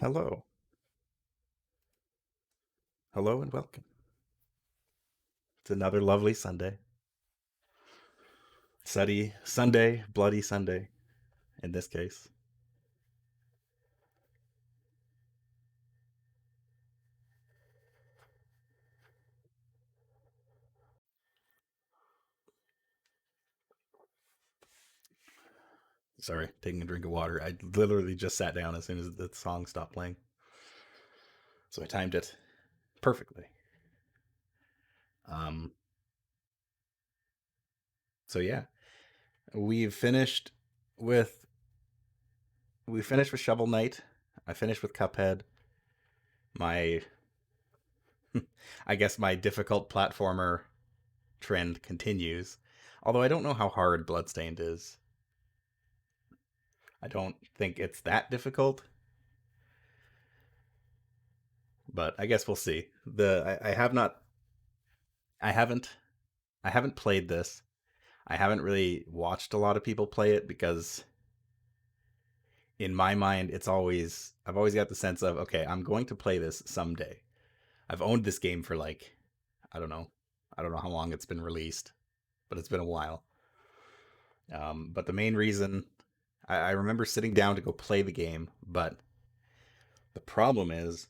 Hello. Hello and welcome. It's another lovely Sunday. Sunny Sunday, bloody Sunday in this case. Sorry, taking a drink of water. I literally just sat down as soon as the song stopped playing. So I timed it perfectly. Um so yeah, we've finished with we finished with Shovel Knight. I finished with Cuphead. My I guess my difficult platformer trend continues. Although I don't know how hard Bloodstained is. I don't think it's that difficult. But I guess we'll see. I have not I haven't played this. I haven't really watched a lot of people play it because in my mind I've always got the sense of, okay, I'm going to play this someday. I've owned this game for like, I don't know. I don't know how long it's been released, but it's been a while. But the main reason I remember sitting down to go play the game, but the problem is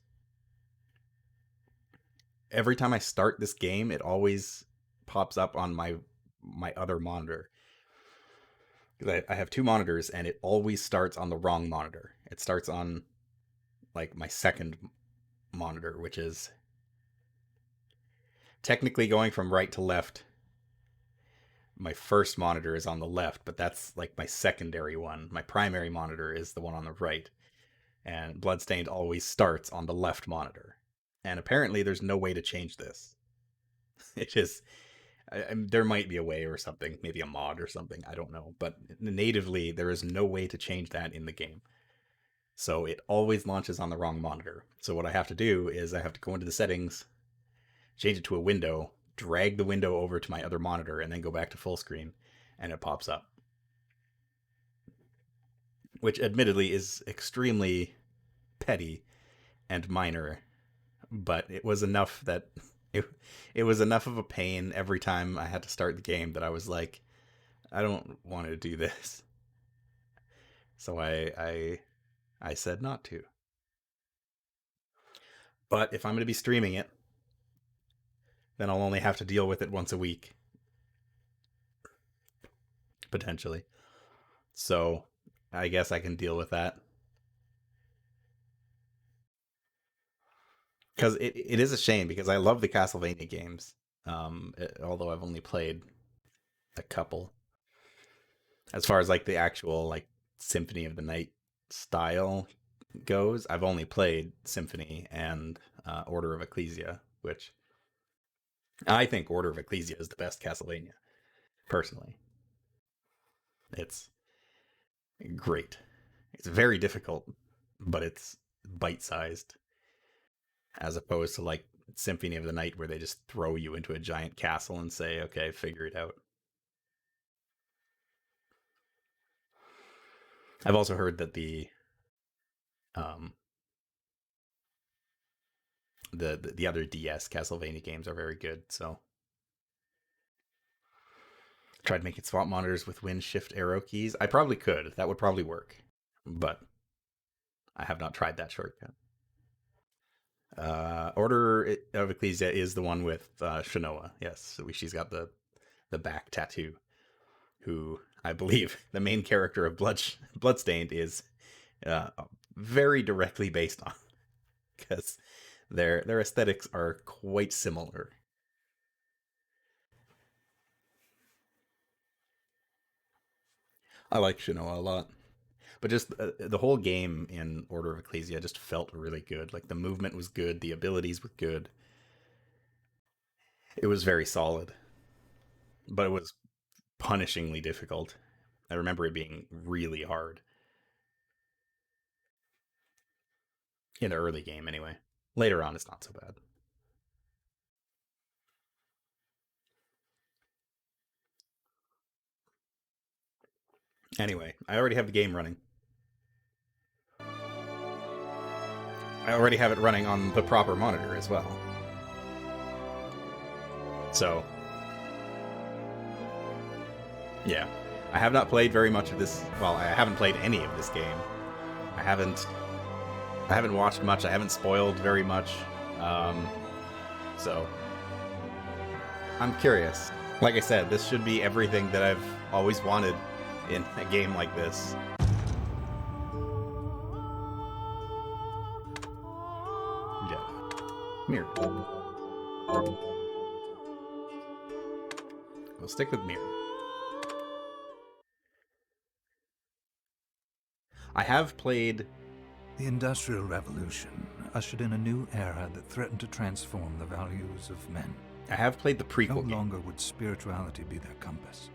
every time I start this game, it always pops up on my other monitor. Because I have two monitors, and it always starts on the wrong monitor. It starts on like my second monitor, which is technically going from right to left. My first monitor is on the left, but that's like my secondary one. My primary monitor is the one on the right. And Bloodstained always starts on the left monitor. And apparently there's no way to change this. It just there might be a way or something, maybe a mod or something, I don't know. But natively, there is no way to change that in the game. So it always launches on the wrong monitor. So what I have to do is I have to go into the settings, change it to a window, drag the window over to my other monitor, and then go back to full screen, and it pops up. Which admittedly is extremely petty and minor, but it was enough that it was enough of a pain every time I had to start the game that I was like, I don't want to do this. So I said not to. But if I'm going to be streaming it, then I'll only have to deal with it once a week, potentially. So I guess I can deal with that. Because it is a shame because I love the Castlevania games, although I've only played a couple. As far as like the actual like Symphony of the Night style goes, I've only played Symphony and Order of Ecclesia, which I think Order of Ecclesia is the best Castlevania, personally. It's great. It's very difficult, but it's bite sized, as opposed to like Symphony of the Night, where they just throw you into a giant castle and say, okay, figure it out. I've also heard that um, the other DS Castlevania games are very good. So tried making swap monitors with Win Shift arrow keys. I probably could. That would probably work, but I have not tried that shortcut. Order of Ecclesia is the one with Shanoa. Yes, so she's got the back tattoo. Who I believe the main character of Bloodstained is very directly based on, because their aesthetics are quite similar. I like Shinoa a lot, but just the whole game in Order of Ecclesia just felt really good. Like the movement was good, the abilities were good. It was very solid, but it was punishingly difficult. I remember it being really hard in the early game, anyway. Later on, it's not so bad. Anyway, I already have the game running. I already have it running on the proper monitor as well. So, yeah. I have not played very much of this. Well, I haven't played any of this game. I haven't. I haven't watched much. I haven't spoiled very much. Um, so, I'm curious. Like I said, this should be everything that I've always wanted in a game like this. Yeah. Mirror. We'll stick with Mirror. I have played. The Industrial Revolution ushered in a new era that threatened to transform the values of men. I have played the prequel No game. longer would spirituality be their compass.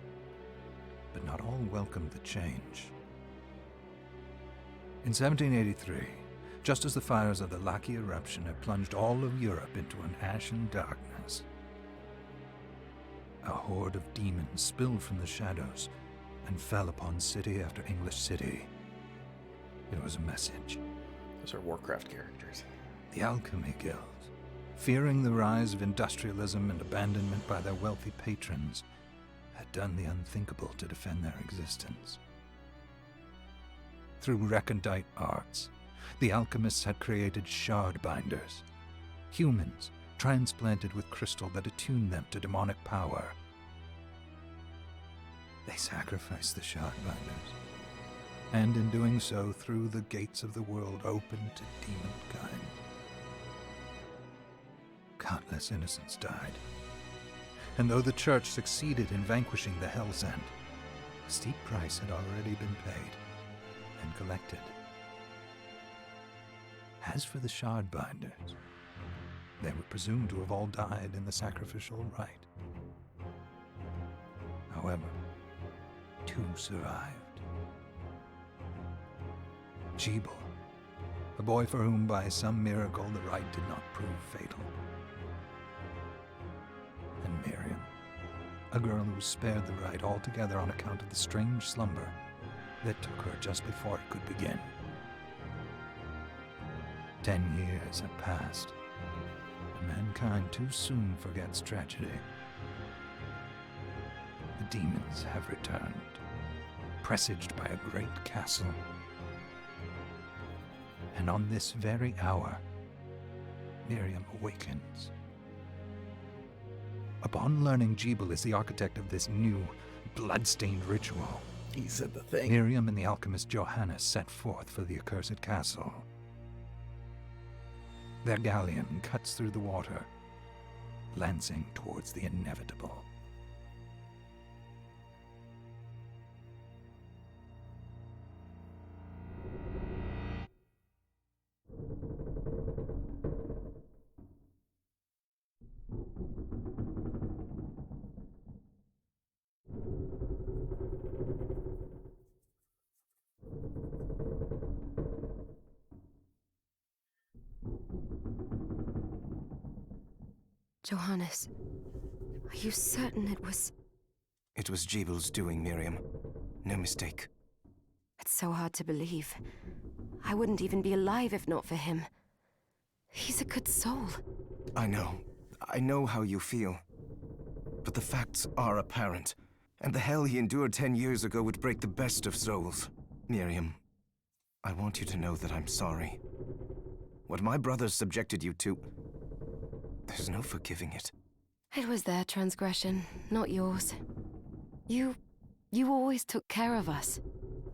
but not all welcomed the change. In 1783, just as the fires of the Laki eruption had plunged all of Europe into an ashen darkness, a horde of demons spilled from the shadows and fell upon city after English city. It was a message. Those are Warcraft characters. The Alchemy Guild, fearing the rise of industrialism and abandonment by their wealthy patrons, had done the unthinkable to defend their existence. Through recondite arts, the alchemists had created shard binders, humans transplanted with crystal that attuned them to demonic power. They sacrificed the shard binders, and in doing so threw the gates of the world open to demonkind. Countless innocents died, and though the church succeeded in vanquishing the Hell's End, a steep price had already been paid and collected. As for the shard binders, they were presumed to have all died in the sacrificial rite. However, 2 survived. Jeeble, a boy for whom by some miracle the rite did not prove fatal. And Miriam, a girl who was spared the rite altogether on account of the strange slumber that took her just before it could begin. 10 years have passed, and mankind too soon forgets tragedy. The demons have returned, presaged by a great castle. And on this very hour, Miriam awakens. Upon learning Jeeble is the architect of this new, bloodstained ritual, He said the thing. Miriam and the alchemist Johannes set forth for the accursed castle. Their galleon cuts through the water, lancing towards the inevitable. Johannes, are you certain it was... It was Jeeble's doing, Miriam. No mistake. It's so hard to believe. I wouldn't even be alive if not for him. He's a good soul. I know how you feel. But the facts are apparent, and the hell he endured 10 years ago would break the best of souls. Miriam, I want you to know that I'm sorry. What my brothers subjected you to, there's no forgiving it. It was their transgression, not yours. You always took care of us.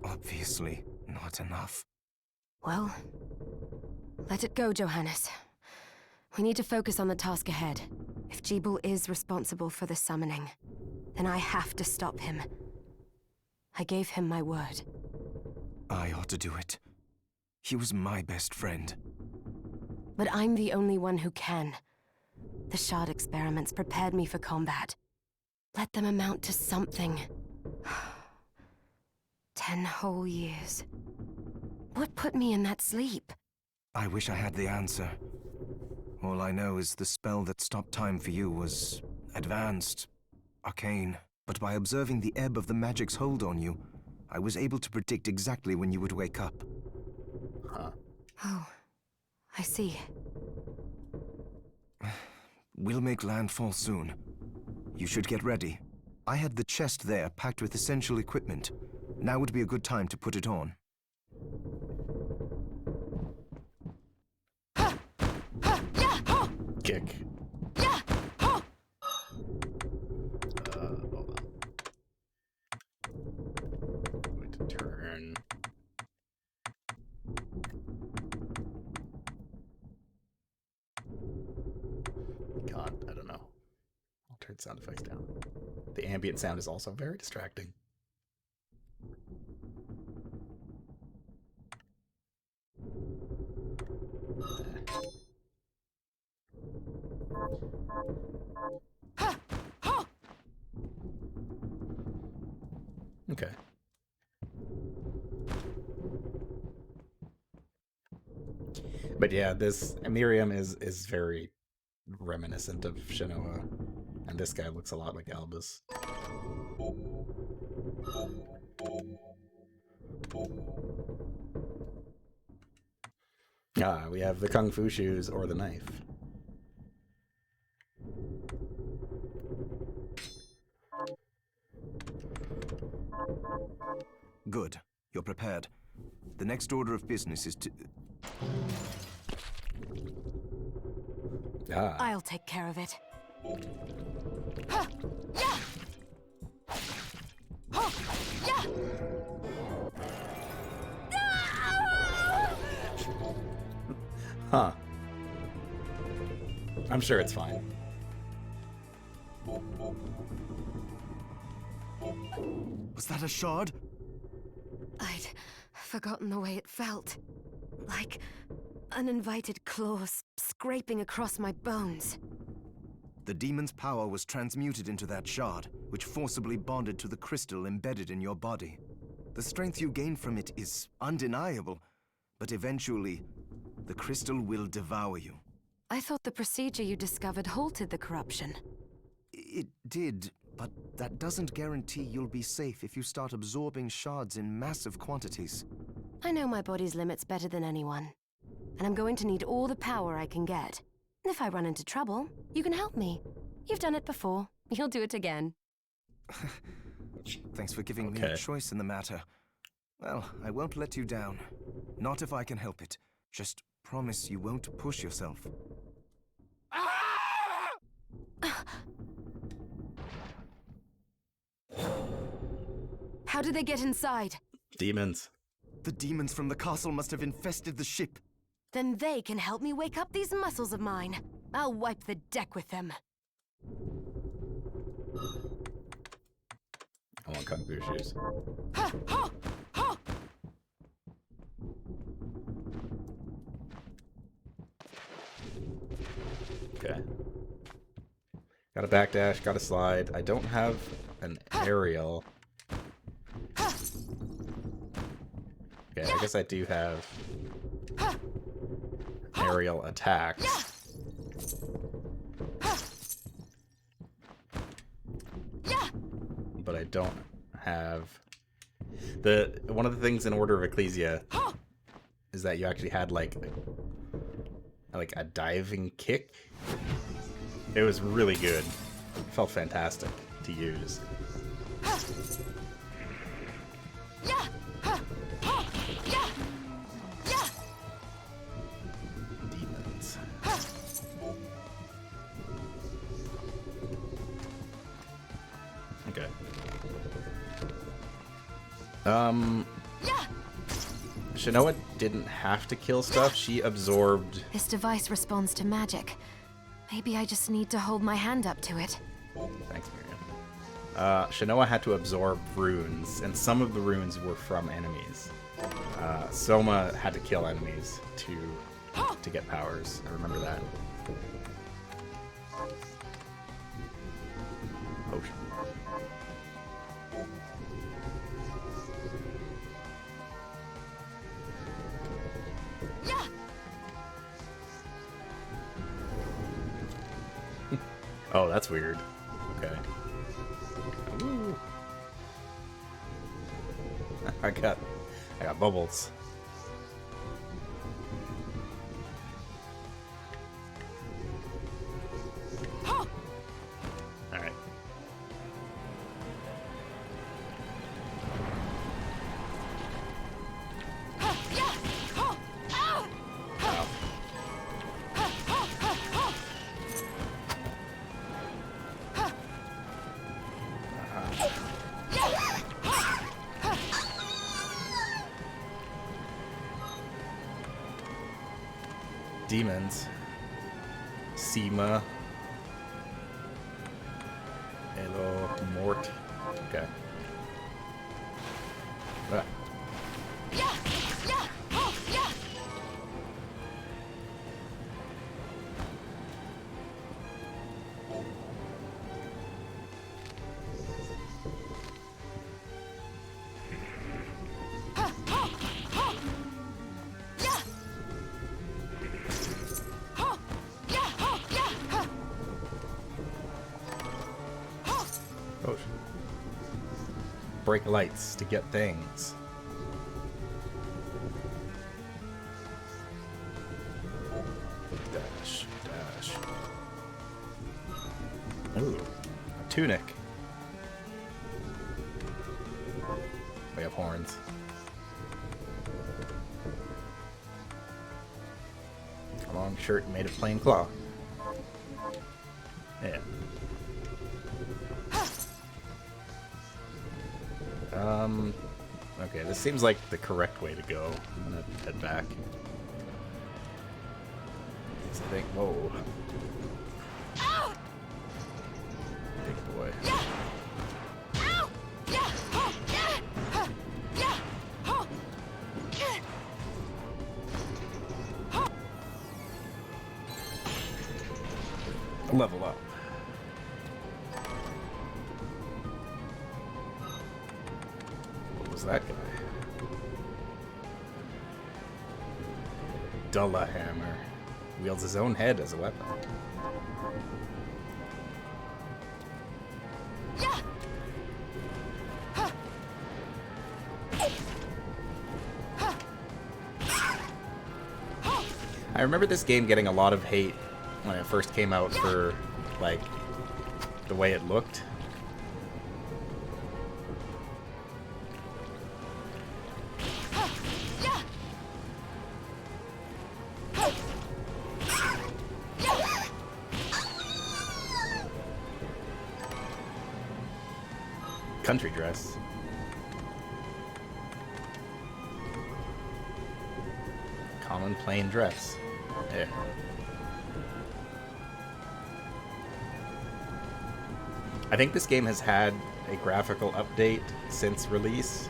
Obviously, not enough. Well, let it go, Johannes. We need to focus on the task ahead. If Jeeble is responsible for the summoning, then I have to stop him. I gave him my word. I ought to do it. He was my best friend. But I'm the only one who can. The shard experiments prepared me for combat. Let them amount to something. 10 whole years. What put me in that sleep? I wish I had the answer. All I know is the spell that stopped time for you was advanced, arcane. But by observing the ebb of the magic's hold on you, I was able to predict exactly when you would wake up. Huh. Oh, I see. We'll make landfall soon. You should get ready. I had the chest there packed with essential equipment. Now would be a good time to put it on. Kick. Hold on. Going to turn. God, I don't know. I'll turn sound effects down. The ambient sound is also very distracting. Okay. But yeah, this Miriam is very reminiscent of Shinoa, and this guy looks a lot like Albus. Ah, we have the Kung Fu shoes or the knife. Good. You're prepared. The next order of business is to... Ah. I'll take care of it. Ha! Yeah! Ho! Yeah! Huh. I'm sure it's fine. Was that a shard? I'd forgotten the way it felt. Like uninvited claws scraping across my bones. The demon's power was transmuted into that shard, which forcibly bonded to the crystal embedded in your body. The strength you gain from it is undeniable, but eventually, the crystal will devour you. I thought the procedure you discovered halted the corruption. It did, but that doesn't guarantee you'll be safe if you start absorbing shards in massive quantities. I know my body's limits better than anyone. And I'm going to need all the power I can get. And if I run into trouble, you can help me. You've done it before. You'll do it again. Thanks for giving me a choice in the matter. Well, I won't let you down. Not if I can help it. Just promise you won't push yourself. How did they get inside? Demons. The demons from the castle must have infested the ship. Then they can help me wake up these muscles of mine. I'll wipe the deck with them. I want Kung Fu shoes. Ha! Ha! Ha! Okay. Got a backdash, got a slide. I don't have an aerial. Okay, I guess I do have aerial attacks. But I don't have one of the things in Order of Ecclesia is that you actually had like a diving kick. It was really good. It felt fantastic to use. Demons. Okay. Shinoa didn't have to kill stuff. She absorbed... This device responds to magic. Maybe I just need to hold my hand up to it. Thanks, Miriam. Shinoa had to absorb runes, and some of the runes were from enemies. Soma had to kill enemies to get powers. I remember that. Potion. Oh, that's weird. Okay. Ooh. I got bubbles. All right. Demons. Sema. Elo Mort. Okay. break lights to get things. Dash, dash. Ooh, a tunic. We have horns. A long shirt made of plain cloth. Yeah. Okay, this seems like the correct way to go. I'm gonna head back. So I think, whoa. Big boy. Level up. What was that guy? Dullahammer. Wields his own head as a weapon. I remember this game getting a lot of hate when it first came out for, like, the way it looked. Country dress. Common plain dress. Yeah. I think this game has had a graphical update since release.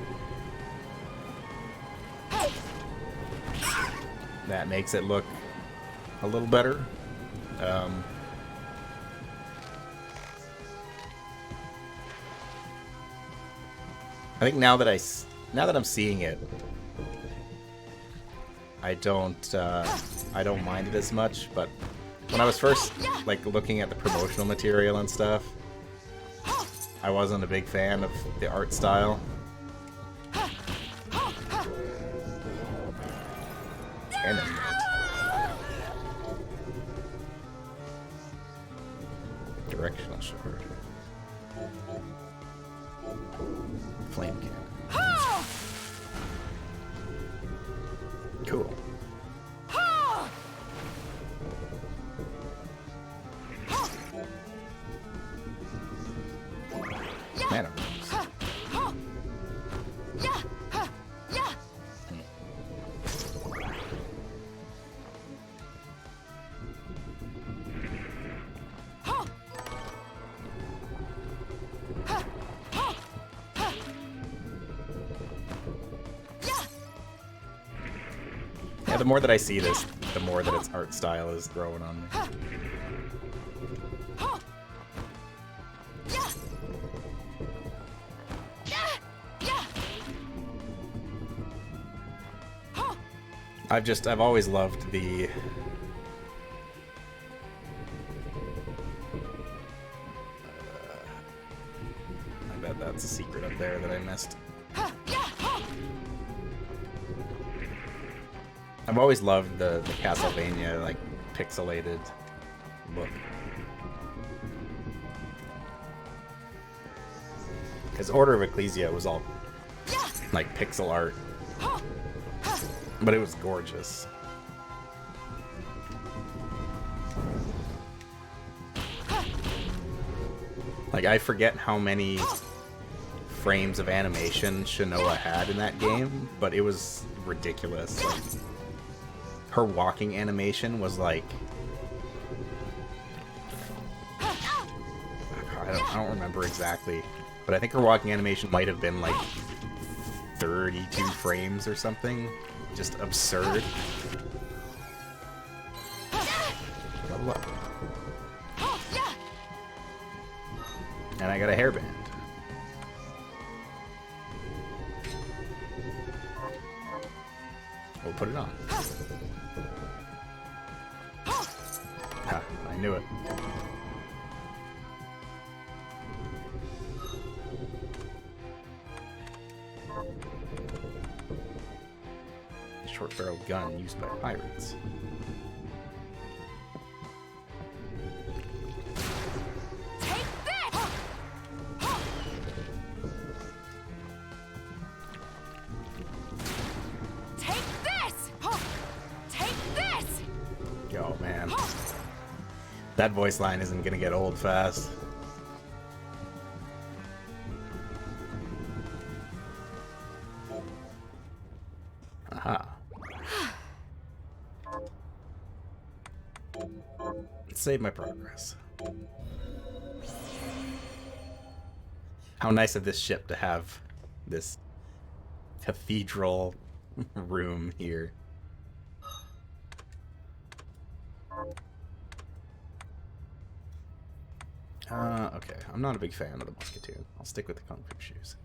That makes it look a little better. I think now that I'm seeing it, I don't mind it as much. But when I was first like looking at the promotional material and stuff, I wasn't a big fan of the art style. And directional shard. Flame cannon. Cool. Mana rooms. Yeah, the more that I see this, the more that its art style is growing on me. I've always loved the I bet that's a secret up there that I missed. I've always loved the Castlevania, like, pixelated look. Because Order of Ecclesia was all, like, pixel art. But it was gorgeous. Like, I forget how many frames of animation Shanoa had in that game, but it was ridiculous. Like, her walking animation was like... I don't remember exactly, but I think her walking animation might have been like 32 frames or something. Just absurd. Level up. And I got a hairband. We'll put it on. Ha, I knew it. short-barreled gun used by pirates. Take this! Take this! Take this! Yo, man. That voice line isn't gonna get old fast. Aha. Save my progress. How nice of this ship to have this cathedral room here. Okay. I'm not a big fan of the musketeer. I'll stick with the kung fu shoes.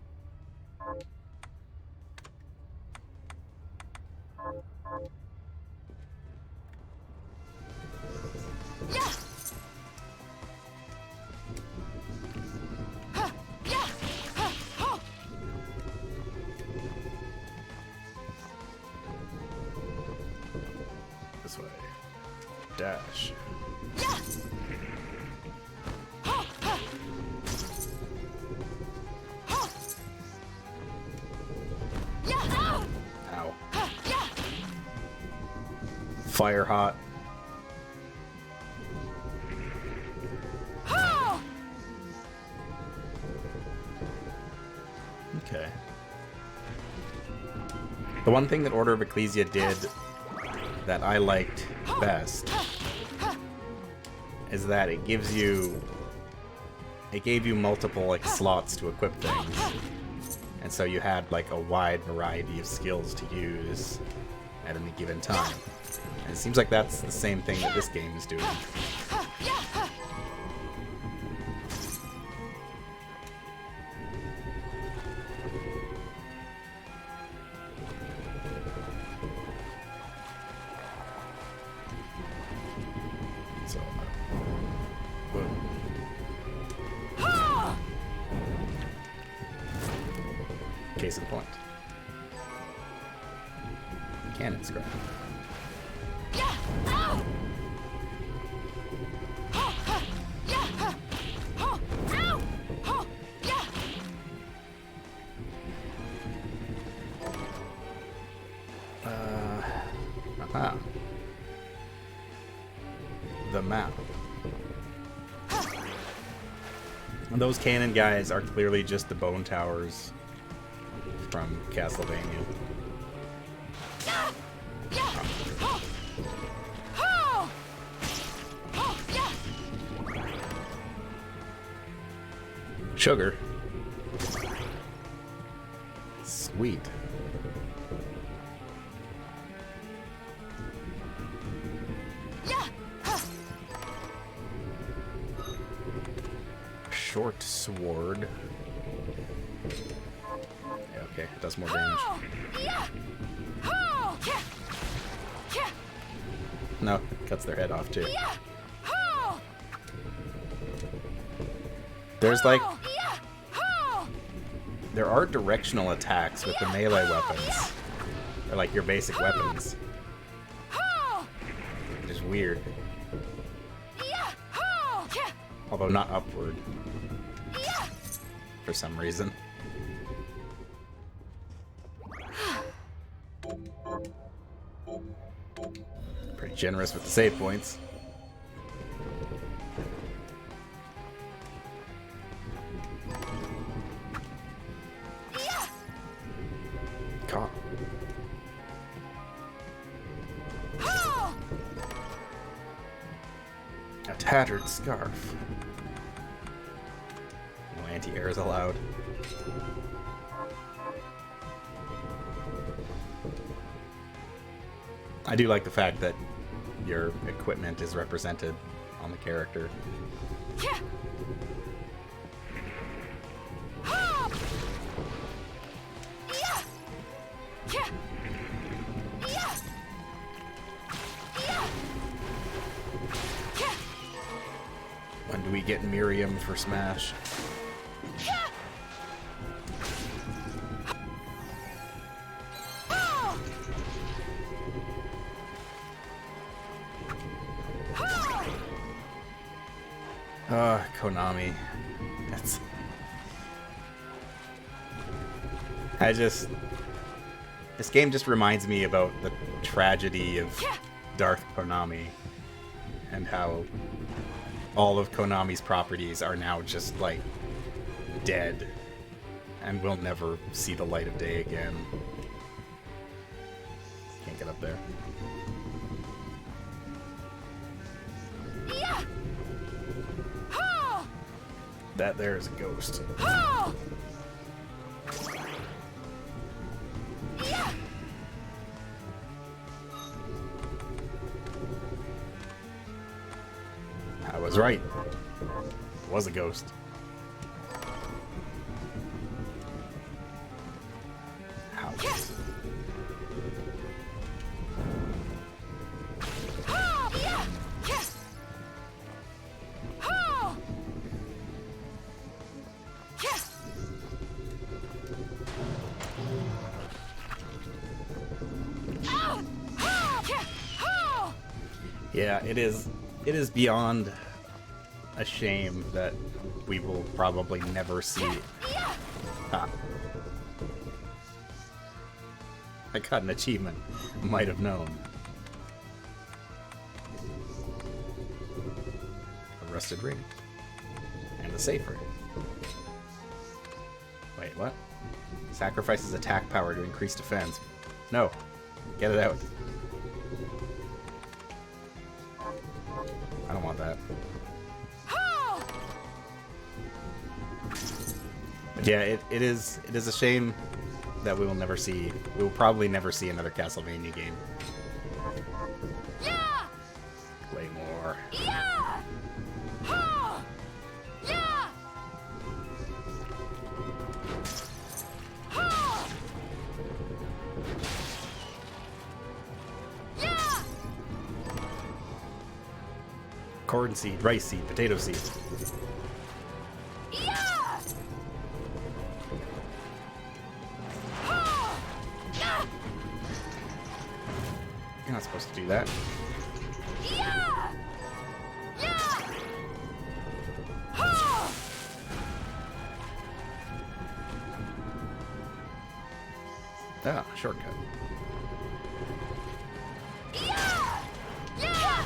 This way. Dash. Ow. Fire hot. Okay. The one thing that Order of Ecclesia did that I liked best is that it gave you multiple like slots to equip things. And so you had like a wide variety of skills to use at any given time. And it seems like that's the same thing that this game is doing. So, boom. Case in point. Cannon scrap. Aha. The map. And those cannon guys are clearly just the bone towers from Castlevania. Sugar. Sweet. Short sword. Yeah, okay, it does more damage. No, it cuts their head off too. There's like... There are directional attacks with the melee weapons. They're like your basic weapons. Which is weird. Although not upward. For some reason. Pretty generous with the save points. Caught. A tattered scarf. No anti-airs allowed. I do like the fact that your equipment is represented on the character. When do we get Miriam for Smash? Konami. That's... This game just reminds me about the tragedy of Darth Konami and how all of Konami's properties are now just, like, dead and will never see the light of day again. Can't get up there. That there is a ghost. I was right. It was a ghost. Ouch. Yeah, it is beyond a shame that we will probably never see. Ah. I got an achievement. Might have known. A rusted ring. And a safe ring. Wait, what? Sacrifices attack power to increase defense. No. Get it out. I don't want that. But yeah, it is a shame that we will never see. We will probably never see another Castlevania game. Yeah! Way more. Yeah! Yeah! Yeah! Corn seed, rice seed, potato seed. Yeah! You're not supposed to do that. Yeah! Yeah! Ah, shortcut. Yeah! Yeah!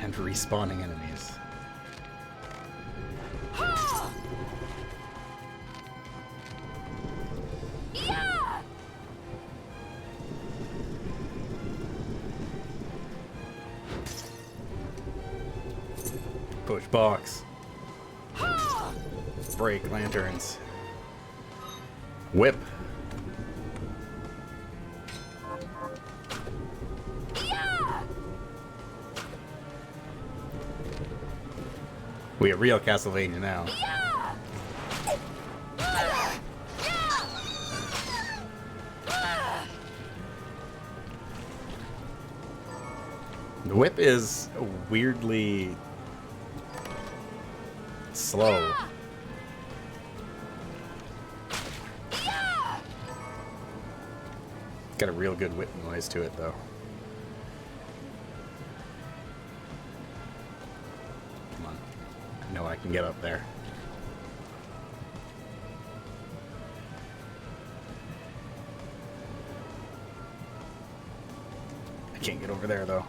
And respawning enemies. Yeah! Push box. Break lanterns. Whip. Yeah! We have real Castlevania now. Yeah! The whip is weirdly slow. Got a real good whip noise to it, though. Come on. I know I can get up there. I can't get over there, though.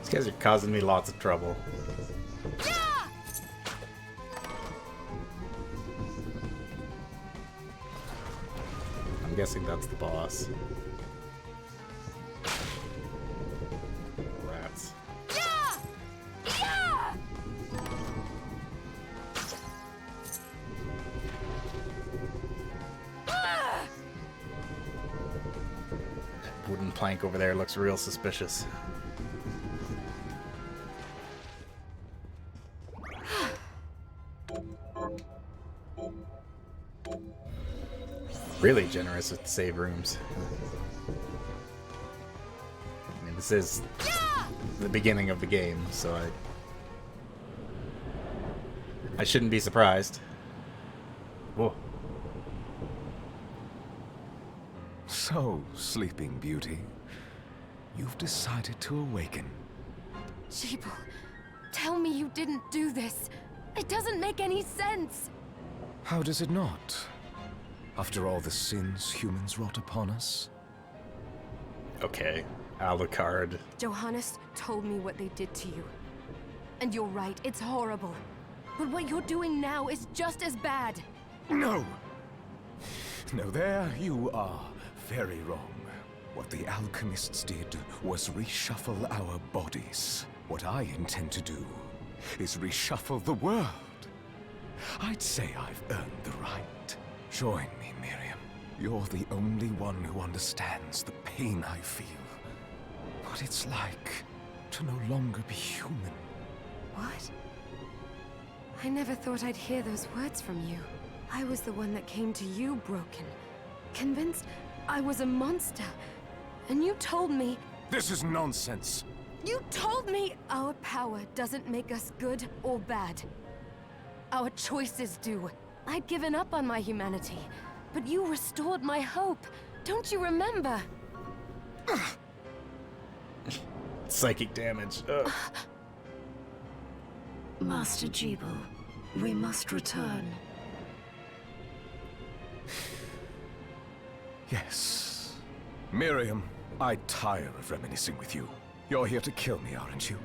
These guys are causing me lots of trouble. I'm guessing that's the boss. Rats. That wooden plank over there looks real suspicious. Really generous with save rooms. I mean, this is the beginning of the game, so I shouldn't be surprised. Whoa. So, Sleeping Beauty, you've decided to awaken. Jeeble, tell me you didn't do this. It doesn't make any sense. How does it not? After all the sins humans wrought upon us? Okay. Alucard. Johannes told me what they did to you. And you're right, it's horrible. But what you're doing now is just as bad. No! No, there you are. Very wrong. What the alchemists did was reshuffle our bodies. What I intend to do is reshuffle the world. I'd say I've earned the right. Join me, Miriam. You're the only one who understands the pain I feel. What it's like to no longer be human. What? I never thought I'd hear those words from you. I was the one that came to you broken, convinced I was a monster. And you told me... This is nonsense! You told me our power doesn't make us good or bad. Our choices do. I'd given up on my humanity, but you restored my hope. Don't you remember? Psychic damage. Ugh. Master Jeeble, we must return. Yes. Miriam, I tire of reminiscing with you. You're here to kill me, aren't you?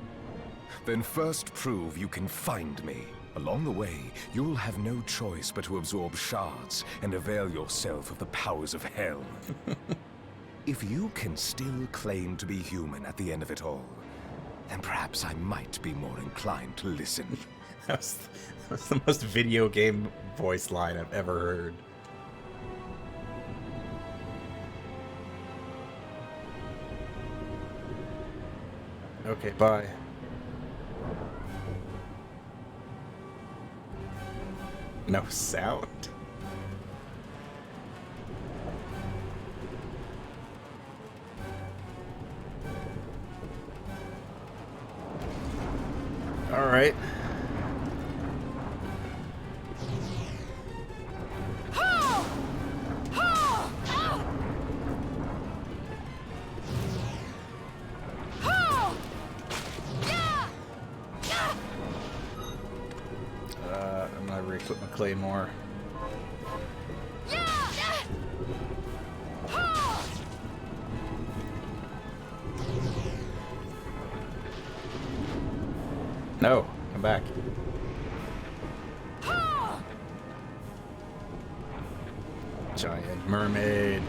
Then first prove you can find me. Along the way, you'll have no choice but to absorb shards and avail yourself of the powers of hell. If you can still claim to be human at the end of it all, then perhaps I might be more inclined to listen. That was the most video game voice line I've ever heard. Okay, bye. No sound. All right. I'm gonna re-equip my claymore. No, come back. Giant mermaid.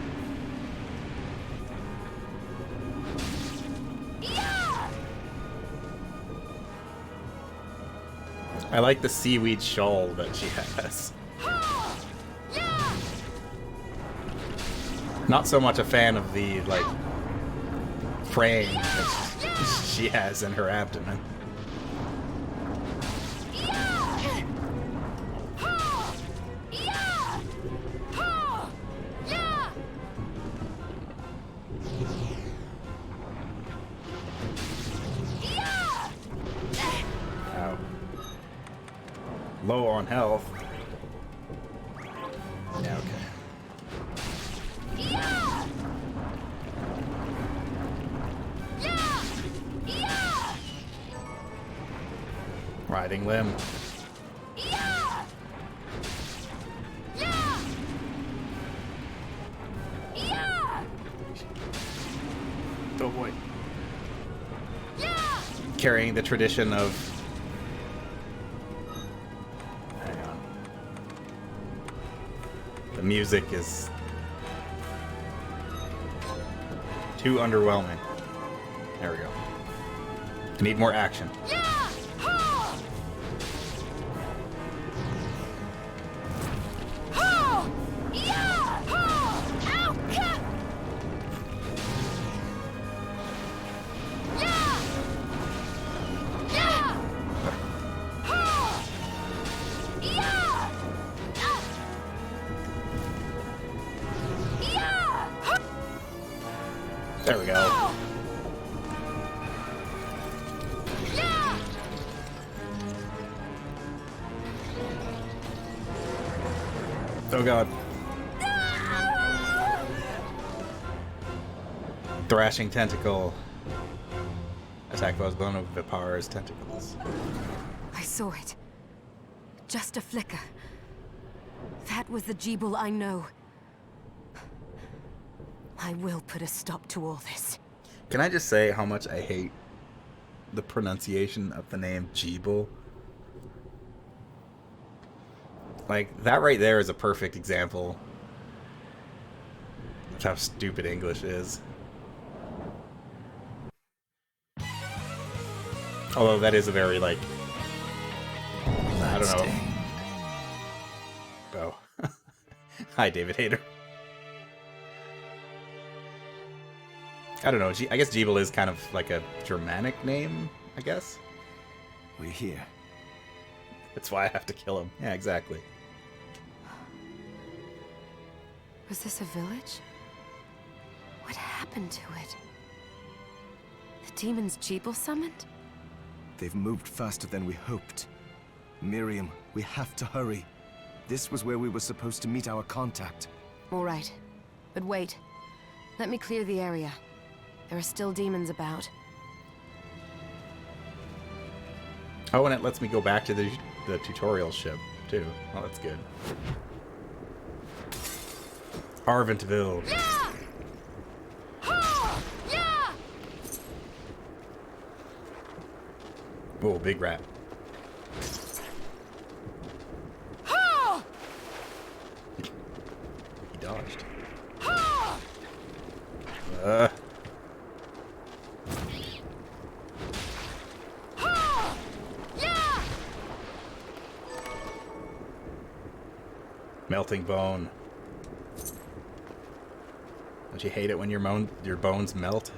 I like the seaweed shawl that she has. Not so much a fan of the, like, fraying that she has in her abdomen. Ow. Low on health. Yeah, okay. Riding limb. Oh boy. Carrying the tradition of... Hang on. The music is too underwhelming. There we go. I need more action. There we go. Oh god. Thrashing tentacle. Attack was one of Vipar's tentacles. I saw it. Just a flicker. That was the Jeeble I know. I will put a stop to all this. Can I just say how much I hate the pronunciation of the name Jeeble? Like, that right there is a perfect example of how stupid English is. Although that is a very, like, I don't know. Oh. Hi, David Hayter. I don't know. I guess Jeeble is kind of like a Germanic name, I guess. We're here. That's why I have to kill him. Yeah, exactly. Was this a village? What happened to it? The demons Jeeble summoned? They've moved faster than we hoped. Miriam, we have to hurry. This was where we were supposed to meet our contact. All right. But wait. Let me clear the area. There are still demons about. Oh, and it lets me go back to the tutorial ship, too. Oh, that's good. Arventville. Yeah! Ha! Yeah! Oh, big rat. Ha! He dodged. Ha! Ha! Yeah! Melting bone. Don't you hate it when your bones melt?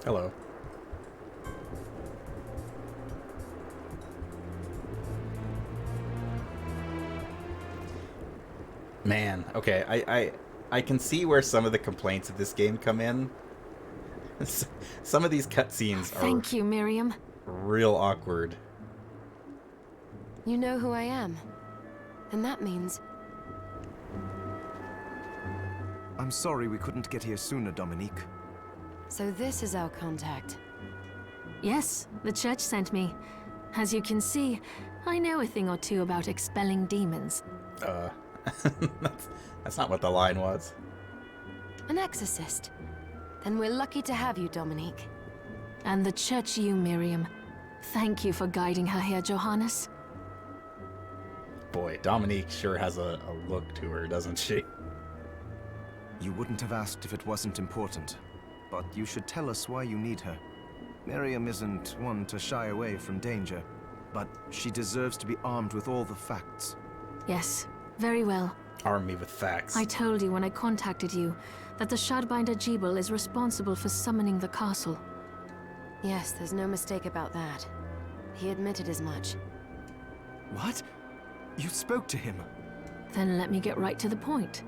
Hello. Man, okay, I can see where some of the complaints of this game come in. Some of these cutscenes are Thank you, Miriam. real awkward. You know who I am. And that means... I'm sorry we couldn't get here sooner, Dominique. So this is our contact. Yes, the church sent me. As you can see, I know a thing or two about expelling demons. That's not what the line was. An exorcist. Then we're lucky to have you, Dominique. And the church you, Miriam. Thank you for guiding her here, Johannes. Boy, Dominique sure has a look to her, doesn't she? You wouldn't have asked if it wasn't important, but you should tell us why you need her. Miriam isn't one to shy away from danger, but she deserves to be armed with all the facts. Yes, very well. Arm me with facts. I told you when I contacted you that the Shardbinder Jeeble is responsible for summoning the castle. Yes, there's no mistake about that. He admitted as much. What? You spoke to him? Then let me get right to the point.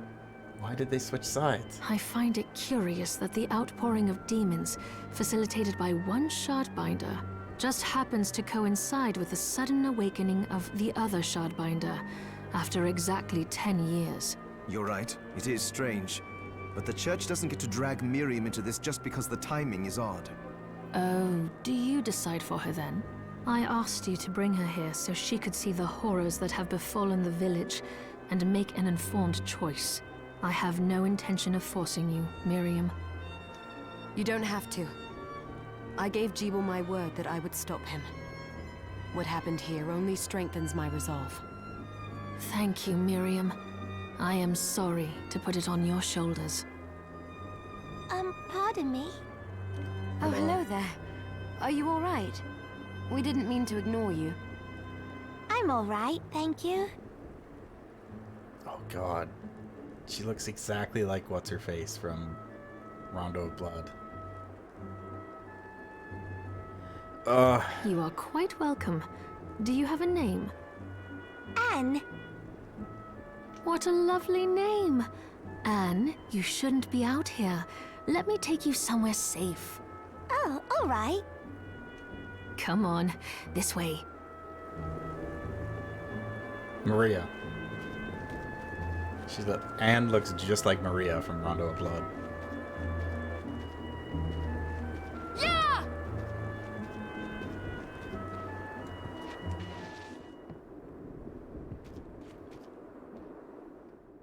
Why did they switch sides? I find it curious that the outpouring of demons, facilitated by one Shardbinder, just happens to coincide with the sudden awakening of the other Shardbinder, after exactly 10 years. You're right, it is strange. But the church doesn't get to drag Miriam into this just because the timing is odd. Oh, do you decide for her then? I asked you to bring her here so she could see the horrors that have befallen the village and make an informed choice. I have no intention of forcing you, Miriam. You don't have to. I gave Jeeble my word that I would stop him. What happened here only strengthens my resolve. Thank you, Miriam. I am sorry to put it on your shoulders. Pardon me? Oh, hello there. Are you all right? We didn't mean to ignore you. I'm all right, thank you. Oh god. She looks exactly like what's-her-face from Rondo of Blood. You are quite welcome. Do you have a name? Anne. What a lovely name! Anne, you shouldn't be out here. Let me take you somewhere safe. Oh, all right. Come on, this way. Maria. Anne looks just like Maria from Rondo of Blood. Yeah!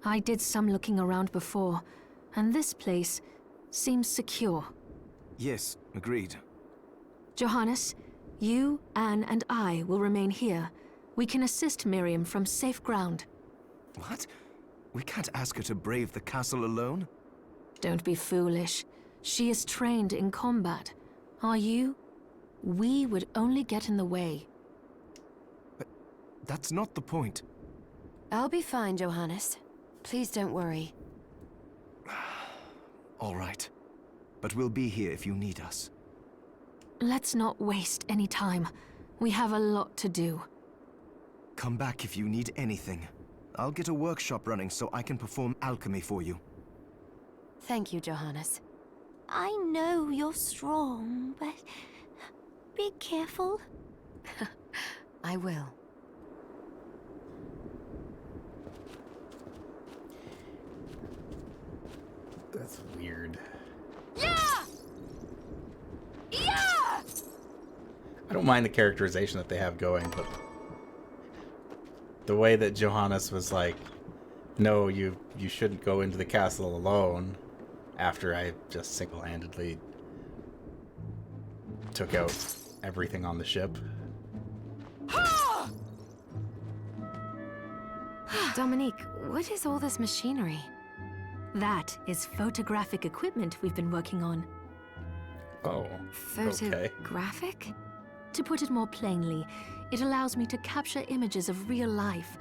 I did some looking around before, and this place seems secure. Yes, agreed. Johannes, you, Anne, and I will remain here. We can assist Miriam from safe ground. What? We can't ask her to brave the castle alone? Don't be foolish. She is trained in combat. Are you? We would only get in the way. But that's not the point. I'll be fine, Johannes. Please don't worry. All right. But we'll be here if you need us. Let's not waste any time. We have a lot to do. Come back if you need anything. I'll get a workshop running so I can perform alchemy for you. Thank you, Johannes. I know you're strong, but be careful. I will. That's weird. Yeah! Yeah! I don't mind the characterization that they have going, but the way that Johannes was like, no, you shouldn't go into the castle alone, after I just single-handedly took out everything on the ship. Dominique, what is all this machinery? That is photographic equipment we've been working on. Oh, okay. Photographic? To put it more plainly, it allows me to capture images of real life,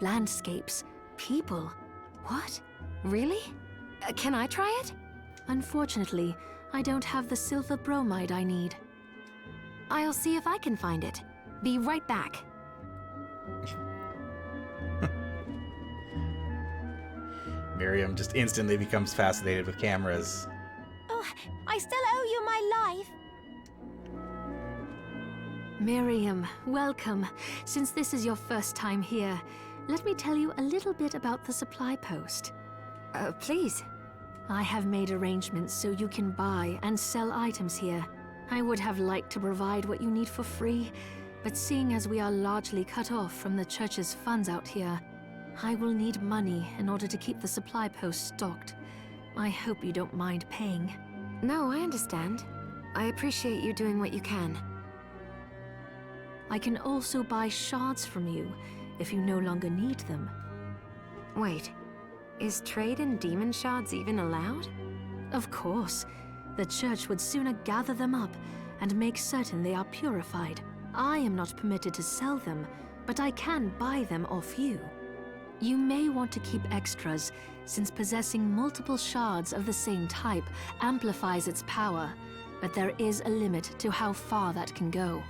landscapes, people. What? Really? Can I try it? Unfortunately, I don't have the silver bromide I need. I'll see if I can find it. Be right back. Miriam just instantly becomes fascinated with cameras. Oh, I still owe you my life. Miriam, welcome. Since this is your first time here, let me tell you a little bit about the supply post. Please. I have made arrangements so you can buy and sell items here. I would have liked to provide what you need for free, but seeing as we are largely cut off from the church's funds out here, I will need money in order to keep the supply post stocked. I hope you don't mind paying. No, I understand. I appreciate you doing what you can. I can also buy shards from you if you no longer need them. Wait, is trade in demon shards even allowed? Of course. The church would sooner gather them up and make certain they are purified. I am not permitted to sell them, but I can buy them off you. You may want to keep extras, since possessing multiple shards of the same type amplifies its power, but there is a limit to how far that can go.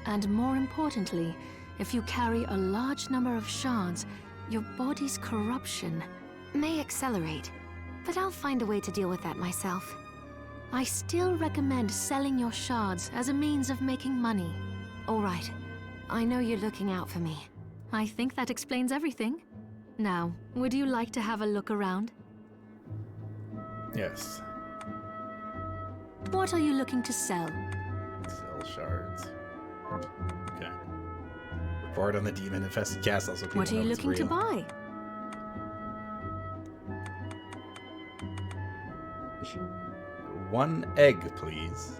And more importantly, if you carry a large number of shards, your body's corruption may accelerate, but I'll find a way to deal with that myself. I still recommend selling your shards as a means of making money. All right. I know you're looking out for me. I think that explains everything. Now, would you like to have a look around? Yes. What are you looking to sell? Sell shards. Okay. Report on the demon-infested castle so people What are know you it's looking to real. buy? One egg, please.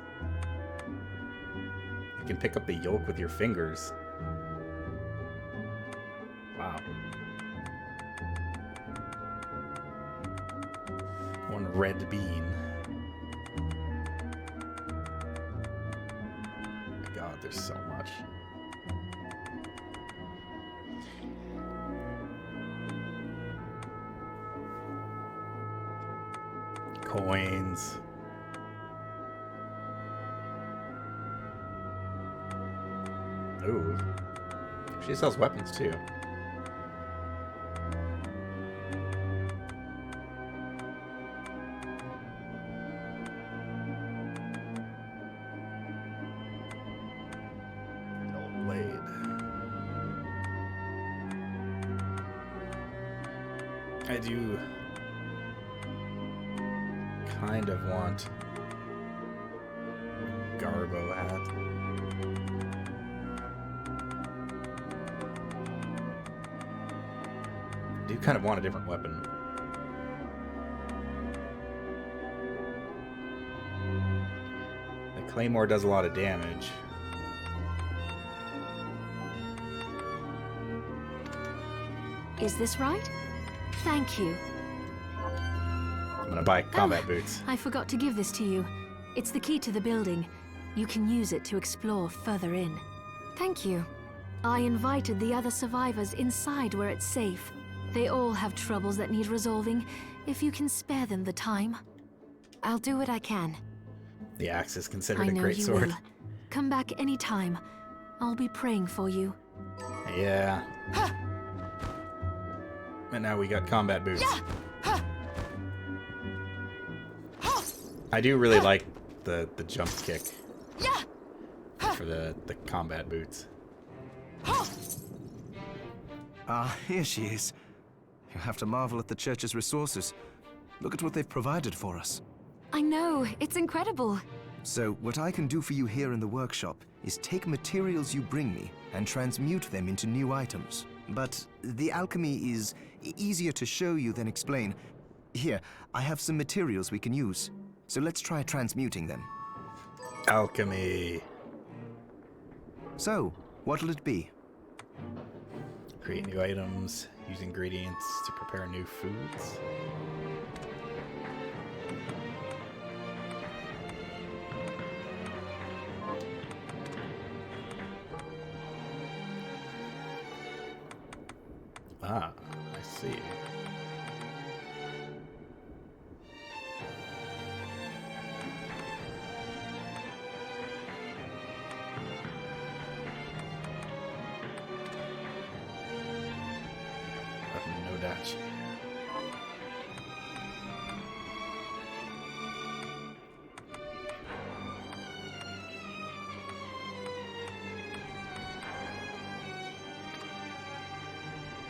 You can pick up the yolk with your fingers. Wow. One red bean. My God, there's so much. Coins. Ooh. She sells weapons too. I do kind of want a Garbo hat. I do kind of want a different weapon. The Claymore does a lot of damage. Is this right? Thank you. I'm gonna buy combat boots. I forgot to give this to you. It's the key to the building. You can use it to explore further in. Thank you. I invited the other survivors inside where it's safe. They all have troubles that need resolving, if you can spare them the time. I'll do what I can. The axe is considered I a know great you sword. will. Come back anytime. I'll be praying for you. Yeah. And now we got combat boots. I do really like the jump kick for the combat boots. Ah, here she is. You have to marvel at the church's resources. Look at what they've provided for us. I know, it's incredible. So, what I can do for you here in the workshop is take materials you bring me and transmute them into new items. But the alchemy is easier to show you than explain. Here, I have some materials we can use. So let's try transmuting them. Alchemy. So, what'll it be? Create new items. Use ingredients to prepare new foods. Ah, I see. No dash.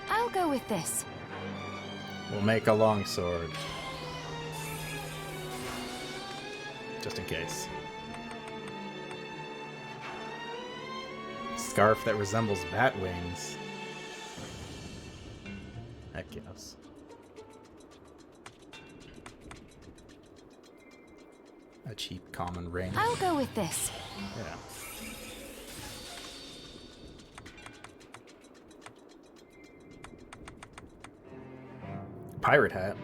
I'll go with this. We'll make a longsword. Just in case. Scarf that resembles bat wings. Heck yes. A cheap common ring. I'll go with this. Yeah. Pirate hat.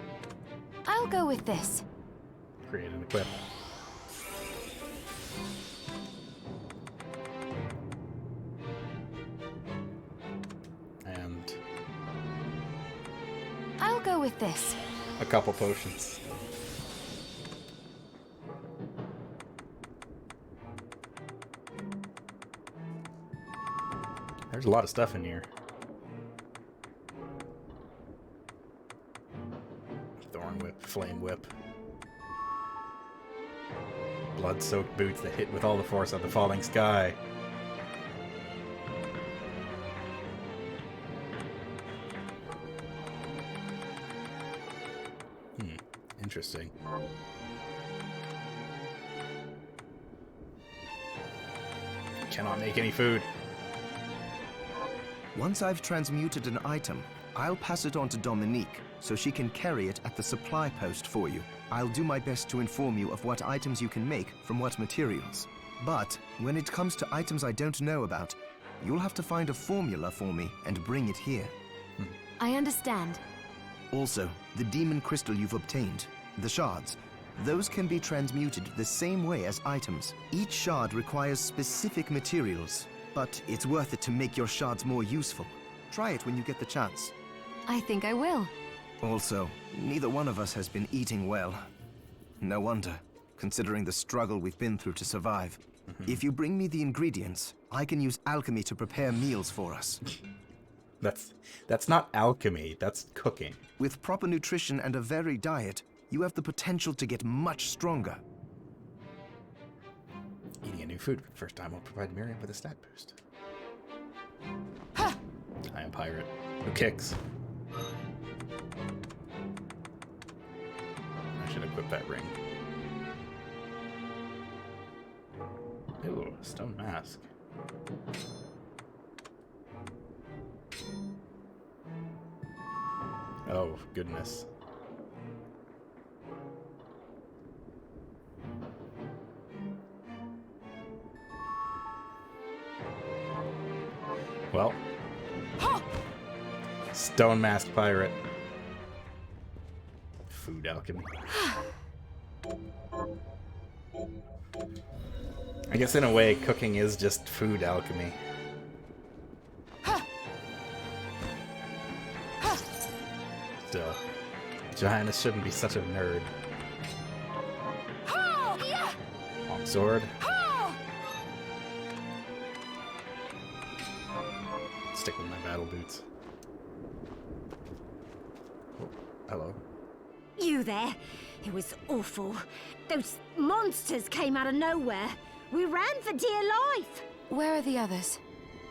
I'll go with this. Create and equip. And I'll go with this. a couple potions. There's a lot of stuff in here. Thorn whip, flame whip. Blood-soaked boots that hit with all the force of the falling sky. Interesting. Cannot make any food. Once I've transmuted an item, I'll pass it on to Dominique, so she can carry it at the supply post for you. I'll do my best to inform you of what items you can make from what materials. But when it comes to items I don't know about, you'll have to find a formula for me and bring it here. I understand. Also, the demon crystal you've obtained, the shards, those can be transmuted the same way as items. Each shard requires specific materials, but it's worth it to make your shards more useful. Try it when you get the chance. I think I will. Also, neither one of us has been eating well. No wonder, considering the struggle we've been through to survive. If you bring me the ingredients, I can use alchemy to prepare meals for us. That's not alchemy, that's cooking. With proper nutrition and a varied diet, you have the potential to get much stronger. Eating a new food for the first time will provide Miriam with a stat boost. I am pirate. Who kicks? equip that ring. Ooh, stone mask. Oh, goodness. Well. Stone mask pirate. Food alchemy. I guess in a way, cooking is just food alchemy. Still, Johannes shouldn't be such a nerd. Long sword. Stick with my battle boots. Oh, hello. You there? It was awful. Those monsters came out of nowhere. We ran for dear life. Where are the others?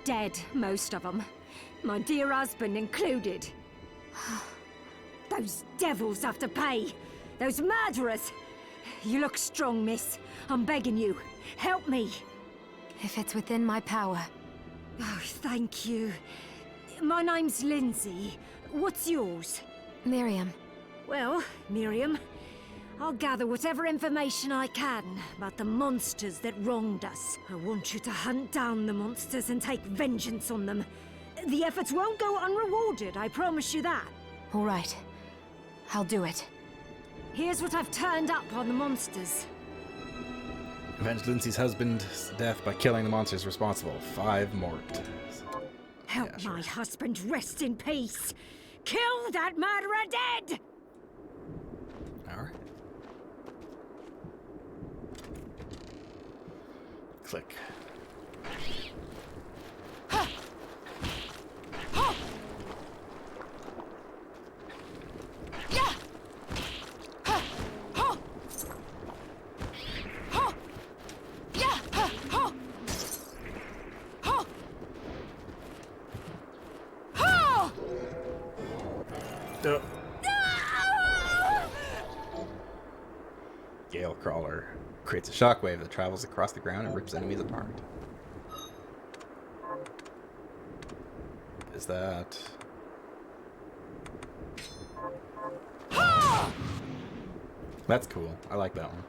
Dead, most of them. My dear husband included. Those devils have to pay. Those murderers. You look strong, miss. I'm begging you. Help me. If it's within my power. Oh, thank you. My name's Lindsay. What's yours? Miriam. Well, Miriam, I'll gather whatever information I can about the monsters that wronged us. I want you to hunt down the monsters and take vengeance on them. The efforts won't go unrewarded, I promise you that. All right. I'll do it. Here's what I've turned up on the monsters. Avenge Lindsay's husband's death by killing the monsters responsible. 5 mort. Help Yeah, sure. my husband rest in peace. Kill that murderer dead! Alright. Click. Gale Crawler creates a shockwave that travels across the ground and rips enemies apart. Is that... That's cool. I like that one.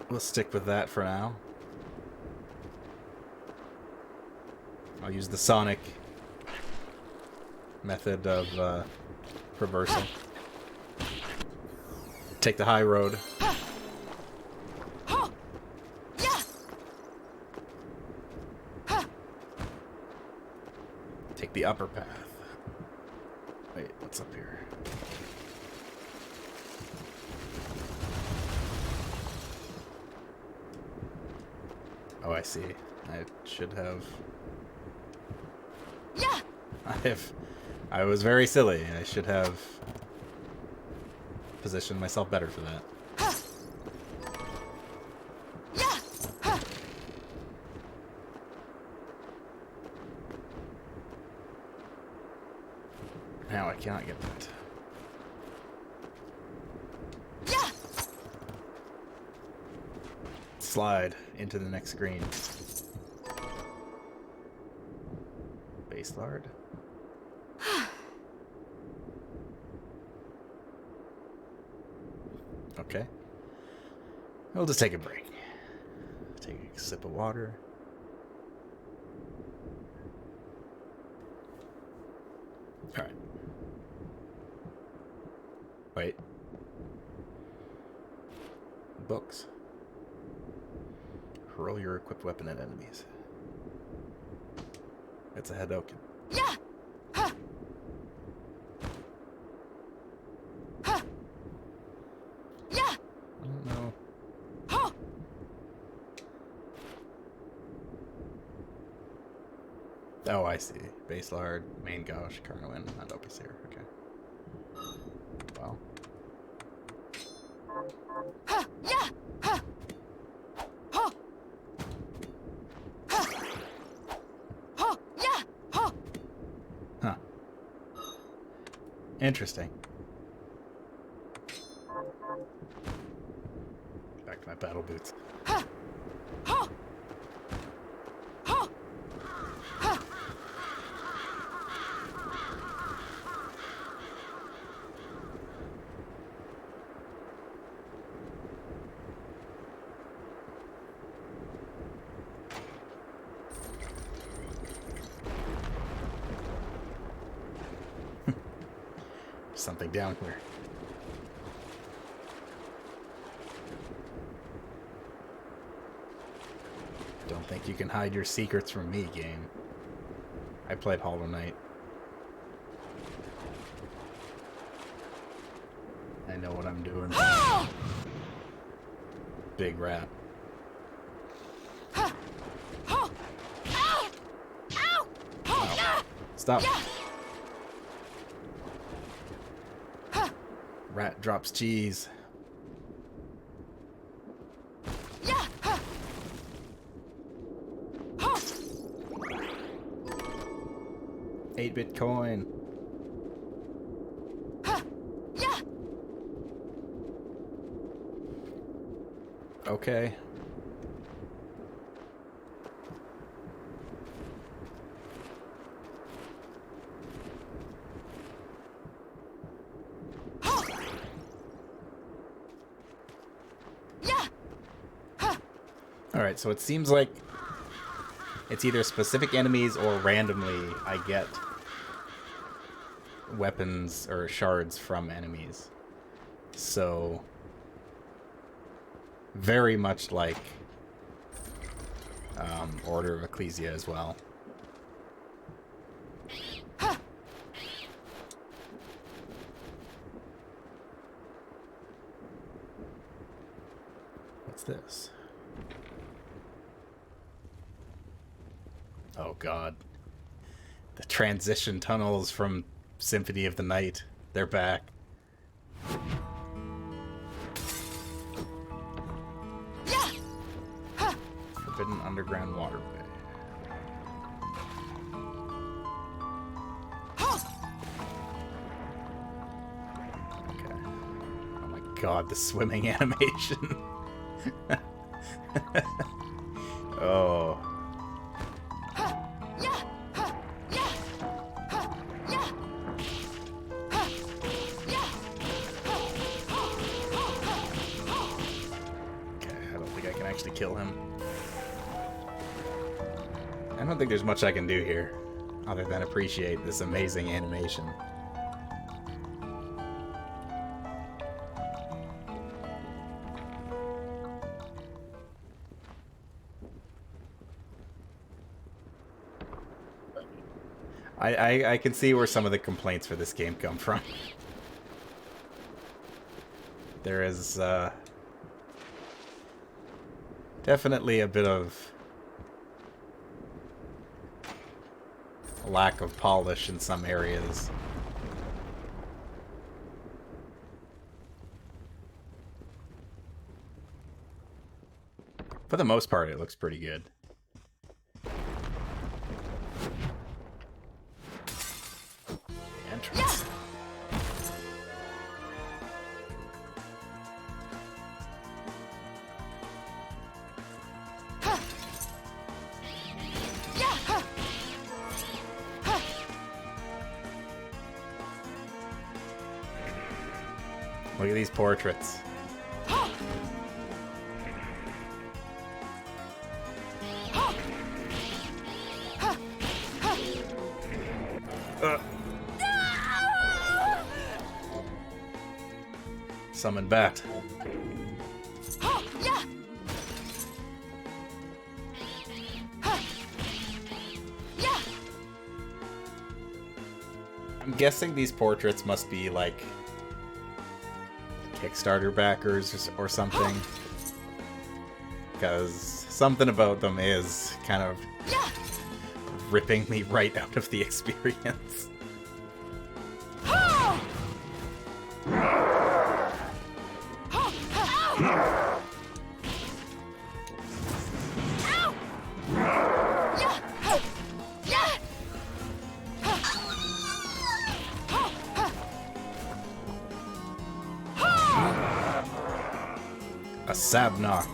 We'll stick with that for now. I'll use the Sonic method of reversal. Take the high road. Take the upper path. Wait, what's up here? Oh, I see. I should have... I was very silly. I should have positioned myself better for that. Now I cannot get that. Slide into the next screen. Base lard. Okay. We'll just take a break. Take a sip of water. Alright. Wait. Books. Hurl your equipped weapon at enemies. It's a Hadoken. Oh, I see. Base lard, main gauche, Carnoin, and Opus here. Okay. Well. Huh. Interesting. Back to my battle boots. Something down here. Don't think you can hide your secrets from me, game. I played Hollow Knight. I know what I'm doing. Big rat. Wow. Stop. Rat drops cheese. 8-bit coin. Okay. Alright, so it seems like it's either specific enemies or randomly I get weapons or shards from enemies. So, very much like Order of Ecclesia as well. What's this? Oh god. The transition tunnels from Symphony of the Night. They're back. Forbidden underground waterway. Okay. Oh my god, the swimming animation. Oh. Kill him. I don't think there's much I can do here other than appreciate this amazing animation. I can see where some of the complaints for this game come from. There is definitely a bit of lack of polish in some areas. For the most part, it looks pretty good. The entrance. Look at these portraits. Summon bat. I'm guessing these portraits must be like Kickstarter backers or something, because something about them is kind of ripping me right out of the experience. Sabnock.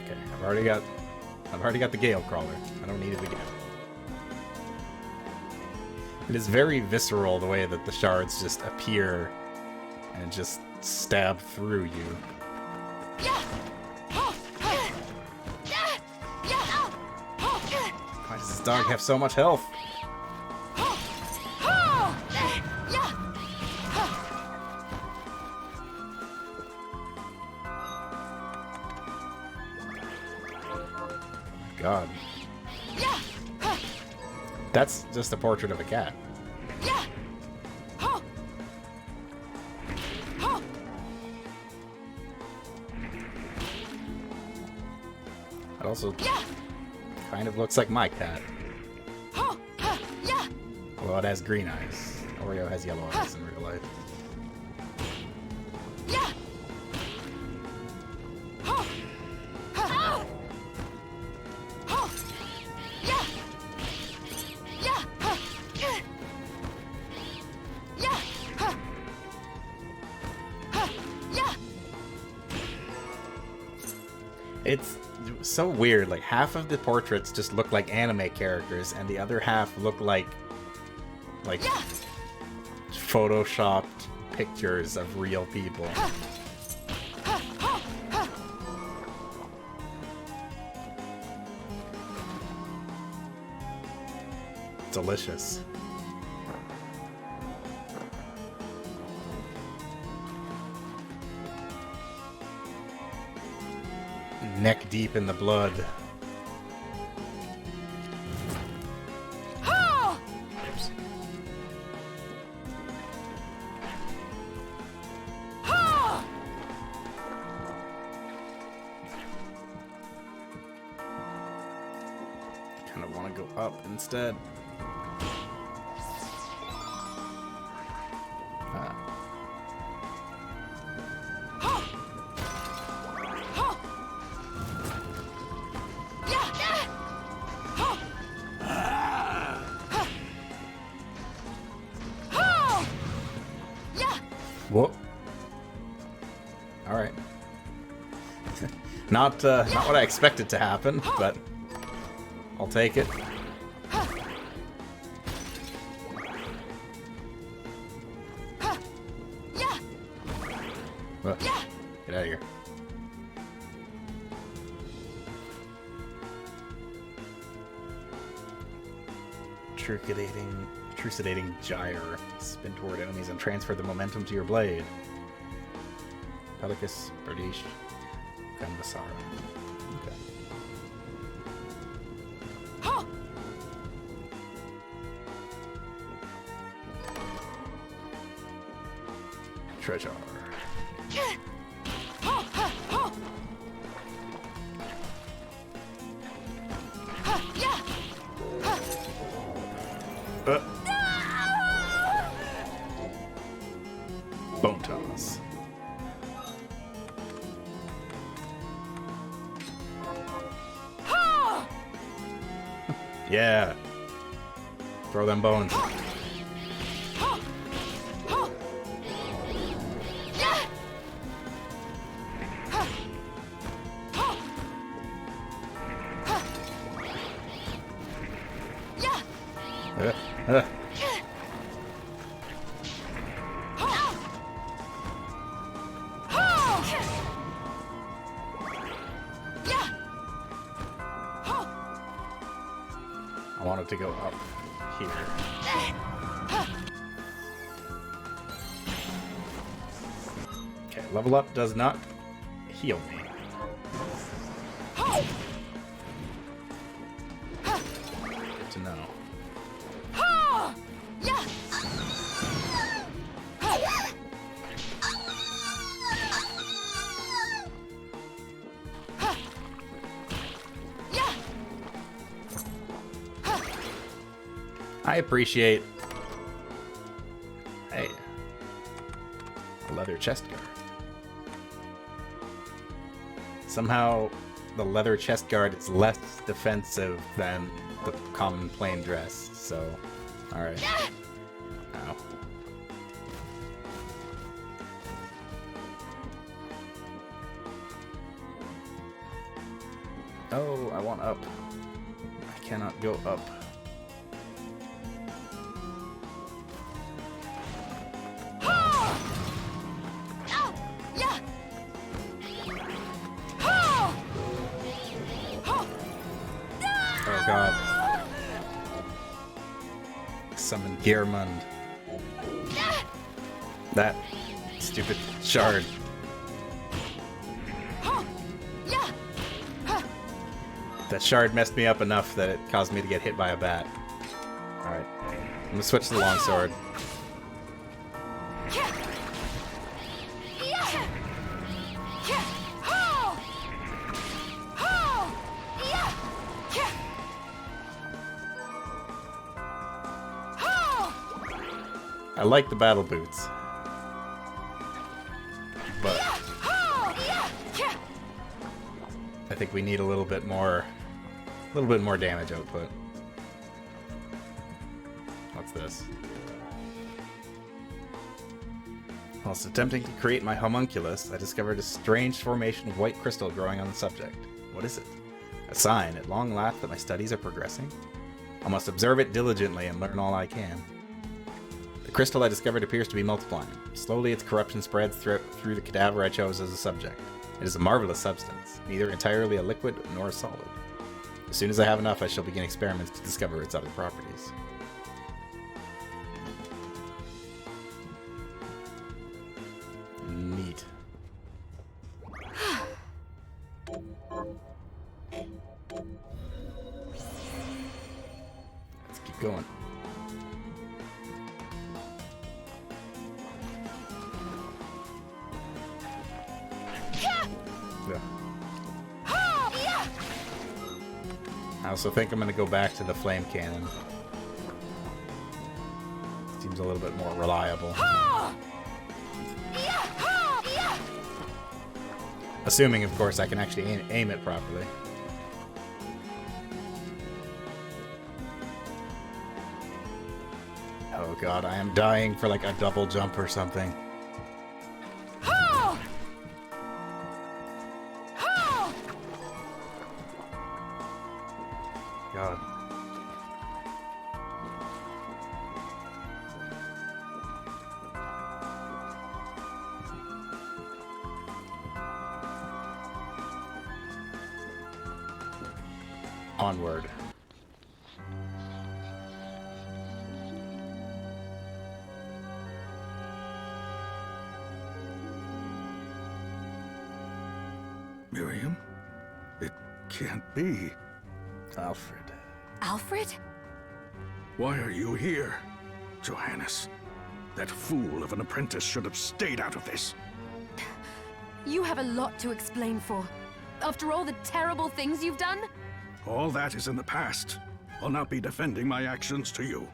Okay, I've already got the Gale Crawler. I don't need it again. It is very visceral the way that the shards just appear and just stab through you. Why does this dog have so much health? God. That's just a portrait of a cat. It also kind of looks like my cat. Well, it has green eyes. Oreo has yellow eyes in real life. It's so weird. Like, half of the portraits just look like anime characters, and the other half look like photoshopped pictures of real people. Delicious. Neck deep in the blood. Oops. Kind of want to go up instead. Whoa. All right. Not what I expected to happen, but I'll take it. Well, get out of here. Trucidating gyre. Spin toward enemies and transfer the momentum to your blade. Pelicus, Berdish, Canvasara. Okay. Treasure. Bone toss. Yeah. Throw them bones. I wanted to go up here. Okay, level up does not heal me. Good to know. I appreciate a leather chest guard. Somehow the leather chest guard is less defensive than the common plain dress, so... Alright. Ow. Oh, I want up. I cannot go up. Oh god. Summon Gearmund. That stupid shard. That shard messed me up enough that it caused me to get hit by a bat. Alright. I'm gonna switch to the longsword. I like the battle boots, but I think we need a little bit more damage output. What's this? Whilst attempting to create my homunculus, I discovered a strange formation of white crystal growing on the subject. What is it? A sign, at long last, that my studies are progressing? I must observe it diligently and learn all I can. The crystal I discovered appears to be multiplying. Slowly its corruption spreads through the cadaver I chose as a subject. It is a marvelous substance, neither entirely a liquid nor a solid. As soon as I have enough, I shall begin experiments to discover its other properties. Neat. Let's keep going. I also think I'm going to go back to the flame cannon. Seems a little bit more reliable. Assuming, of course, I can actually aim it properly. Oh god, I am dying for like a double jump or something. God. Onward. Miriam? It can't be. Alfred. Alfred? Why are you here, Johannes? That fool of an apprentice should have stayed out of this. You have a lot to explain for. After all the terrible things you've done? All that is in the past. I'll not be defending my actions to you.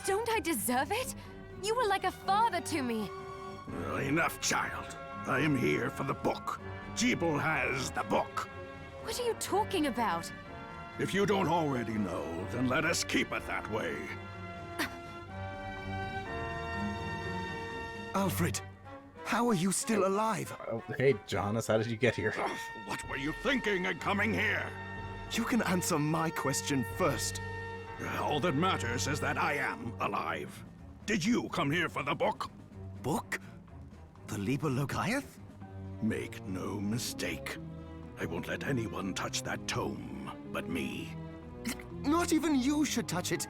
Don't I deserve it? You were like a father to me. Enough, child. I am here for the book. Jeeble has the book. What are you talking about? If you don't already know, then let us keep it that way. Alfred, how are you still alive? Oh, hey, Johannes, how did you get here? What were you thinking in coming here? You can answer my question first. All that matters is that I am alive. Did you come here for the book? Book? The Liber Logaeth? Make no mistake. I won't let anyone touch that tome but me. Not even you should touch it.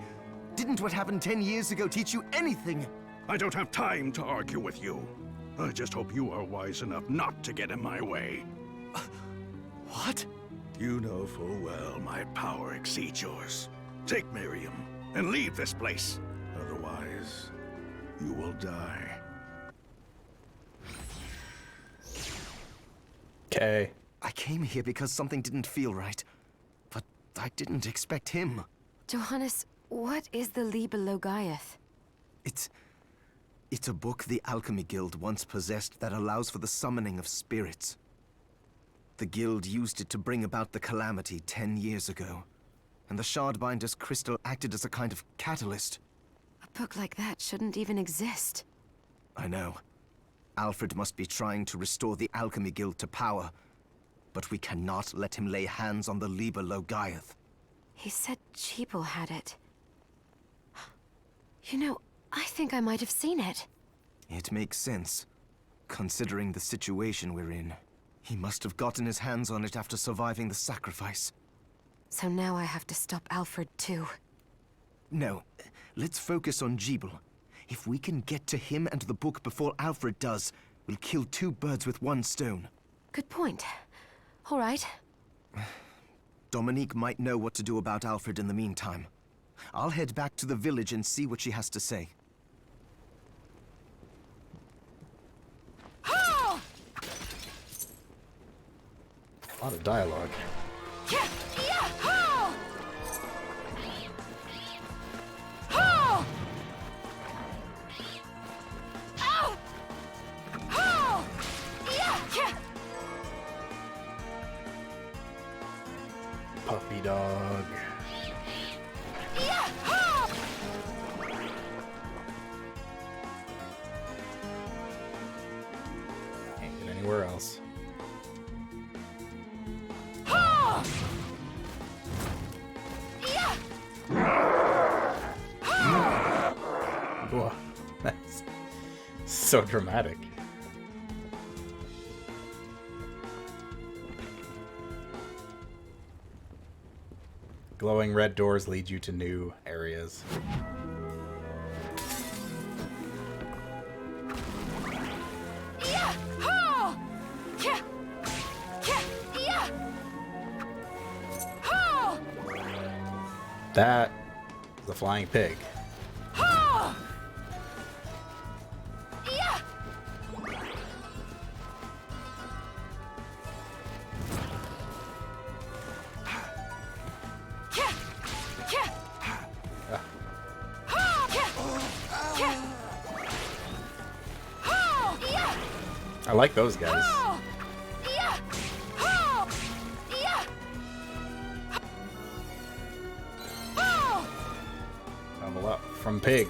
Didn't what happened 10 years ago teach you anything? I don't have time to argue with you. I just hope you are wise enough not to get in my way. What? You know full well my power exceeds yours. Take Miriam and leave this place. Otherwise, you will die. Okay. I came here because something didn't feel right. But I didn't expect him. Johannes, what is the Liber Logaeth? It's a book the Alchemy Guild once possessed that allows for the summoning of spirits. The guild used it to bring about the calamity 10 years ago. And the Shardbinder's crystal acted as a kind of catalyst. A book like that shouldn't even exist. I know. Alfred must be trying to restore the Alchemy Guild to power. But we cannot let him lay hands on the Liber Logaeth. He said Jeeble had it. You know, I think I might have seen it. It makes sense, considering the situation we're in. He must have gotten his hands on it after surviving the sacrifice. So now I have to stop Alfred too. No, let's focus on Jeeble. If we can get to him and the book before Alfred does, we'll kill two birds with one stone. Good point. All right. Dominique might know what to do about Alfred in the meantime. I'll head back to the village and see what she has to say. A lot of dialogue. Puppy dog. Can't get anywhere else. Whoa, that's so dramatic. Glowing red doors lead you to new areas. That is a flying pig. I like those guys. Level up from pig.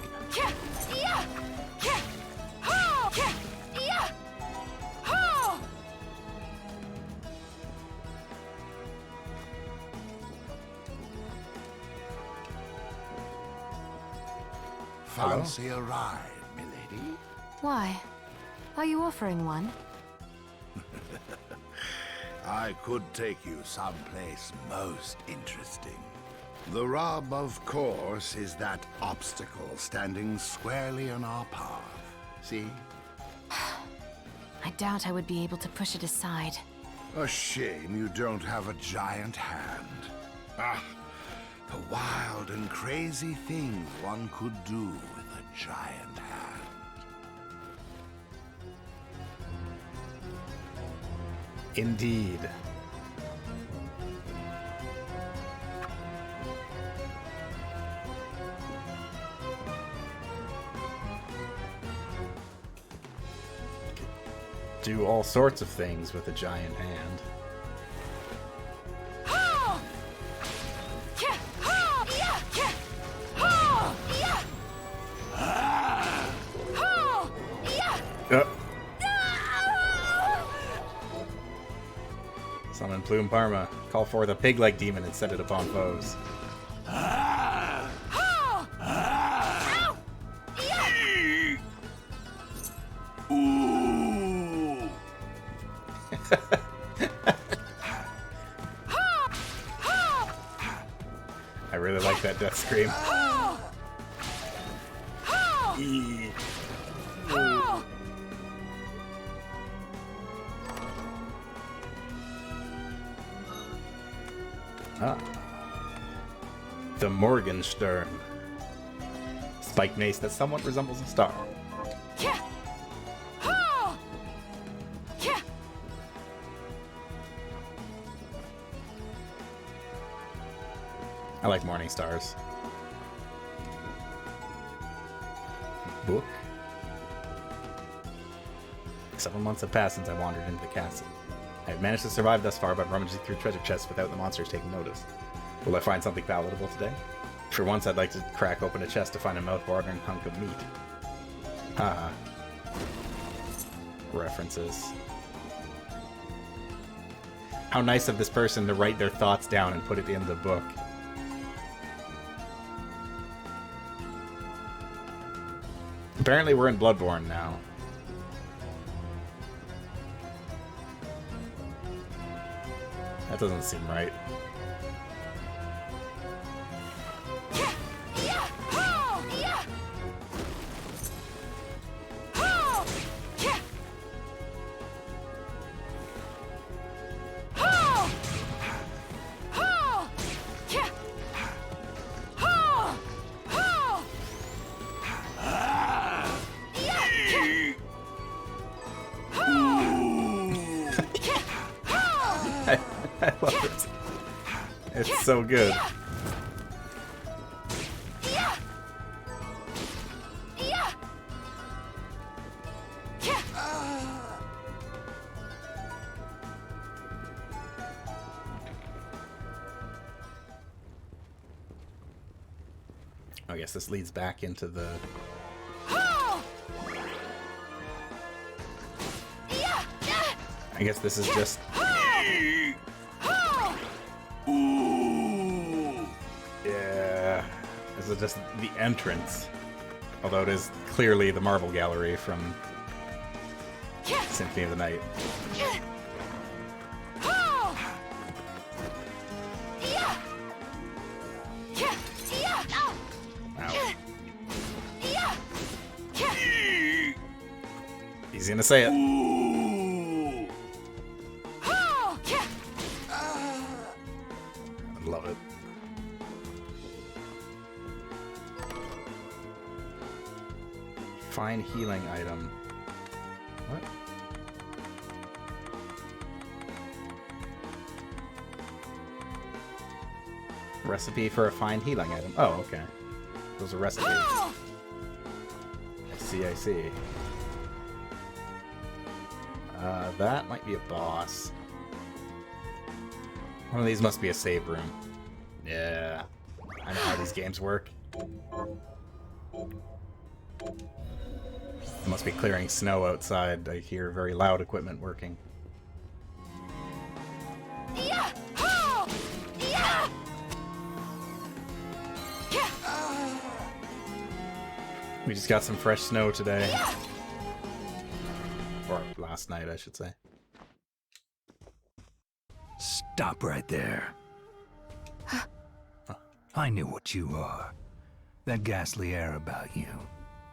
Fancy a ride, milady? Why? Are you offering one? I could take you someplace most interesting. The rub, of course, is that obstacle standing squarely in our path. See? I doubt I would be able to push it aside. A shame you don't have a giant hand. Ah, the wild and crazy things one could do with a giant hand. Indeed. Do all sorts of things with a giant hand. Summon Plume Parma. Call forth a pig-like demon and set it upon foes. I really like that death scream. Ah. The Morgenstern. Spiked mace that somewhat resembles a star. I like morning stars. Book. 7 months have passed since I wandered into the castle. I've managed to survive thus far by rummaging through treasure chests without the monsters taking notice. Will I find something palatable today? For once, I'd like to crack open a chest to find a mouth-watering hunk of meat. Haha. References. How nice of this person to write their thoughts down and put it in the book. Apparently we're in Bloodborne now. That doesn't seem right. I love it. It's so good. I guess this leads back into the... I guess this is just... Yeah, this is just the entrance. Although it is clearly the Marble Gallery from Symphony of the Night. He's gonna say it. I love it. Fine healing item. What? Recipe for a fine healing item. Oh, okay. Those are recipes. I see, I see. That might be a boss. One of these must be a save room. Yeah. I know how these games work. It must be clearing snow outside. I hear very loud equipment working. We just got some fresh snow today. Or last night, I should say. Stop right there. I knew what you are. That ghastly air about you.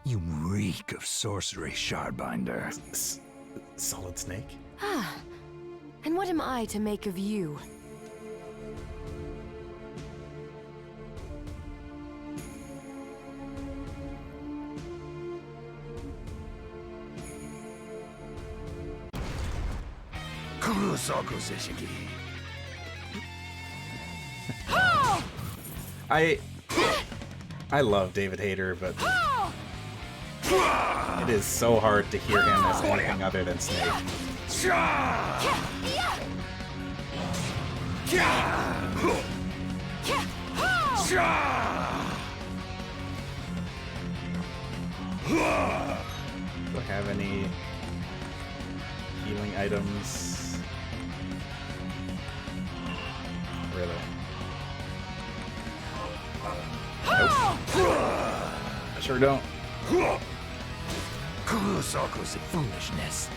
You reek of sorcery, Shardbinder. Solid Snake? Ah, and what am I to make of you? I love David Hayter, but it is so hard to hear him as anything other than Snake. Do I have any healing items? Really? Nope. I sure don't. Kurosaku's foolishness.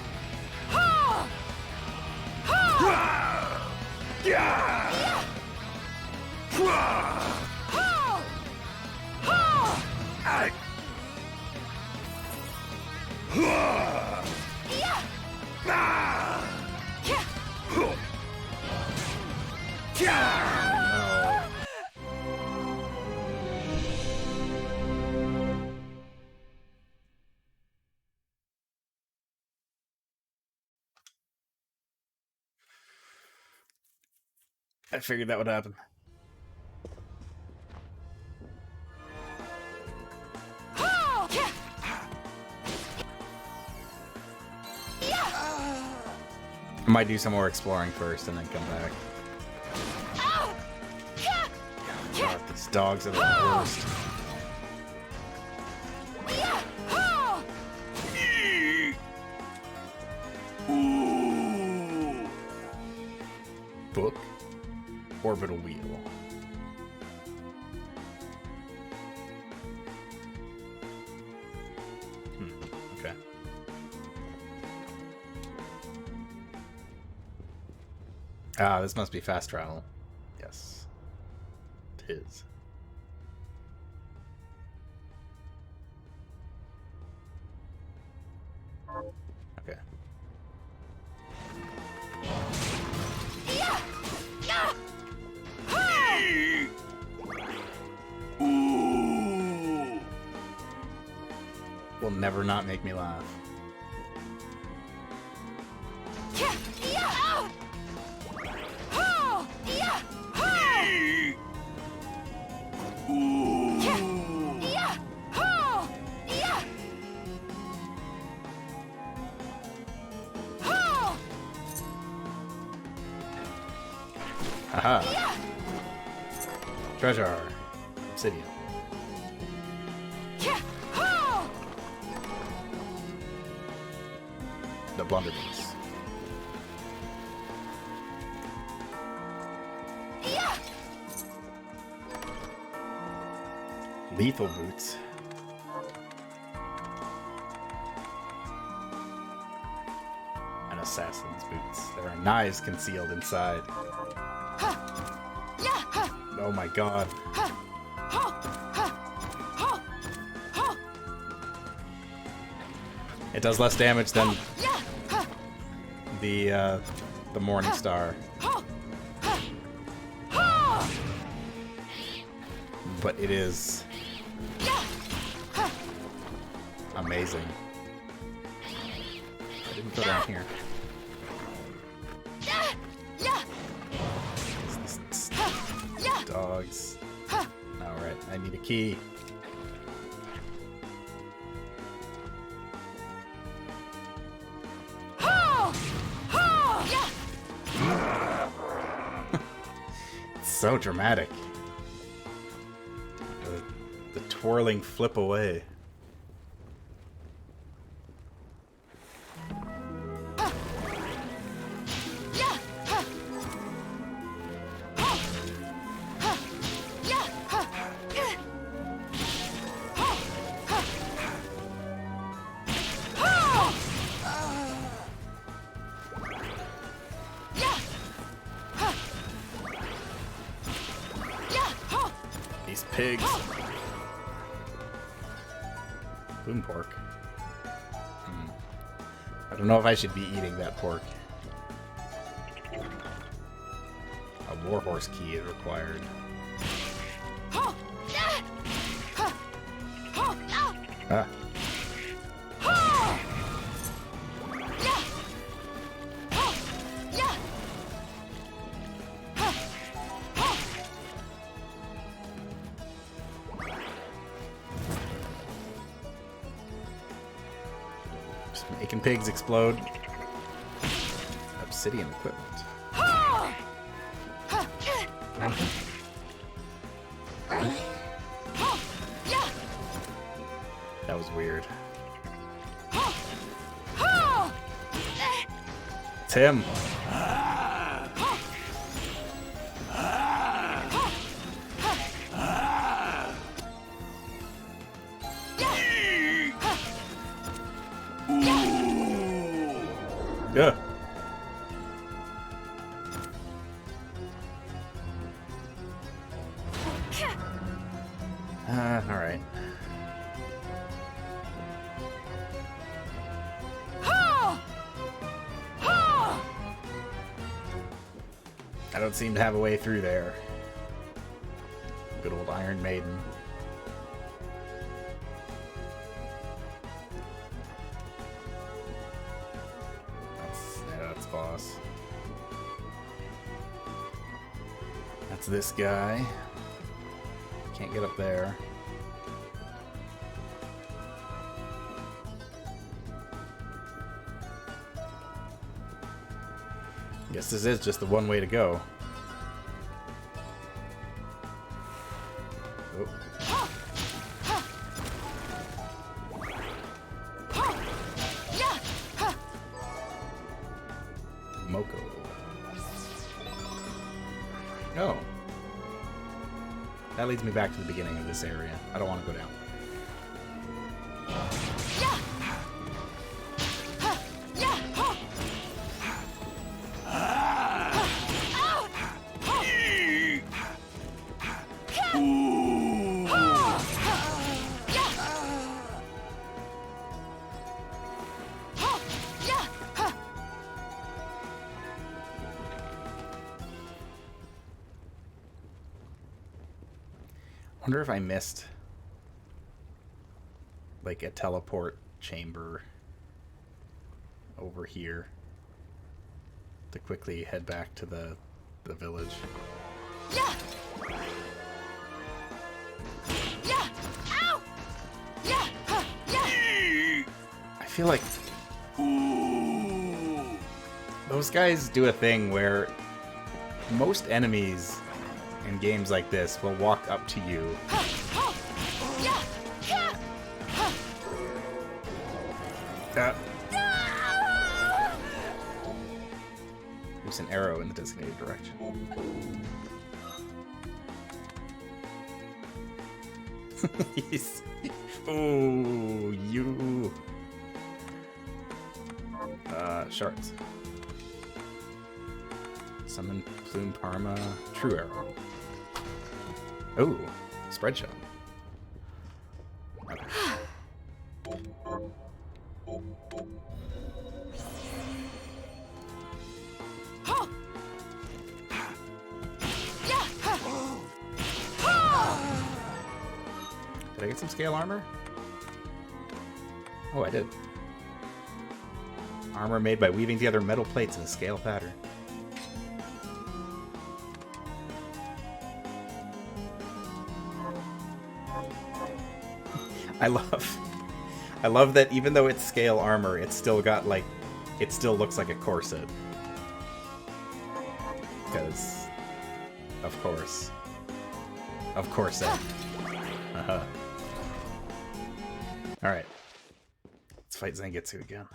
I figured that would happen. I might do some more exploring first and then come back. God, these dogs are the worst. Book. Orbital wheel. Okay. Ah, this must be fast travel. Yes. It is. Okay. Will never not make me laugh. Aha! Treasure! Obsidian. The blunderbuss. Lethal boots. And assassin's boots. There are knives concealed inside. Oh my god. It does less damage than the Morning Star. But it is amazing. I didn't go down here. Dogs. Alright, I need a key. It's so dramatic. The twirling flip away. Pigs. Boom pork. I don't know if I should be eating that pork. A warhorse key is required. Ah. Making pigs explode. Obsidian equipment. That was weird. It's him. Yeah. All right. I don't seem to have a way through there. Good old Iron Maiden. That's boss. That's this guy. Can't get up there. Guess this is just the one way to go. Oh. Moko. Oh. That leads me back to the beginning of this area. I don't want to go down. I wonder if I missed like a teleport chamber over here to quickly head back to the village. Yeah. Yeah. Ow. Yeah. Yeah. I feel like those guys do a thing where most enemies in games like this will walk up to you there's an arrow in the designated direction. He's... Oh, you... shards. Summon Plume Parma, True Arrow. Oh, spread shot. Did I get some scale armor? Oh, I did. Armor made by weaving together metal plates in a scale pattern. I love that even though it's scale armor, it's still got like, it still looks like a corset. Because, of course. Of course. Uh-huh. Alright. Let's fight Zangetsu again.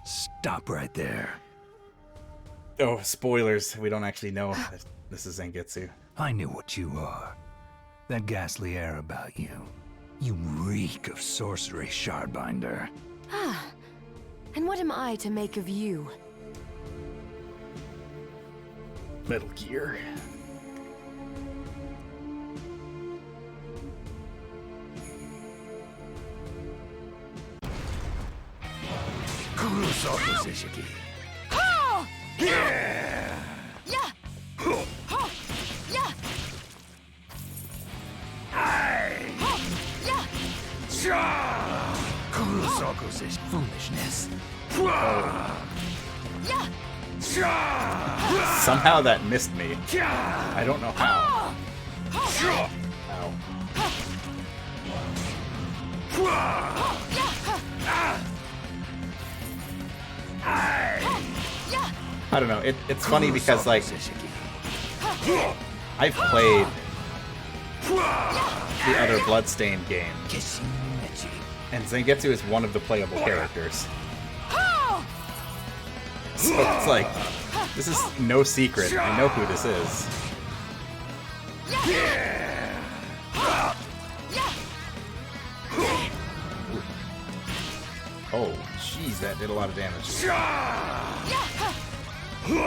Stop right there. Oh, spoilers. We don't actually know that this is Zangetsu. I knew what you are. That ghastly air about you. You reek of sorcery, Shardbinder. Ah, and what am I to make of you? Metal Gear. Yeah. Yeah. Yeah. Foolishness. Somehow that missed me. I don't know how. Ow. I don't know. It's funny because, like, I've played the other Bloodstained games, and Zangetsu is one of the playable characters. So it's like, this is no secret. I know who this is. Oh, jeez, that did a lot of damage. Ooh.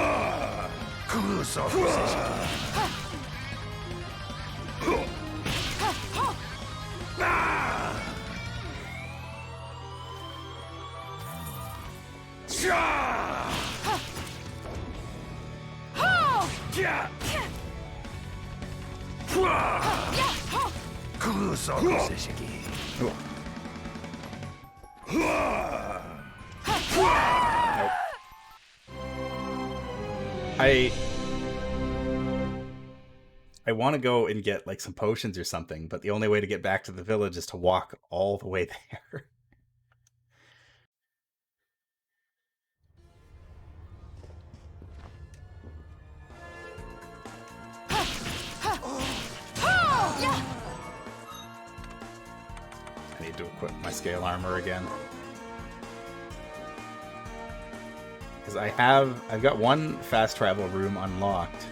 Nope. I want to go and get like some potions or something, but the only way to get back to the village is to walk all the way there. scale armor again. Because I've got one fast travel room unlocked,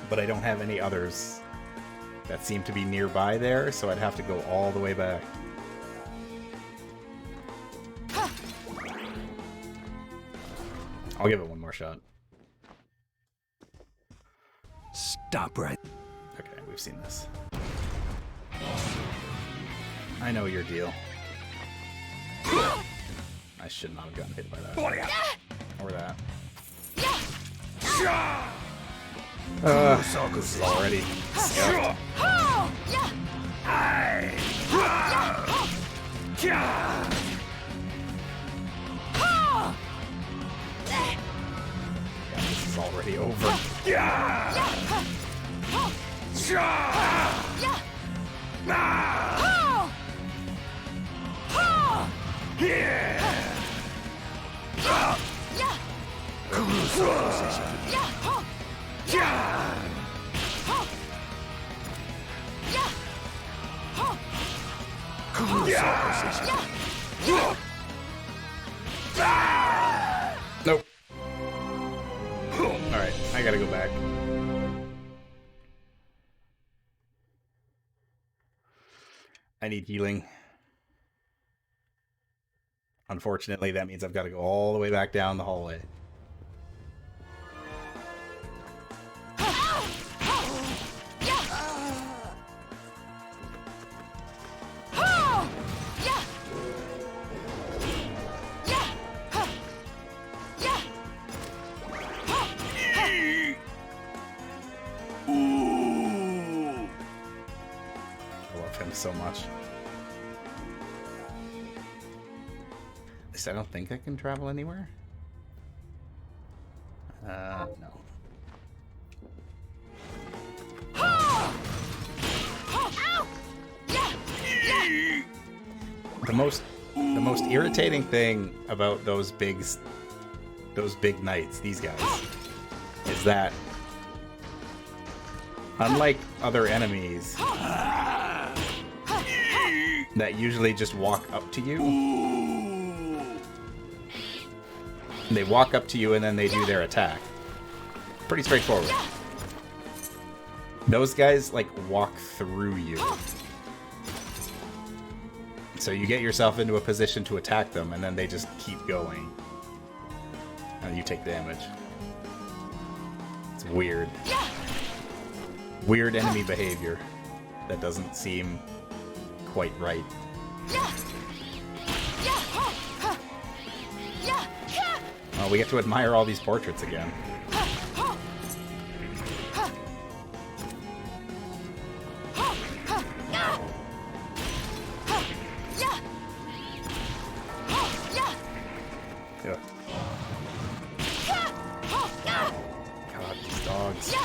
but I don't have any others that seem to be nearby there, so I'd have to go all the way back. I'll give it one more shot. Stop right. Okay, we've seen this. I know your deal. I should not have gotten hit by that. Or that. This is already scuffed. This is already over. Nope. Alright, I gotta go back. I need healing. Unfortunately, that means I've got to go all the way back down the hallway. I love him so much. At least I don't think I can travel anywhere. No. The most irritating thing about those big knights, these guys, is that unlike other enemies that usually just walk up to you, they walk up to you and then they do their attack. Pretty straightforward. Those guys, like, walk through you. So you get yourself into a position to attack them, and then they just keep going. And you take damage. It's weird. Weird enemy behavior that doesn't seem quite right. Oh, we get to admire all these portraits again. God, these dogs.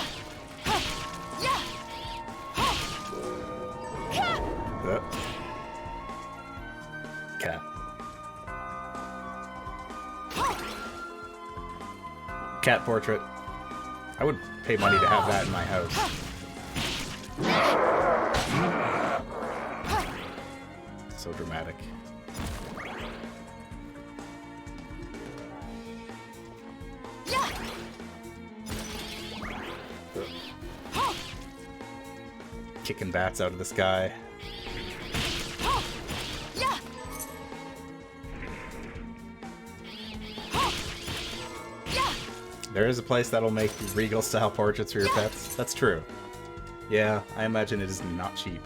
Cat. Cat portrait. I would pay money to have that in my house. So dramatic. Kicking bats out of the sky. There is a place that'll make Regal-style portraits for your pets. That's true. Yeah, I imagine it is not cheap.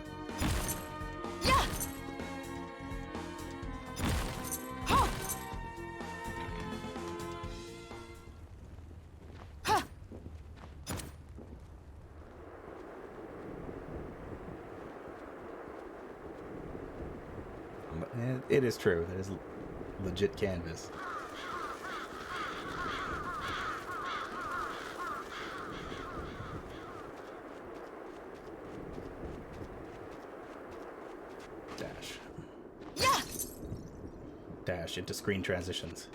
It is true. That is legit canvas. Dash into screen transitions.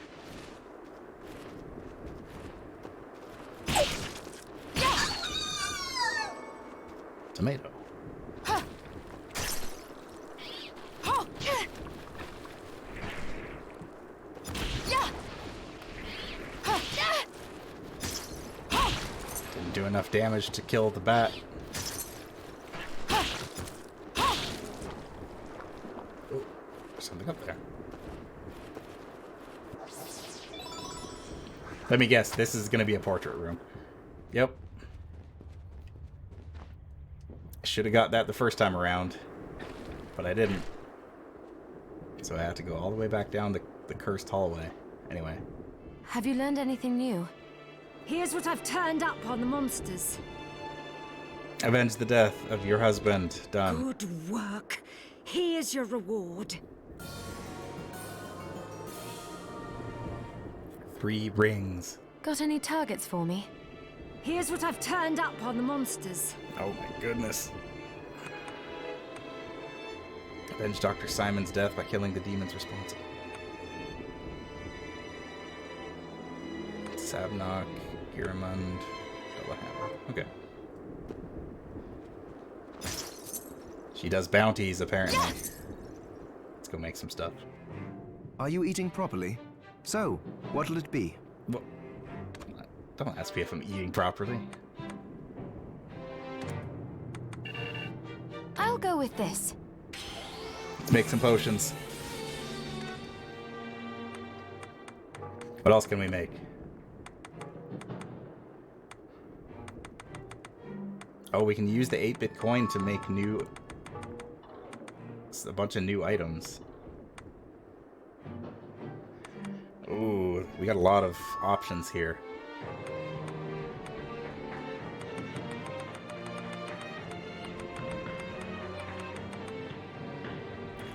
Tomato. Didn't do enough damage to kill the bat. Oh, there's something up there. Let me guess, this is gonna be a portrait room. Yep. I should have got that the first time around, but I didn't. So I had to go all the way back down the cursed hallway. Anyway. Have you learned anything new? Here's what I've turned up on the monsters. Avenge the death of your husband. Done. Good work. Here's your reward. 3 rings. Got any targets for me? Here's what I've turned up on the monsters. Oh my goodness. Avenge Dr. Simon's death by killing the demons responsible. Sabnock, Giramund, Hammer. Okay. She does bounties, apparently. Let's go make some stuff. Are you eating properly? So, what'll it be? Well, don't ask me if I'm eating properly. I'll go with this. Let's make some potions. What else can we make? Oh, we can use the 8-bit coin to make a bunch of new items. Ooh, we got a lot of options here.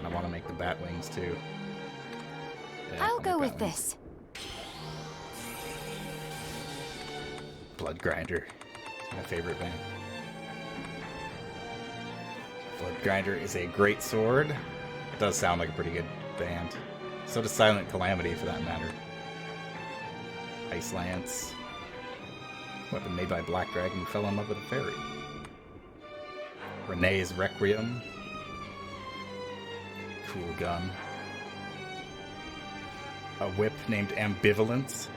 I want to make the bat wings too. Yeah, I'll go with this. Blood Grinder. My favorite band. Blood Grinder is a great sword. It does sound like a pretty good band. So does Silent Calamity, for that matter. Ice Lance. Weapon made by Black Dragon who fell in love with a fairy. Renee's Requiem. Cool gun. A whip named Ambivalence.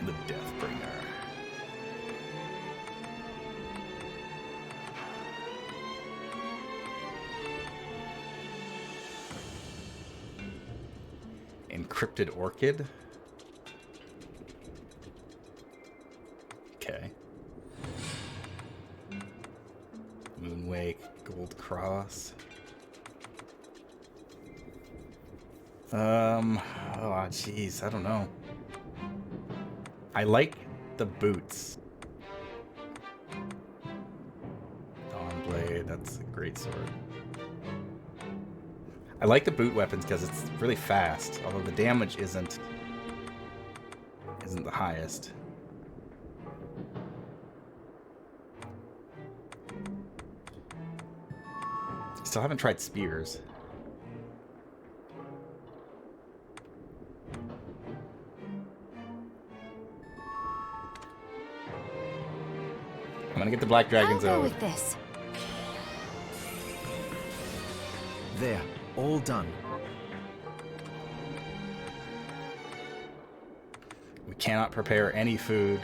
The Deathbringer. Encrypted Orchid. Okay. Moonwake, Gold Cross. Oh, jeez, I don't know. I like the boots. Dawnblade, that's a great sword. I like the boot weapons because it's really fast, although the damage isn't the highest. Still haven't tried spears. I'm gonna get the Black Dragon's I'll go Ode. with this. There, all done. We cannot prepare any food.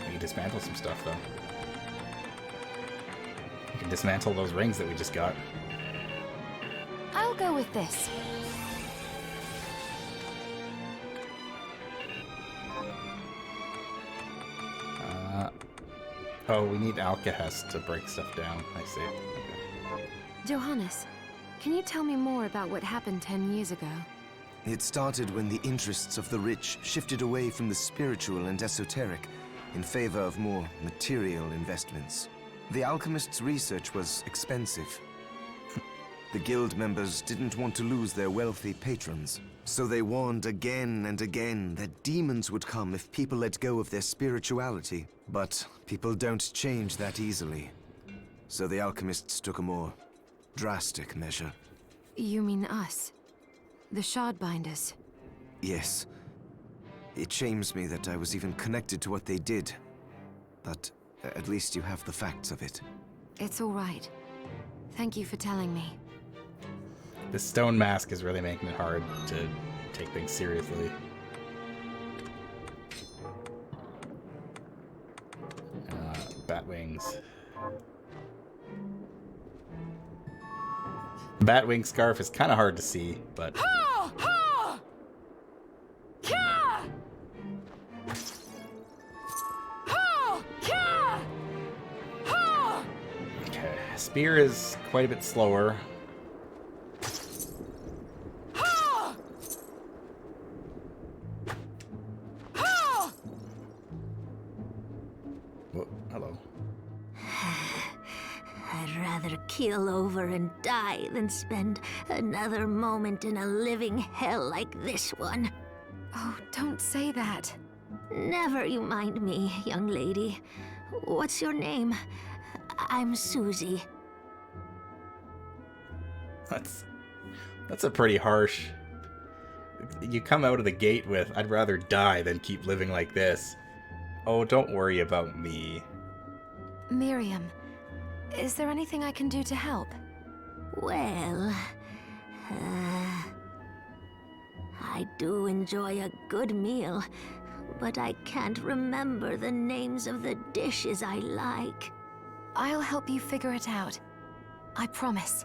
We can dismantle some stuff, though. We can dismantle those rings that we just got. I'll go with this. Oh, we need Alcahest to break stuff down. I see. Okay. Johannes, can you tell me more about what happened 10 years ago? It started when the interests of the rich shifted away from the spiritual and esoteric in favor of more material investments. The alchemists' research was expensive. The guild members didn't want to lose their wealthy patrons, so they warned again and again that demons would come if people let go of their spirituality. But people don't change that easily. So the alchemists took a more drastic measure. You mean us? The Shardbinders? Yes. It shames me that I was even connected to what they did. But at least you have the facts of it. It's all right. Thank you for telling me. This stone mask is really making it hard to take things seriously. Bat wings. Batwing scarf is kind of hard to see, but... Okay, spear is quite a bit slower. Whoa, hello. I'd rather keel over and die than spend another moment in a living hell like this one. Oh, don't say that. Never you mind me, young lady. What's your name? I'm Susie. That's a pretty harsh... You come out of the gate with, I'd rather die than keep living like this. Oh, don't worry about me. Miriam, is there anything I can do to help? Well, I do enjoy a good meal, but I can't remember the names of the dishes I like. I'll help you figure it out. I promise.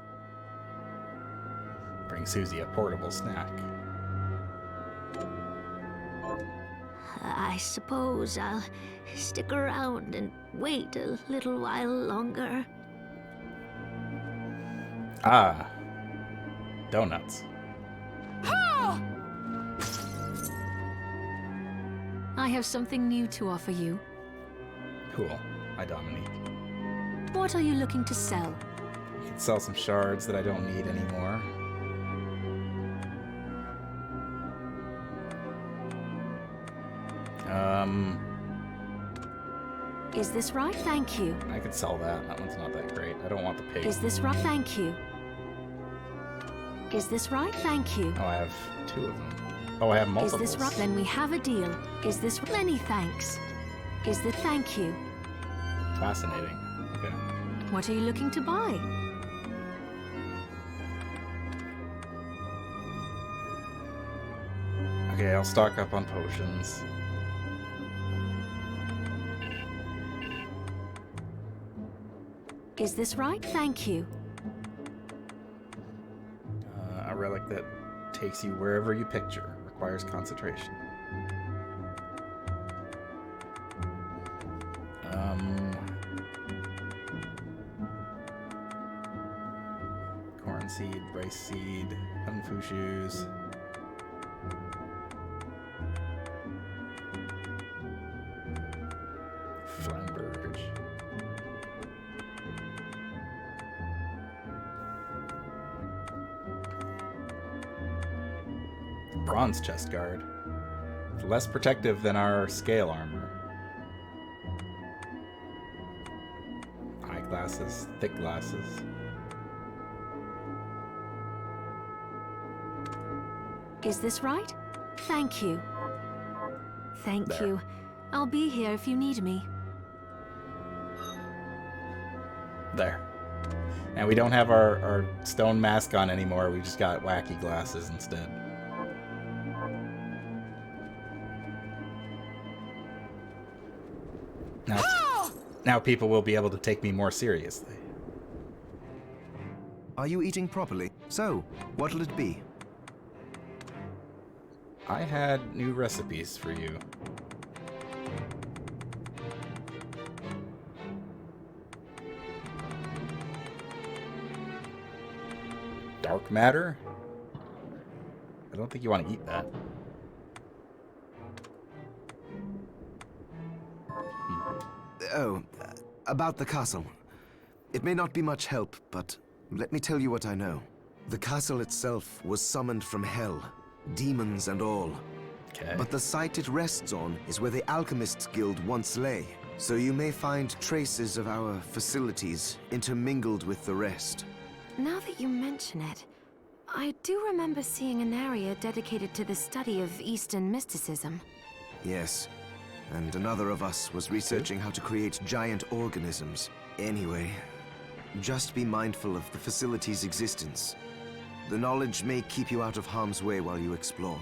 Bring Susie a portable snack. I suppose I'll stick around and wait a little while longer. Ah. Donuts. I have something new to offer you. Cool. Hi, Dominique. What are you looking to sell? You can sell some shards that I don't need anymore. Is this right? Thank you. I could sell that. That one's not that great. I don't want the pig. Is this right? Thank you. Is this right? Thank you. Oh, I have two of them. Oh, I have multiples. Is this right? Then we have a deal. Is this many thanks? Is the thank you? Fascinating. Okay. What are you looking to buy? Okay, I'll stock up on potions. Is this right? Thank you. A relic that takes you wherever you picture. Requires concentration. Corn seed, rice seed, kung fu shoes. Flamberge. Bronze chest guard. Less protective than our scale armor. Eyeglasses, thick glasses. Is this right? Thank you. Thank There. you. I'll be here if you need me. There. And we don't have our stone mask on anymore. We just got wacky glasses instead. Now people will be able to take me more seriously. Are you eating properly? So, what'll it be? I had new recipes for you. Dark matter? I don't think you want to eat that. Oh, about the castle. It may not be much help, but let me tell you what I know. The castle itself was summoned from hell, demons and all. Okay. But the site it rests on is where the Alchemists Guild once lay. So you may find traces of our facilities intermingled with the rest. Now that you mention it, I do remember seeing an area dedicated to the study of Eastern mysticism. Yes, and another of us was researching how to create giant organisms. Anyway, just be mindful of the facility's existence. The knowledge may keep you out of harm's way while you explore.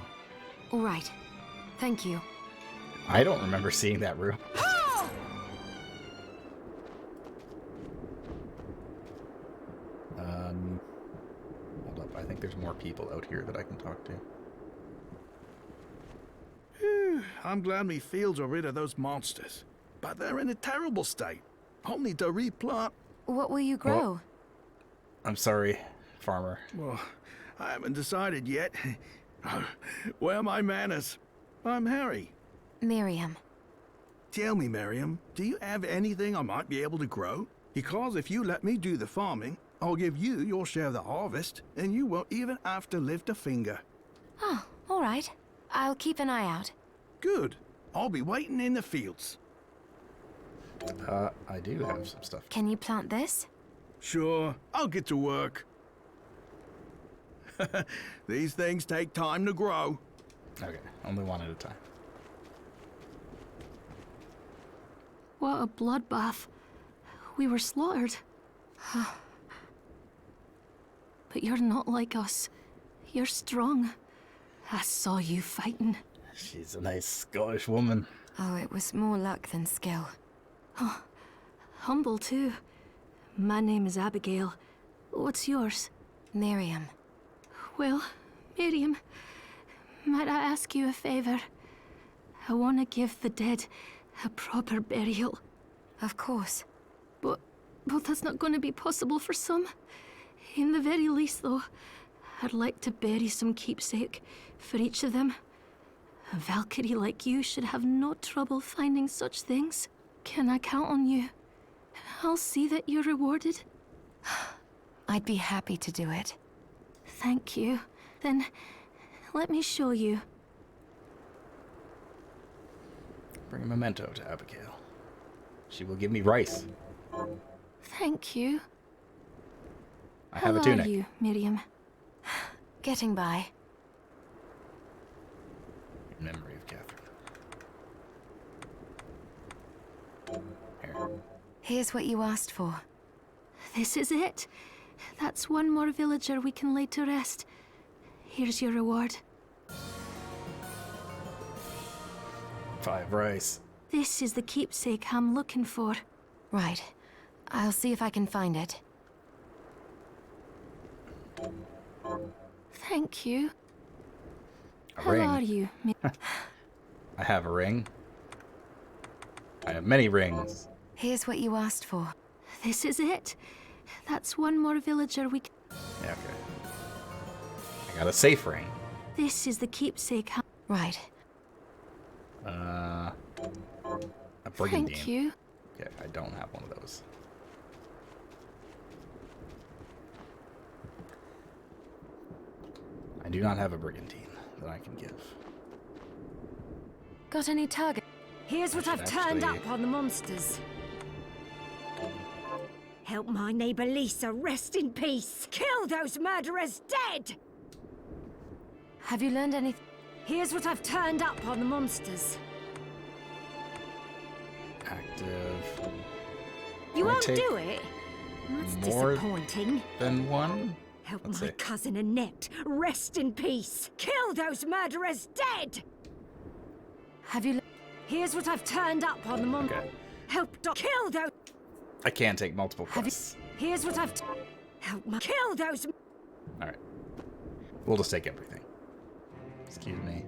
All right. Thank you. I don't remember seeing that room. Hold up. I think there's more people out here that I can talk to. Phew, I'm glad me fields are rid of those monsters. But they're in a terrible state. I'll need to replant. What will you grow? Well, I'm sorry, farmer. Well, I haven't decided yet. Where are my manners? I'm Harry. Miriam. Tell me, Miriam, do you have anything I might be able to grow? Because if you let me do the farming, I'll give you your share of the harvest, and you won't even have to lift a finger. Oh, all right. I'll keep an eye out. Good. I'll be waiting in the fields. I do have some stuff. Can you plant this? Sure, I'll get to work. These things take time to grow. Okay, only one at a time. What a bloodbath. We were slaughtered. But you're not like us. You're strong. I saw you fighting. She's a nice Scottish woman. Oh, it was more luck than skill. Oh, humble too. My name is Abigail. What's yours? Miriam. Well, Miriam, might I ask you a favor? I want to give the dead a proper burial. Of course. But that's not going to be possible for some. In the very least, though, I'd like to bury some keepsake for each of them. A Valkyrie like you should have no trouble finding such things. Can I count on you? I'll see that you're rewarded. I'd be happy to do it. Thank you. Then, let me show you. Bring a memento to Abigail. She will give me rice. Thank you. I have a How tunic. are you, Miriam? Getting by. In memory of Catherine. Here. Here's what you asked for. This is it. That's one more villager we can lay to rest. Here's your reward. 5 rice. This is the keepsake I'm looking for. Right. I'll see if I can find it. Thank you. A How ring. are you? I have a ring. I have many rings. Here's what you asked for. This is it. That's one more villager we can... Yeah, okay. I got a safe ring. This is the keepsake. Right. A brigandine. Thank you. Okay, I don't have one of those. I do not have a brigandine that I can give. Got any target? Here's what I've turned up on the monsters. Help my neighbor Lisa rest in peace. Kill those murderers dead! Have you learned anything? Here's what I've turned up on the monsters. Active. You Can I won't take do it? That's more disappointing. Then one? Help Let's my see. cousin Annette rest in peace. Kill those murderers dead! Have you... Here's what I've turned up on the monsters. Okay. Kill those... I can take multiple quests. Here's what I've... Help my... Kill those... Alright. We'll just take everything. Excuse me.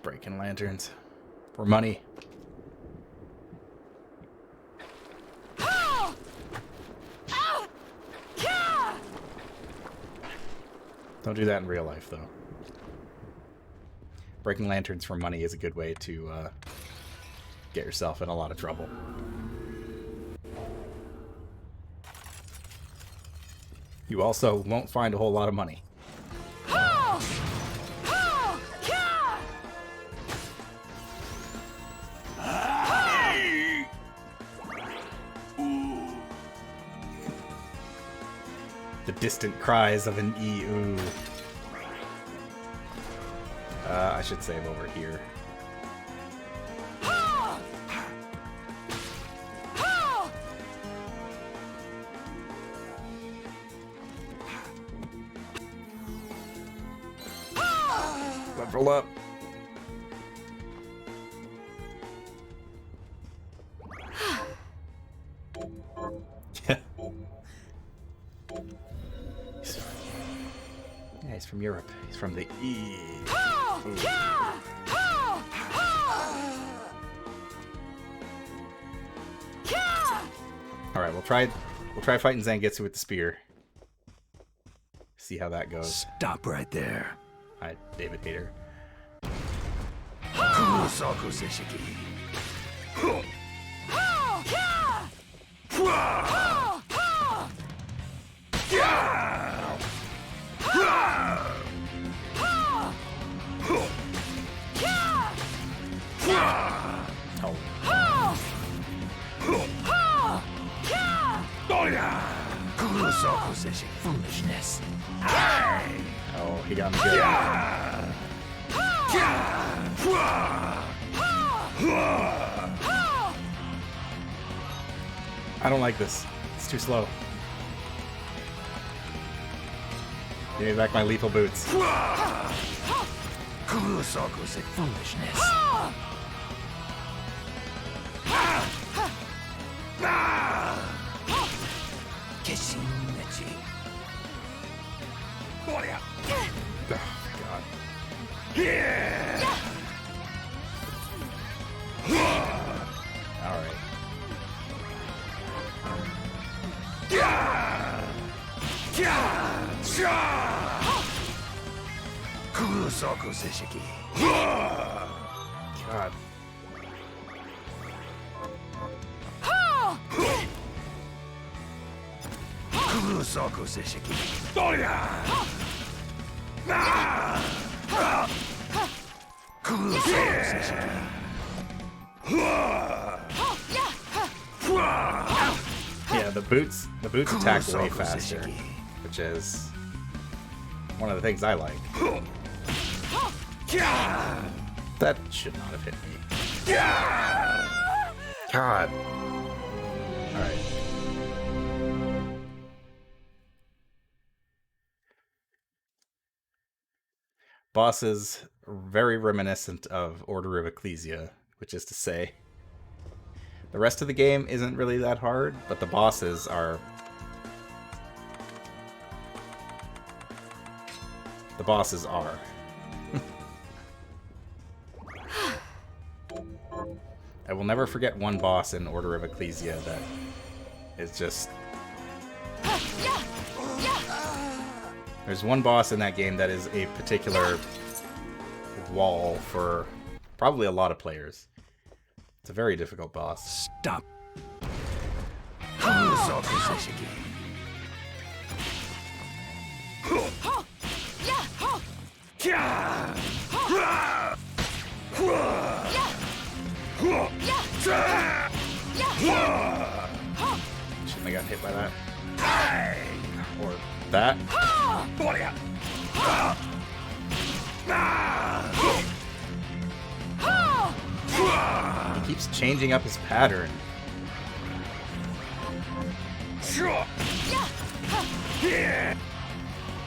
Breaking lanterns. For money. Don't do that in real life, though. Breaking lanterns for money is a good way to get yourself in a lot of trouble. You also won't find a whole lot of money. The distant cries of an E-oo. I should save over here. Level up. Yeah, he's from Europe. He's from the E. All right, we'll try fighting Zangetsu with the spear. See how that goes. Stop right there. Hi, David Hayter. Kurosaku Seshiki. Kurosaku Seshiki. Foolishness. Oh, he got me good. I don't like this. It's too slow. Give me back my lethal boots. Kurosaku Seshiki. Foolishness. Kishimechi. Oh, God. All right. Kurosaku Seshiki. God. Kurosaku Seshiki. Kurosaku Seshiki. Yeah, the boots attack way faster, which is one of the things I like. That should not have hit me. God. Alright. Bosses very reminiscent of Order of Ecclesia, which is to say, the rest of the game isn't really that hard, but the bosses are... The bosses are. I will never forget one boss in Order of Ecclesia that is just... There's one boss in that game that is a particular wall for probably a lot of players. It's a very difficult boss. Stop. Kurosaku Seshiki. Shouldn't have gotten hit by that. Or that. He keeps changing up his pattern.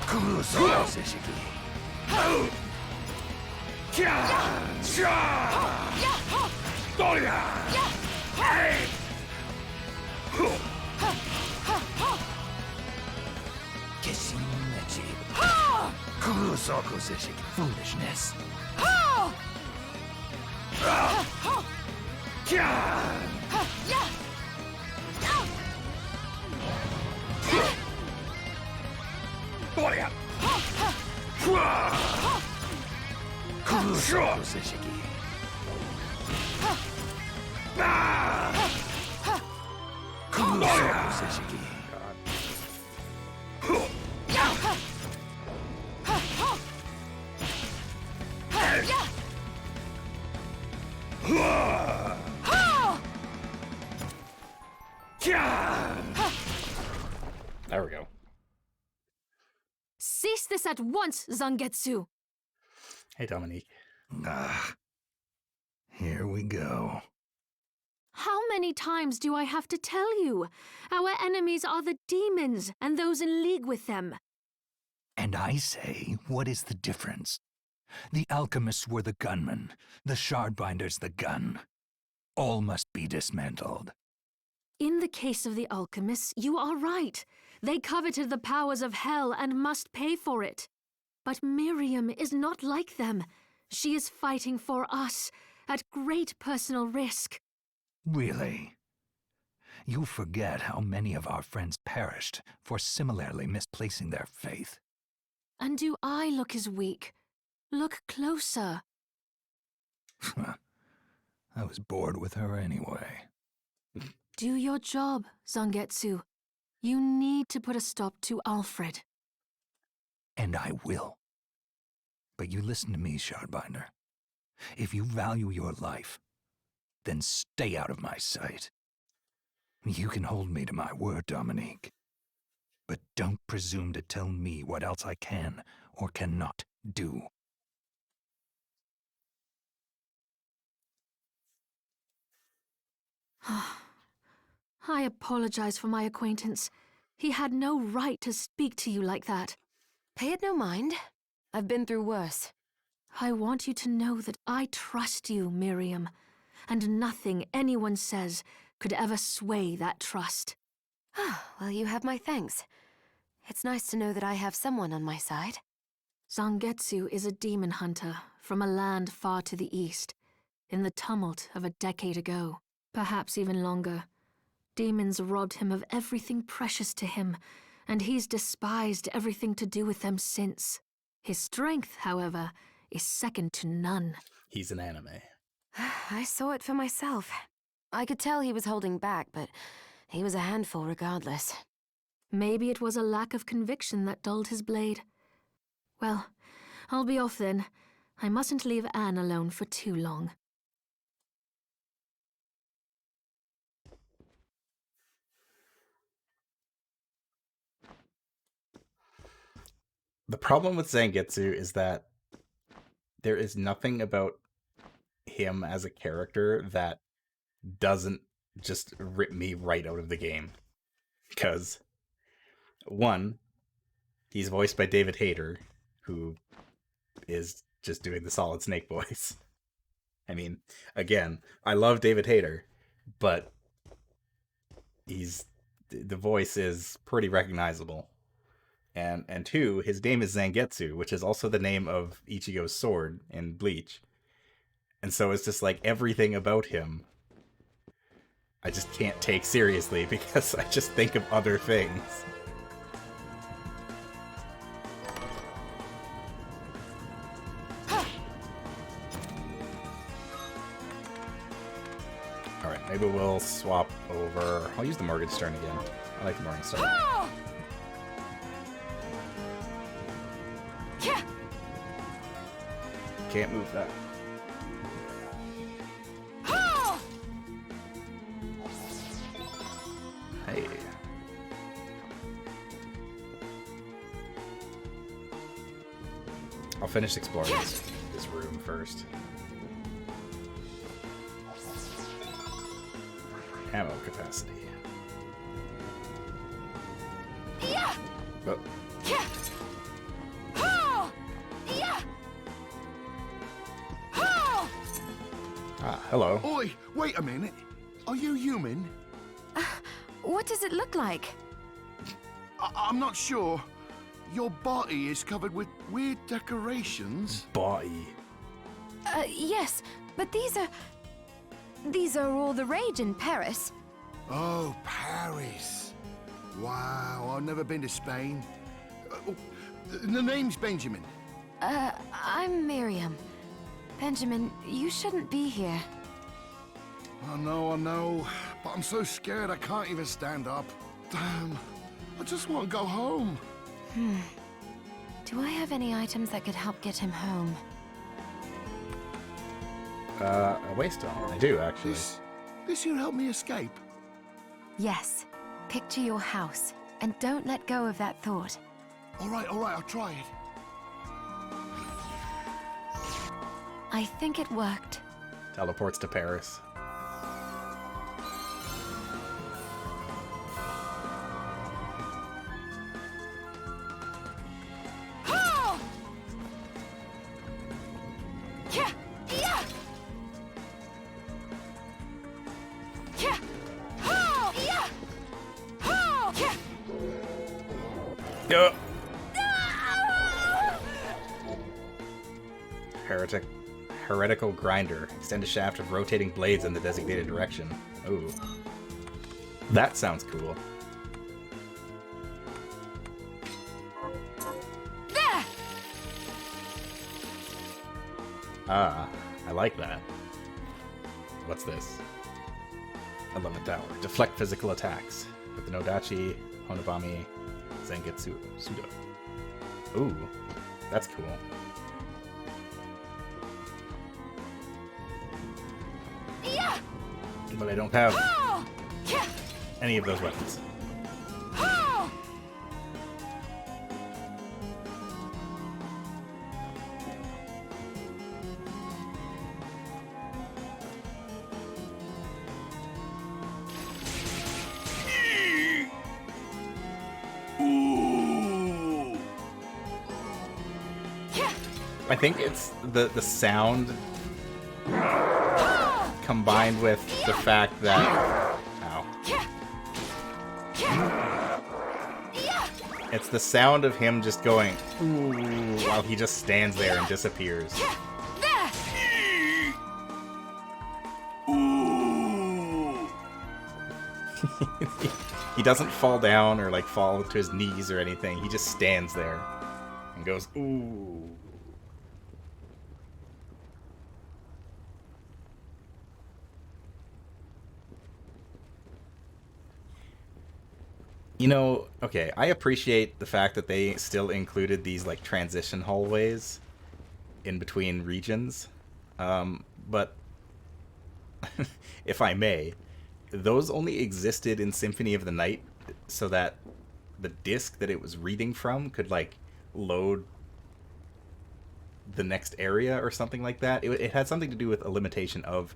Kurosaku Seshiki. Kishimechi. Kurosaku Seshiki. Foolishness. Kurosaku Seshiki. Kurosaku Seshiki. There we go. this at once, Zangetsu! Hey, Dominique. Here we go. How many times do I have to tell you? Our enemies are the demons and those in league with them. And I say, what is the difference? The alchemists were the gunmen, the shardbinders the gun. All must be dismantled. In the case of the alchemists, you are right. They coveted the powers of hell and must pay for it. But Miriam is not like them. She is fighting for us, at great personal risk. Really? You forget how many of our friends perished for similarly misplacing their faith. And do I look as weak? Look closer. I was bored with her anyway. Do your job, Zangetsu. You need to put a stop to Alfred. And I will. But you listen to me, Shardbinder. If you value your life, then stay out of my sight. You can hold me to my word, Dominique. But don't presume to tell me what else I can or cannot do. I apologize for my acquaintance. He had no right to speak to you like that. Pay it no mind. I've been through worse. I want you to know that I trust you, Miriam, and nothing anyone says could ever sway that trust. Well, you have my thanks. It's nice to know that I have someone on my side. Zangetsu is a demon hunter from a land far to the east, in the tumult of a decade ago, perhaps even longer. Demons robbed him of everything precious to him, and he's despised everything to do with them since. His strength, however, is second to none. He's an anime. I saw it for myself. I could tell he was holding back, but he was a handful regardless. Maybe it was a lack of conviction that dulled his blade. Well, I'll be off then. I mustn't leave Anne alone for too long. The problem with Zangetsu is that there is nothing about him as a character that doesn't just rip me right out of the game. Because, one, he's voiced by David Hayter, who is just doing the Solid Snake voice. I mean, again, I love David Hayter, but the voice is pretty recognizable. And two, his name is Zangetsu, which is also the name of Ichigo's sword in Bleach. And so it's just like everything about him I just can't take seriously because I just think of other things. Alright, maybe we'll swap over. I'll use the Morgenstern again. I like the Morgenstern. Can't move that. Hey. I'll finish exploring this room first. Ammo capacity. Oh. Ah, hello. Oi, wait a minute. Are you human? What does it look like? I'm not sure. Your body is covered with weird decorations. Body. Yes, but these are all the rage in Paris. Oh, Paris. Wow, I've never been to Spain. The name's Benjamin. I'm Miriam. Benjamin, you shouldn't be here. I know, but I'm so scared I can't even stand up. Damn, I just want to go home. Do I have any items that could help get him home? A waystone. I do, actually. This here help me escape? Yes. Picture your house, and don't let go of that thought. All right, I'll try it. I think it worked. Teleports to Paris. Heretical grinder. Extend a shaft of rotating blades in the designated direction. Ooh. That sounds cool. There! Ah, I like that. What's this? 11th Tower. Deflect physical attacks with the Nodachi, Honobami, Zangetsu, Sudo. Ooh, that's cool. But I don't have any of those weapons. I think it's the sound combined with the fact that... Ow. It's the sound of him just going, ooh, while he just stands there and disappears. He doesn't fall down or like fall to his knees or anything. He just stands there and goes, ooh. You know, okay, I appreciate the fact that they still included these, like, transition hallways in between regions. But, if I may, those only existed in Symphony of the Night so that the disc that it was reading from could, like, load the next area or something like that. It had something to do with a limitation of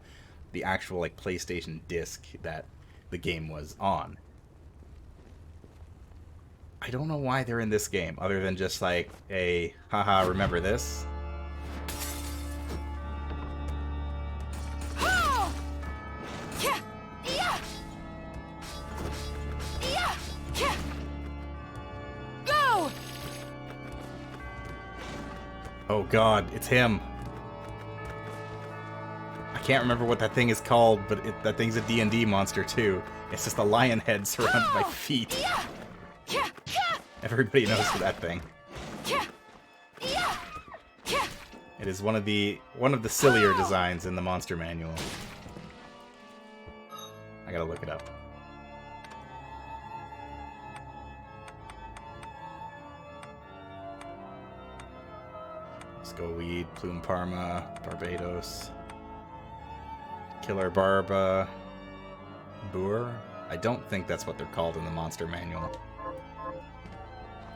the actual, like, PlayStation disc that the game was on. I don't know why they're in this game, other than just like a, haha, remember this? Go! Oh god, it's him. I can't remember what that thing is called, but that thing's a D&D monster too. It's just a lion head surrounded by feet. Everybody knows that thing. It is one of the sillier designs in the monster manual. I gotta look it up. Skullweed, Plume Parma, Barbados, Killer Barba, Boer. I don't think that's what they're called in the monster manual.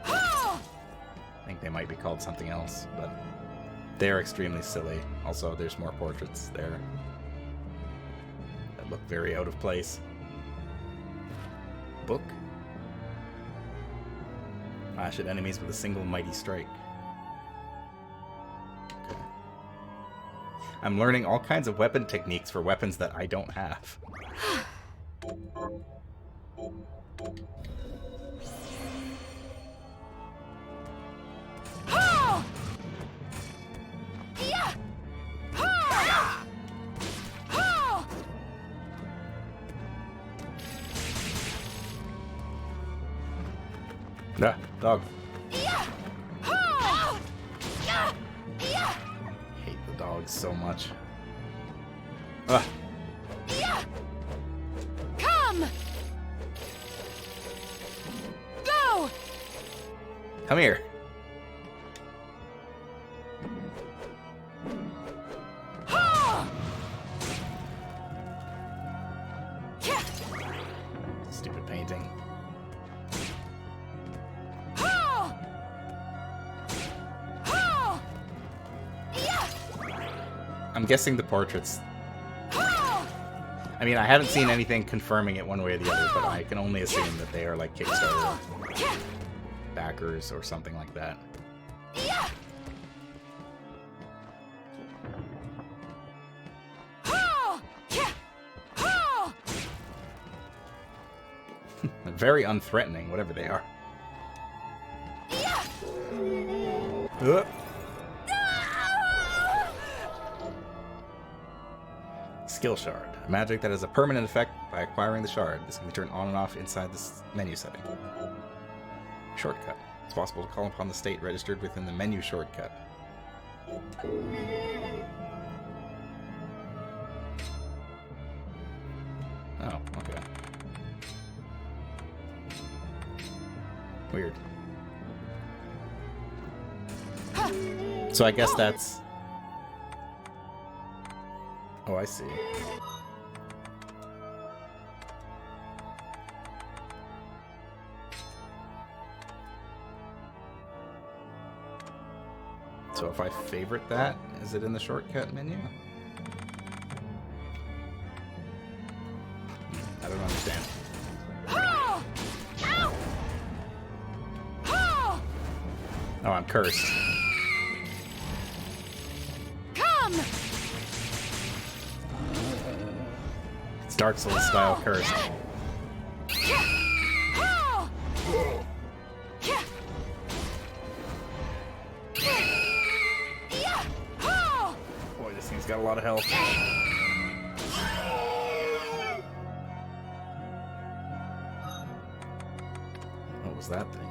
I think they might be called something else, but they're extremely silly. Also, there's more portraits there that look very out of place. Book? Lash at enemies with a single mighty strike. Okay. I'm learning all kinds of weapon techniques for weapons that I don't have. Nah, dog. Hate the dogs so much. Ugh. Come! Go! Come here. Stupid painting. I'm guessing the portraits... I mean, I haven't seen anything confirming it one way or the other, but I can only assume that they are like Kickstarter backers or something like that. Very unthreatening, whatever they are. Skill shard. A magic that has a permanent effect by acquiring the shard. This can be turned on and off inside this menu setting. Shortcut. It's possible to call upon the state registered within the menu shortcut. Oh, okay. Weird. So I guess that's... Oh, I see. So if I favorite that, is it in the shortcut menu? I don't understand. Oh, I'm cursed. Come! It's Dark Souls style cursed. Boy, this thing's got a lot of health. What was that thing?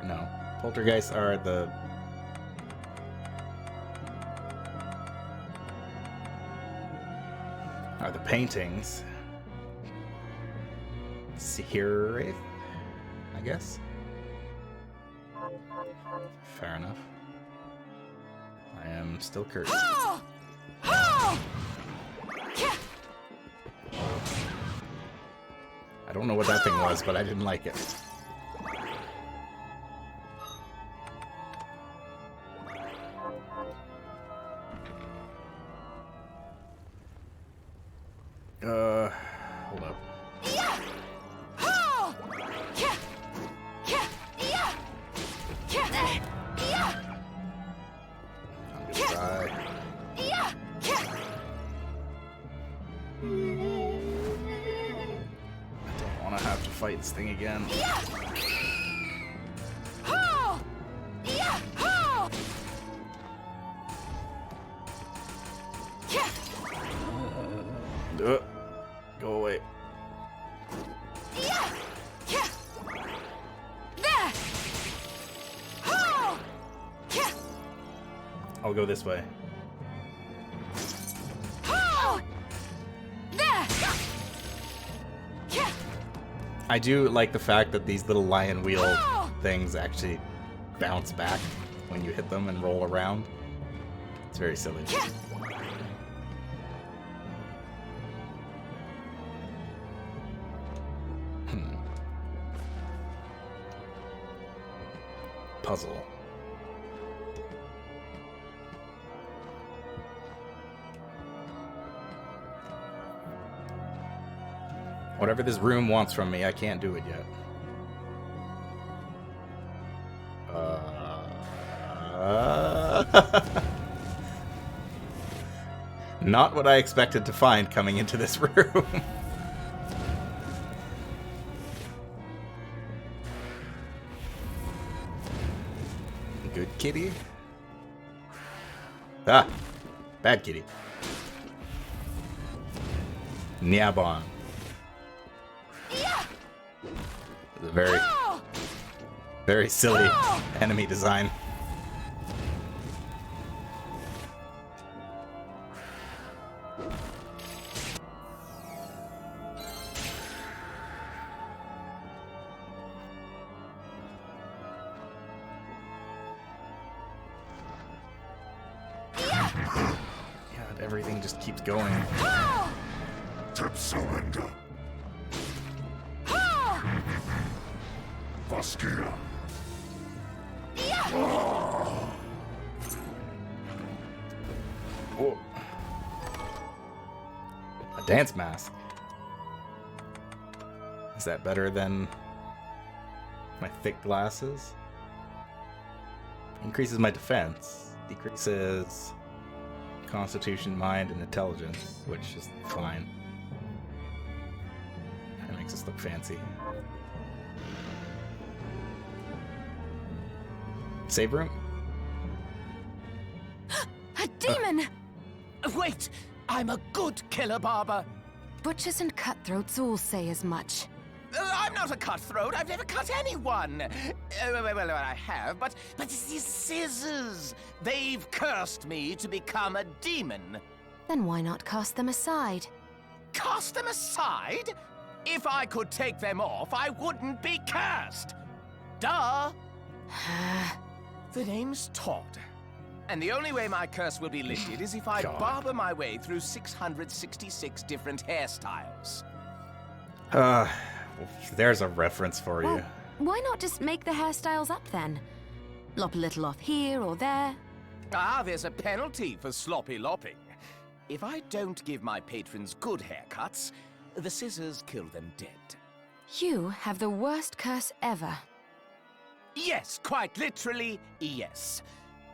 No. Poltergeists are the... paintings. Sihirith, I guess? Fair enough. I am still cursed. I don't know what that thing was, but I didn't like it. Hold up. I'm gonna die. I don't want to have to fight this thing again. Go away. I'll go this way. I do like the fact that these little lion wheel things actually bounce back when you hit them and roll around. It's very silly. Puzzle. Whatever this room wants from me, I can't do it yet. Not what I expected to find coming into this room. Good kitty. Ah, bad kitty. Nyabon. It's a very, very silly enemy design. Everything just keeps going. Surrender. Vaskia. Dance mask. Is that better than my thick glasses? Increases my defense. Decreases constitution, mind, and intelligence, which is fine. It makes us look fancy. Save room? A demon! Wait! I'm a good killer, Barber! Butchers and cutthroats all say as much. I'm not a cutthroat. I've never cut anyone. Well, I have, but these scissors. They've cursed me to become a demon. Then why not cast them aside? Cast them aside? If I could take them off, I wouldn't be cursed. Duh. The name's Todd. And the only way my curse will be lifted is if I barber my way through 666 different hairstyles. There's a reference for you. Why not just make the hairstyles up then? Lop a little off here or there. Ah, there's a penalty for sloppy lopping. If I don't give my patrons good haircuts, the scissors kill them dead. You have the worst curse ever. Yes, quite literally, yes.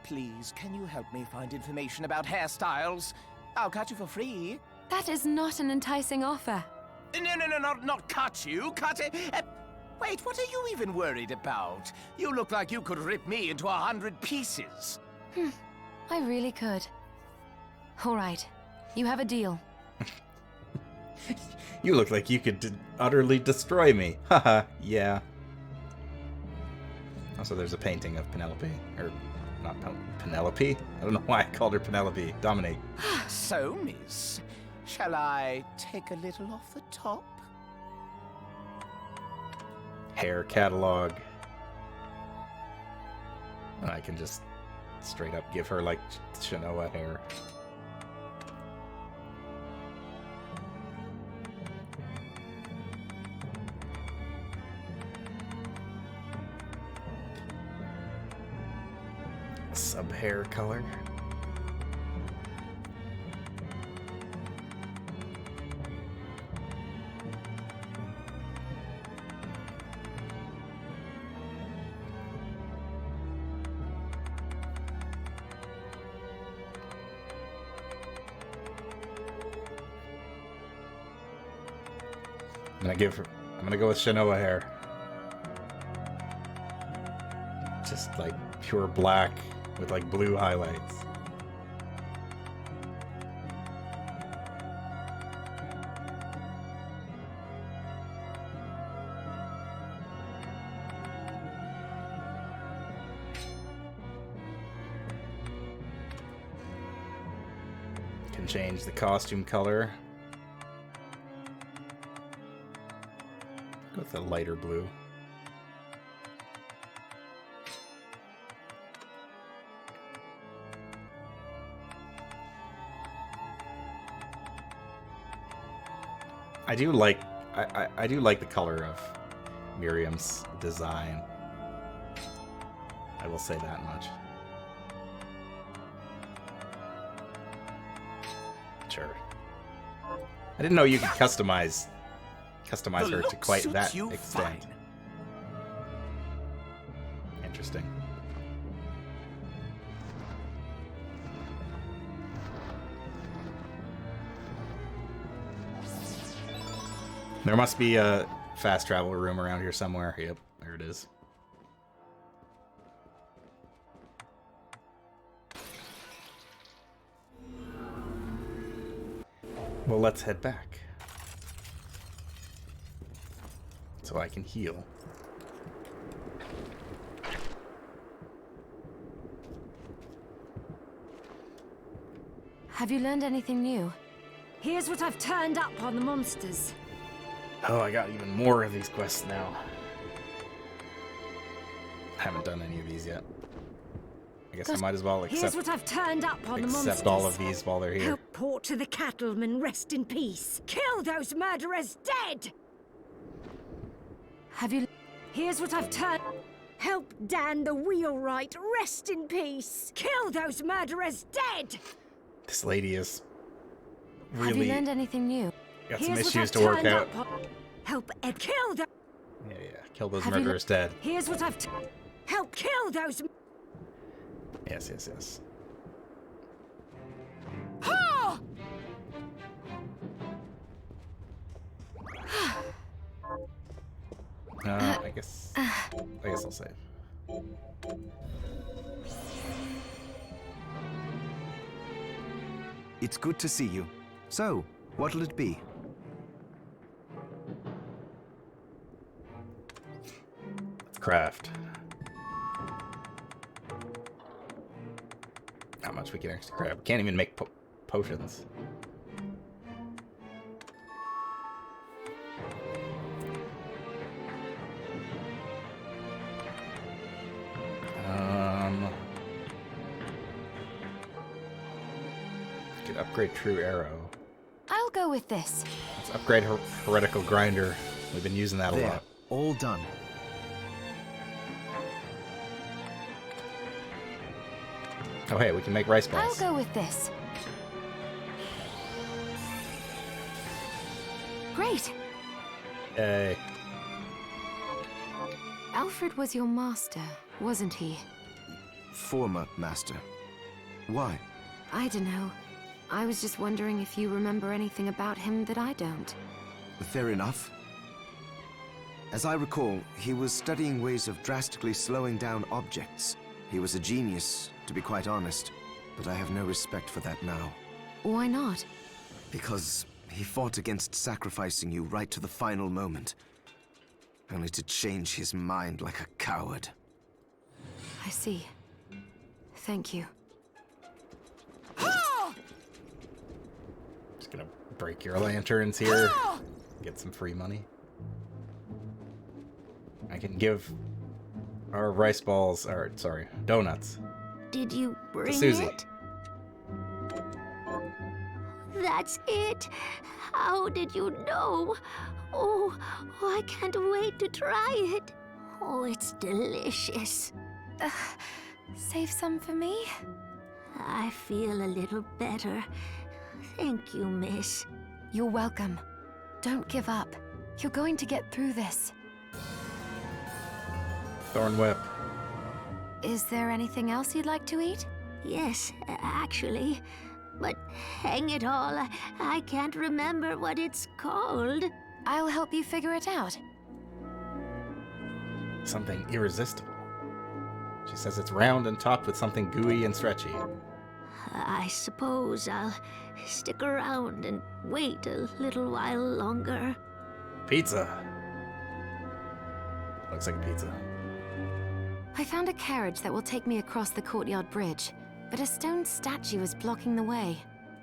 Please, can you help me find information about hairstyles? I'll cut you for free. That is not an enticing offer. No, not cut you, cut it. Wait, what are you even worried about? You look like you could rip me into 100 pieces. I really could. All right, you have a deal. You look like you could utterly destroy me. Haha, yeah. Also, there's a painting of Penelope. Or, not Penelope? I don't know why I called her Penelope. Dominate. So, miss, shall I take a little off the top? Hair catalog. I can just straight up give her, like, Shanoa hair. Sub-hair color. I'm gonna go with Shanoa hair. Just like pure black with like blue highlights. Can change the costume color. Go with a lighter blue. I do like the color of Miriam's design. I will say that much. Sure. I didn't know you could customize her to quite that extent. Interesting. There must be a fast travel room around here somewhere. Yep, there it is. Well, let's head back. So I can heal. Have you learned anything new? Here's what I've turned up on the monsters. Oh, I got even more of these quests now. I haven't done any of these yet. I guess I might as well Here's what I've turned up on the monsters. Accept all of these while they're here. Help Porter the cattleman rest in peace. Kill those murderers dead! Have you... Here's what I've turned... Help Dan the wheelwright rest in peace. Kill those murderers dead! This lady is Have you really learned anything new? Got some Here's what issues I've to work turned out. up on. Help Ed kill the. Yeah. Kill those Have you murderers dead. Here's what I've. Help kill those. Yes. Ha! I guess I'll save. It's good to see you. So, what'll it be? Let's craft. Not much we can actually craft. We can't even make potions. Could upgrade True Arrow. I'll go with this. Let's upgrade Heretical Grinder. We've been using that a There, lot. all done. Oh hey, we can make rice I'll balls. go with this. Great. Yay. Alfred was your master, wasn't he? Former master. Why? I don't know. I was just wondering if you remember anything about him that I don't. Fair enough. As I recall, he was studying ways of drastically slowing down objects. He was a genius, to be quite honest, but I have no respect for that now. Why not? Because he fought against sacrificing you right to the final moment, only to change his mind like a coward. I see. Thank you. Just gonna break your lanterns here. Get some free money. I can give our rice balls, or sorry, donuts. Did you bring Susie. it? That's it. How did you know? Oh, I can't wait to try it. Oh, it's delicious. Save some for me? I feel a little better. Thank you, miss. You're welcome. Don't give up. You're going to get through this. Thorn Whip. Is there anything else you'd like to eat? Yes, actually. But hang it all, I can't remember what it's called. I'll help you figure it out. Something irresistible. She says it's round and topped with something gooey and stretchy. I suppose I'll stick around and wait a little while longer. Pizza. Looks like a pizza. I found a carriage that will take me across the courtyard bridge, but a stone statue is blocking the way.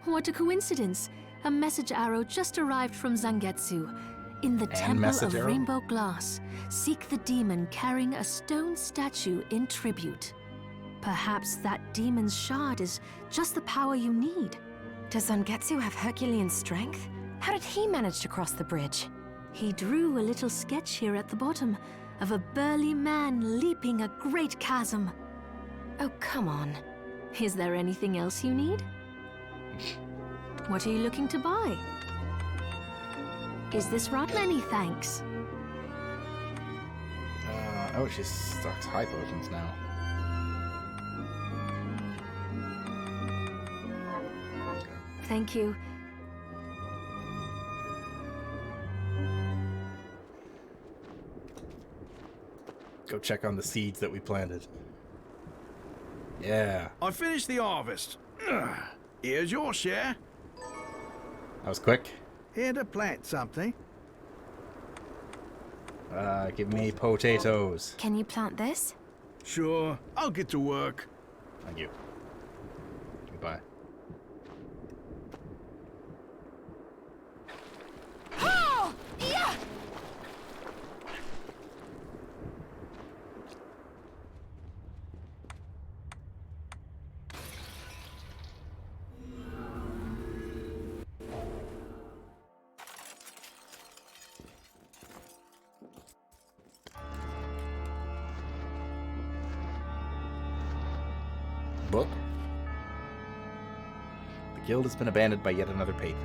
What a coincidence! A message arrow just arrived from Zangetsu. In the Temple message of arrow? Rainbow Glass, seek the demon carrying a stone statue in tribute. Perhaps that demon's shard is just the power you need. Does Zangetsu have Herculean strength? How did he manage to cross the bridge? He drew a little sketch here at the bottom of a burly man leaping a great chasm. Oh, come on. Is there anything else you need? What are you looking to buy? Is this right? Many thanks. Oh, she stocks high potions now. Thank you. Go check on the seeds that we planted. Yeah. I finished the harvest. Here's your share. That was quick. Here to plant something. Give me potatoes. Can you plant this? Sure, I'll get to work. Thank you. Goodbye. Ha! Yeah! Book. The guild has been abandoned by yet another patron.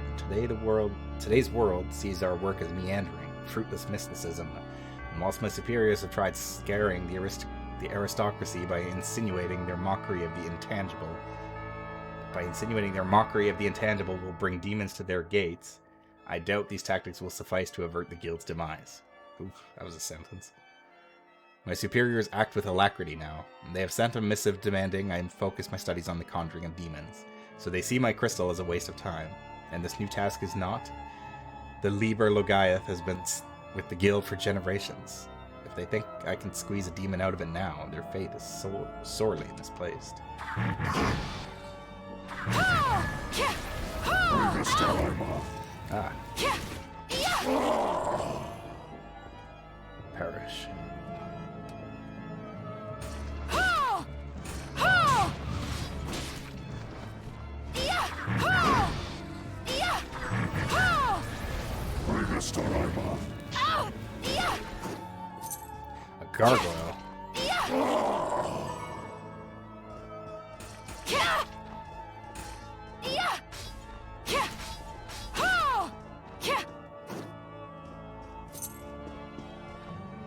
Today's world sees our work as meandering, fruitless mysticism, and whilst my superiors have tried scaring the aristocracy by insinuating their mockery of the intangible will bring demons to their gates, I doubt these tactics will suffice to avert the guild's demise. Oof, that was a sentence. My superiors act with alacrity now, and they have sent a missive demanding I focus my studies on the conjuring of demons. So they see my crystal as a waste of time, and this new task is not. The Liber Logaeth has been with the guild for generations. If they think I can squeeze a demon out of it now, their fate is sorely misplaced. Perish. A gargoyle.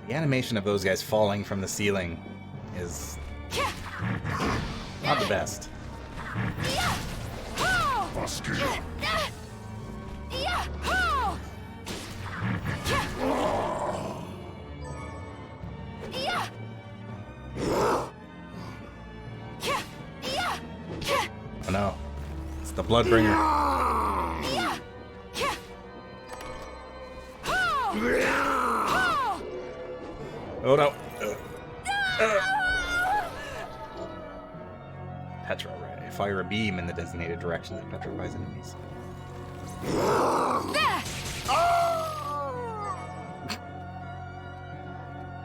The animation of those guys falling from the ceiling is not the best. Oh no, it's the Bloodbringer. Oh no. Petra Ray. Fire a beam in the designated direction that petrifies enemies.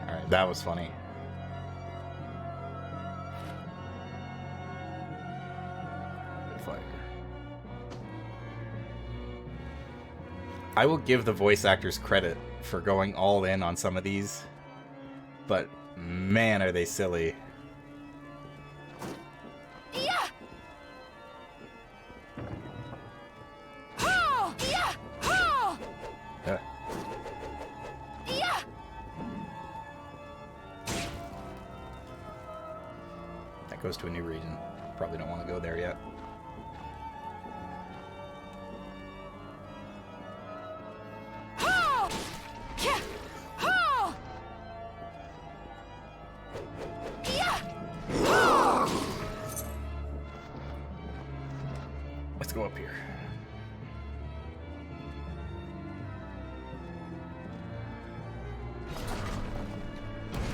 Alright, that was funny. Good fire. I will give the voice actors credit for going all in on some of these, but man, are they silly. That goes to a new region. Probably don't want to go there yet. Let's go up here.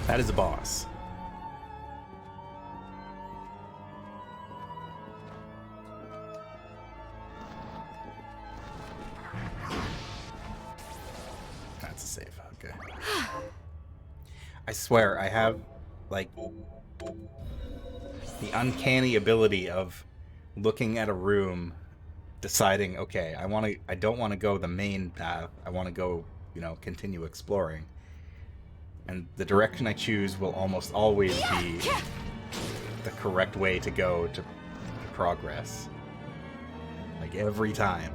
That is a boss. That's a save, okay. I swear, I have, like, the uncanny ability of looking at a room, deciding, okay, I don't want to go the main path. I want to go, continue exploring. And the direction I choose will almost always be the correct way to go to progress. Like, every time.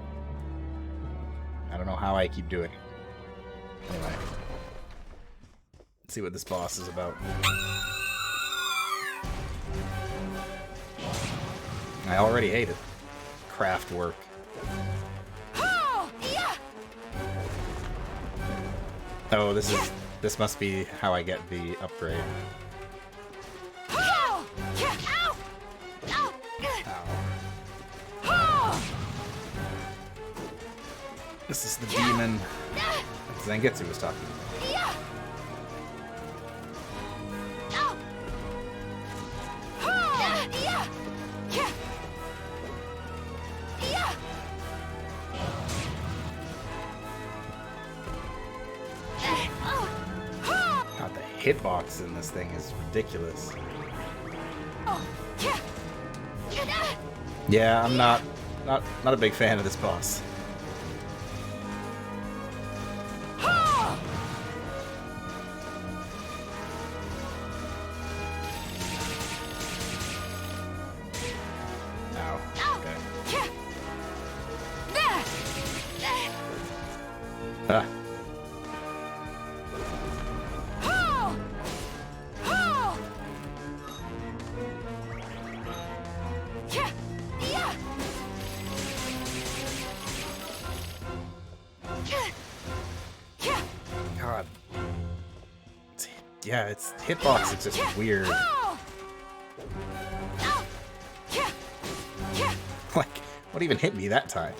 I don't know how I keep doing it. Anyway. Let's see what this boss is about. I already hate it. Craft work. Oh, this must be how I get the upgrade. Ow. This is the demon that Zangetsu was talking about. God, the hitbox in this thing is ridiculous. Yeah, I'm not a big fan of this boss. Ow. Okay. Yeah, its hitbox is just weird. Like, what even hit me that time?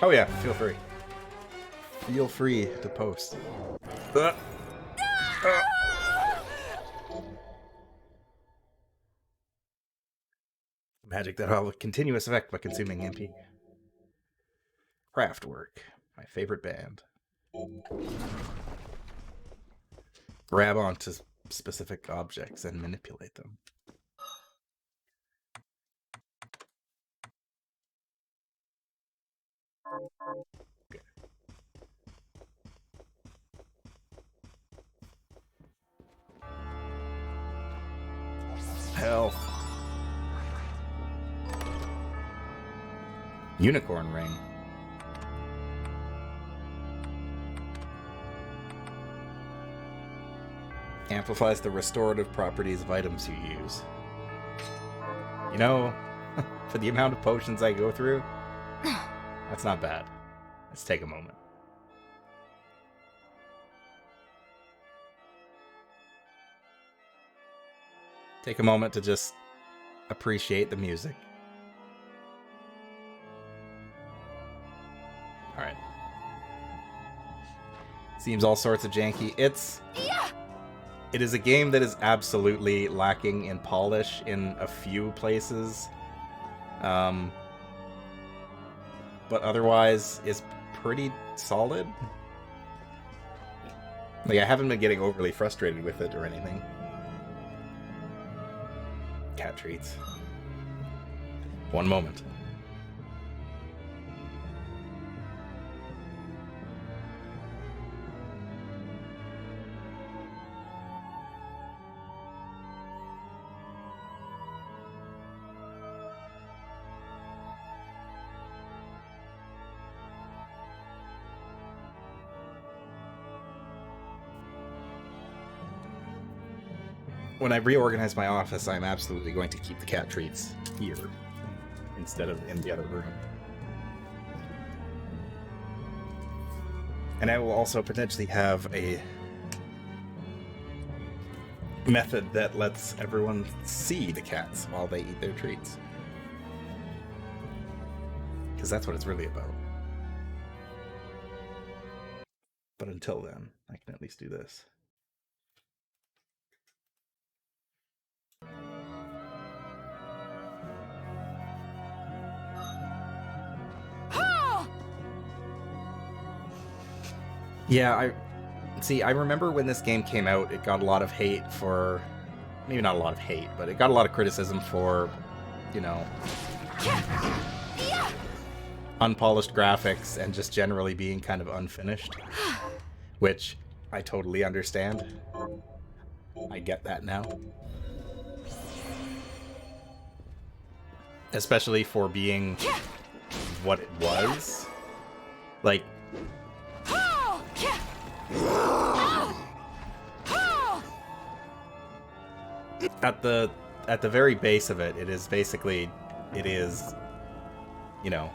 Oh yeah, feel free. Feel free to post. Magic that have a continuous effect by consuming MP. Craftwork, my favorite band. Grab onto specific objects and manipulate them. Okay. Health. Unicorn ring. Amplifies the restorative properties of items you use. You know, for the amount of potions I go through, that's not bad. Let's take a moment. Take a moment to just appreciate the music. Alright. Seems all sorts of janky. It is a game that is absolutely lacking in polish in a few places. But otherwise is pretty solid. Like, I haven't been getting overly frustrated with it or anything. Cat treats. One moment. When I reorganize my office, I'm absolutely going to keep the cat treats here instead of in the other room. And I will also potentially have a method that lets everyone see the cats while they eat their treats. Because that's what it's really about. But until then, I can at least do this. Yeah, I remember when this game came out, it got a lot of hate for, maybe not a lot of hate, but it got a lot of criticism for, you know, unpolished graphics and just generally being kind of unfinished, which I totally understand. I get that now. Especially for being what it was. Like, at the very base of it, it is basically, it is, you know,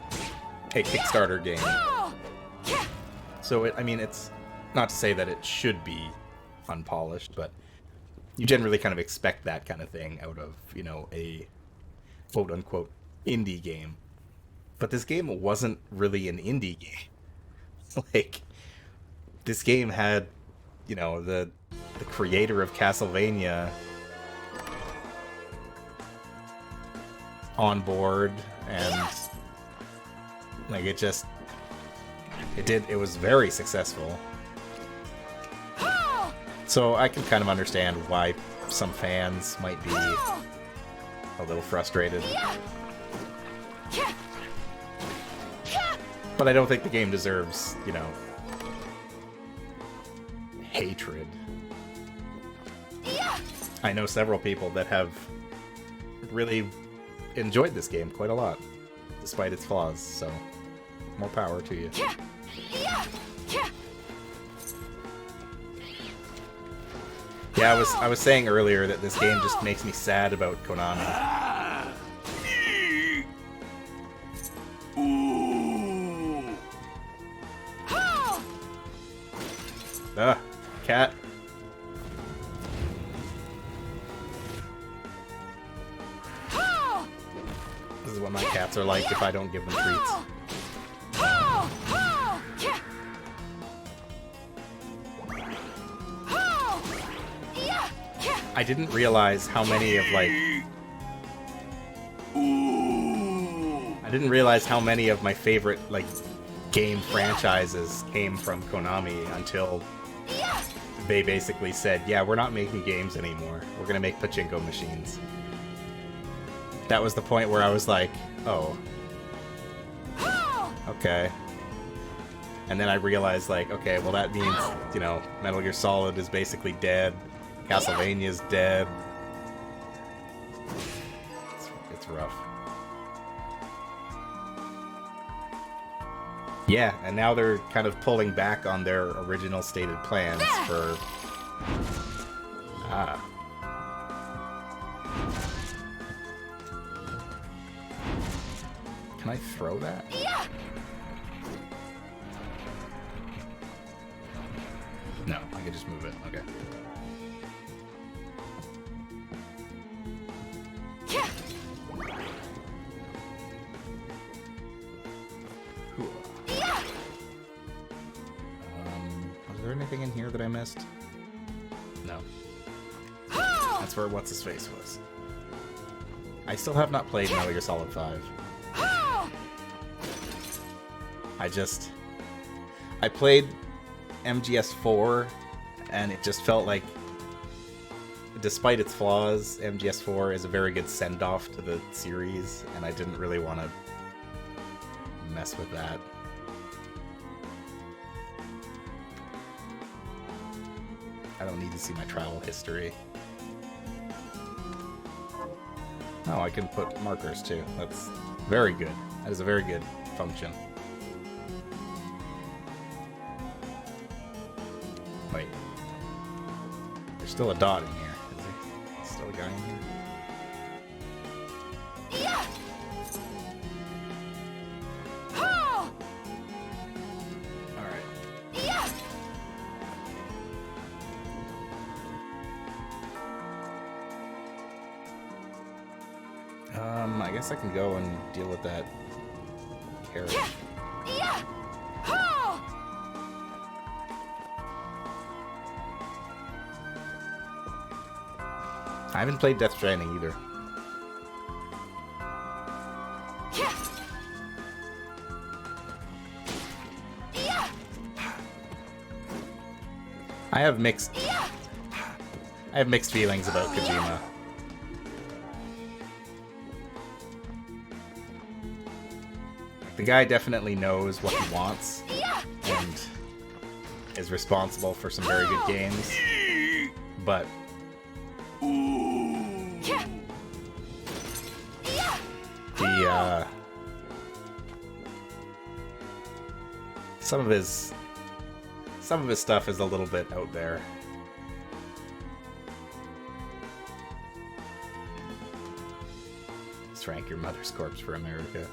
a Kickstarter game. So I mean, it's not to say that it should be unpolished, but you generally kind of expect that kind of thing out of, you know, a quote-unquote indie game. But this game wasn't really an indie game. Like, this game had, you know, the creator of Castlevania on board, and like, it was very successful. So I can kind of understand why some fans might be a little frustrated. But I don't think the game deserves, you know, hatred. I know several people that have really enjoyed this game quite a lot, despite its flaws, so more power to you. Yeah, I was saying earlier that this game just makes me sad about Konami. Ugh, cat. This is what my cats are like if I don't give them treats. I didn't realize how many of, like... I didn't realize how many of my favorite, like, game franchises came from Konami until they basically said, yeah, we're not making games anymore. We're gonna make pachinko machines. That was the point where I was like, oh. Okay. And then I realized, like, okay, well that means, you know, Metal Gear Solid is basically dead. Castlevania's dead. It's rough. Yeah, and now they're kind of pulling back on their original stated plans for... Ah. Can I throw that? No, I can just move it. Okay. Was there anything in here that I missed? No. That's where What's-His-Face was. I still have not played Metal Gear Solid 5. I played MGS4, and it just felt like, despite its flaws, MGS4 is a very good send-off to the series, and I didn't really want to mess with that. I don't need to see my travel history. Oh, I can put markers too. That's very good. That is a very good function. Wait. There's still a dot in here. Is there still a guy in here? I guess I can go and deal with that carriage. I haven't played Death Stranding either. I have mixed feelings about Kojima. The guy definitely knows what he wants and is responsible for some very good games, but some of his stuff is a little bit out there. Frank your mother's corpse for America.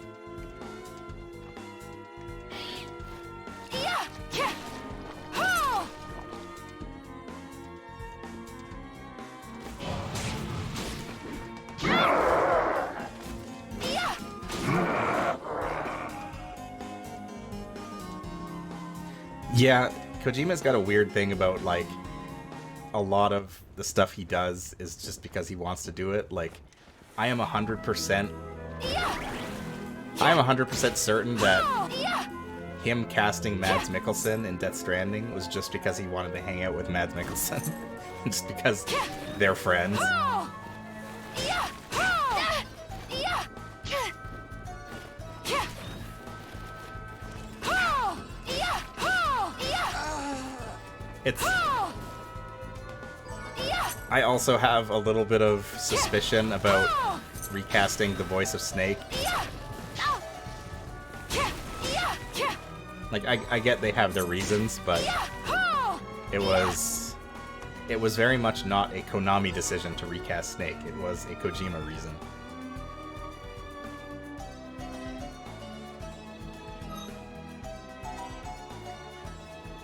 Yeah, Kojima's got a weird thing about, like, a lot of the stuff he does is just because he wants to do it. Like, I am 100% certain that him casting Mads Mikkelsen in Death Stranding was just because he wanted to hang out with Mads Mikkelsen. Just because they're friends. I also have a little bit of suspicion about recasting the voice of Snake. Like, I get they have their reasons, but it was very much not a Konami decision to recast Snake. It was a Kojima reason.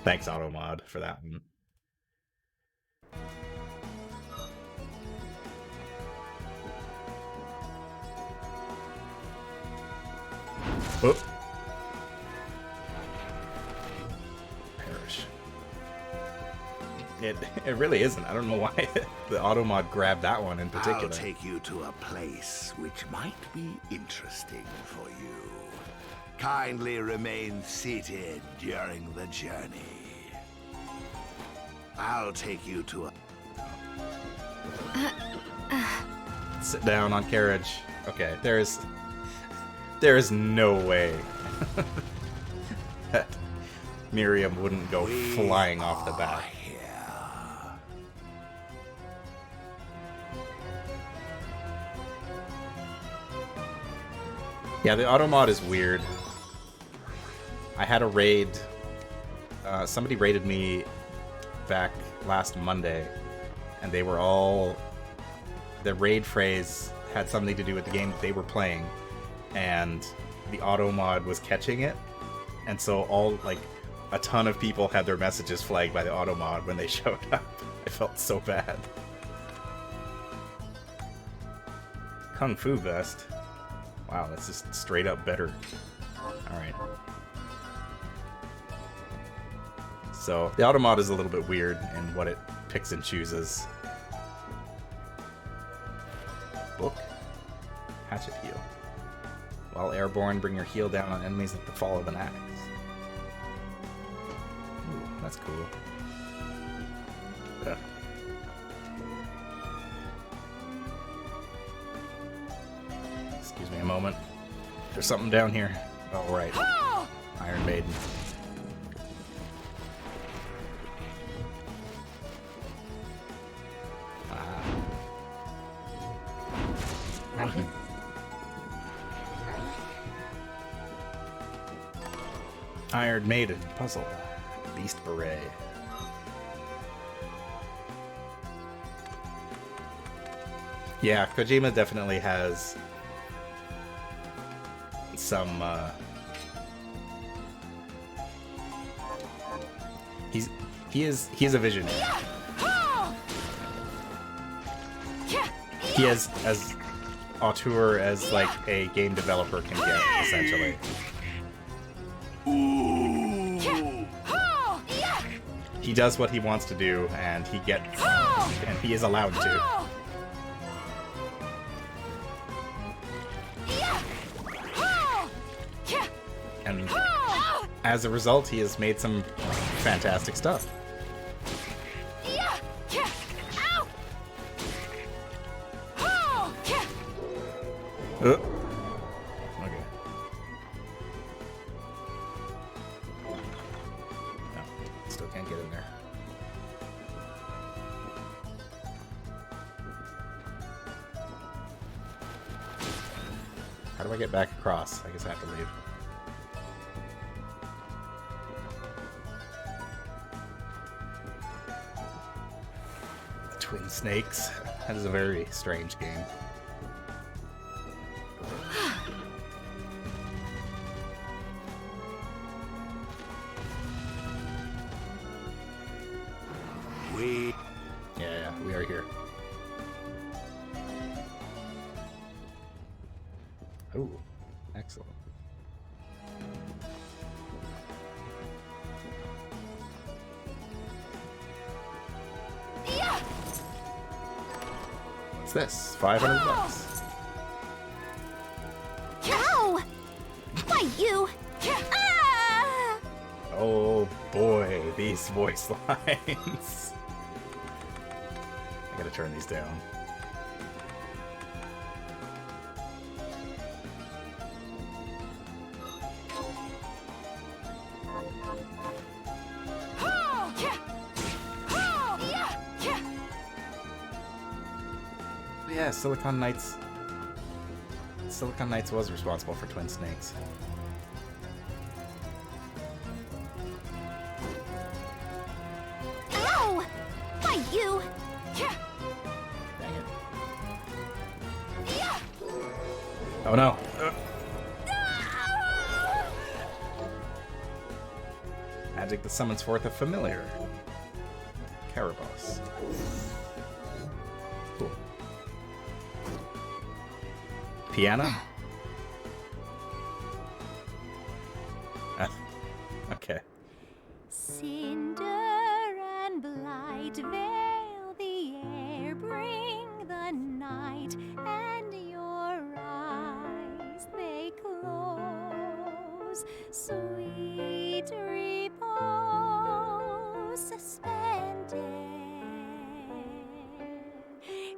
Thanks, Automod, for that one. Oh. Perish. It really isn't. I don't know why the Automod grabbed that one in particular. I'll take you to a place which might be interesting for you. Kindly remain seated during the journey. I'll take you to a... Sit down on carriage. Okay, there is no way that Miriam wouldn't go flying off the bat. Yeah, the Automod is weird. I had a raid. Somebody raided me back last Monday, and they were all... The raid phrase had something to do with the game that they were playing, and the Automod was catching it, and so a ton of people had their messages flagged by the Automod when they showed up. I felt so bad. Kung Fu vest. Wow, that's just straight up better. Alright. So, the Automod is a little bit weird in what it picks and chooses. Book. Hatchet heal. While airborne, bring your heal down on enemies at the fall of an axe. Ooh, that's cool. Yeah. Excuse me a moment. There's something down here. Oh, right. Iron Maiden. Iron Maiden puzzle. Beast Beret. Yeah, Kojima definitely has some he is a visionary. He is as auteur as like a game developer can get, essentially. He does what he wants to do, and he is allowed to. And as a result, he has made some fantastic stuff. Okay. No, still can't get in there. How do I get back across? I guess I have to leave. Twin Snakes. That is a very strange game. Yeah, we are here. Oh, excellent. What's this? 500 bucks. Ow! Why you? Ah! Oh boy, these voice lines. I gotta turn these down. Yeah, Silicon Knights. Silicon Knights was responsible for Twin Snakes. Ow! Why you? Dang it. Oh no. magic that summons forth a familiar. Caraboss. Cool. Piano? Okay. Cinder and blight veil the air, bring the night, and your eyes they close. Sweet repose suspended.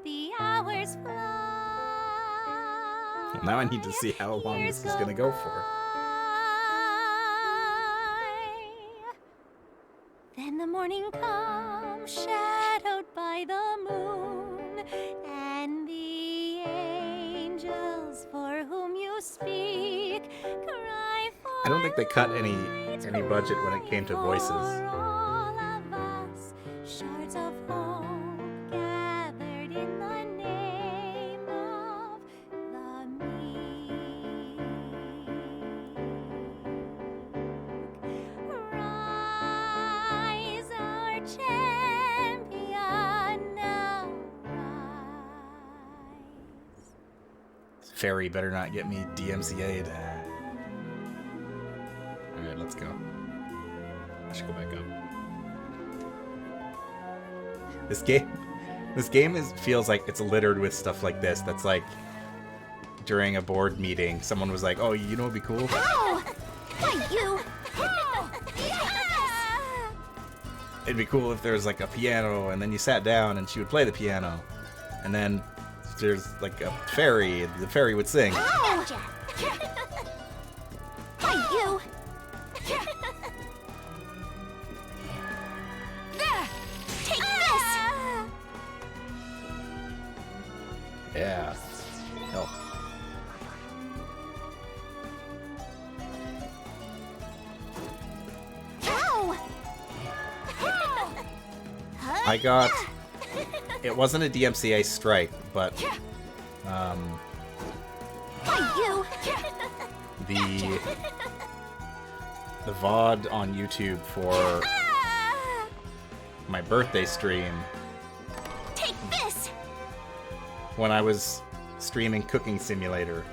The hours fly. Now I need to see how long this is gonna go for. Then the morning comes, shadowed by the moon, and the angels for whom you speak cry for I don't think they cut any budget when it came to voices. for all of us. Shards of hope gathered in the name of the meek. Rise, our champion, now rise. Fairy better not get me DMCA'd. Alright, let's go. I should go back up. This game feels like it's littered with stuff like this. That's like during a board meeting, someone was like, "Oh, you know what'd be cool? Oh! Why you? It'd be cool if there was like a piano, and then you sat down and she would play the piano, and then there's like a fairy, and the fairy would sing." Gotcha. Why you? Take this! Yeah. No. Ow! I got. It wasn't a DMCA strike, but Why you? the VOD on YouTube for my birthday stream, Take this! when I was streaming Cooking Simulator,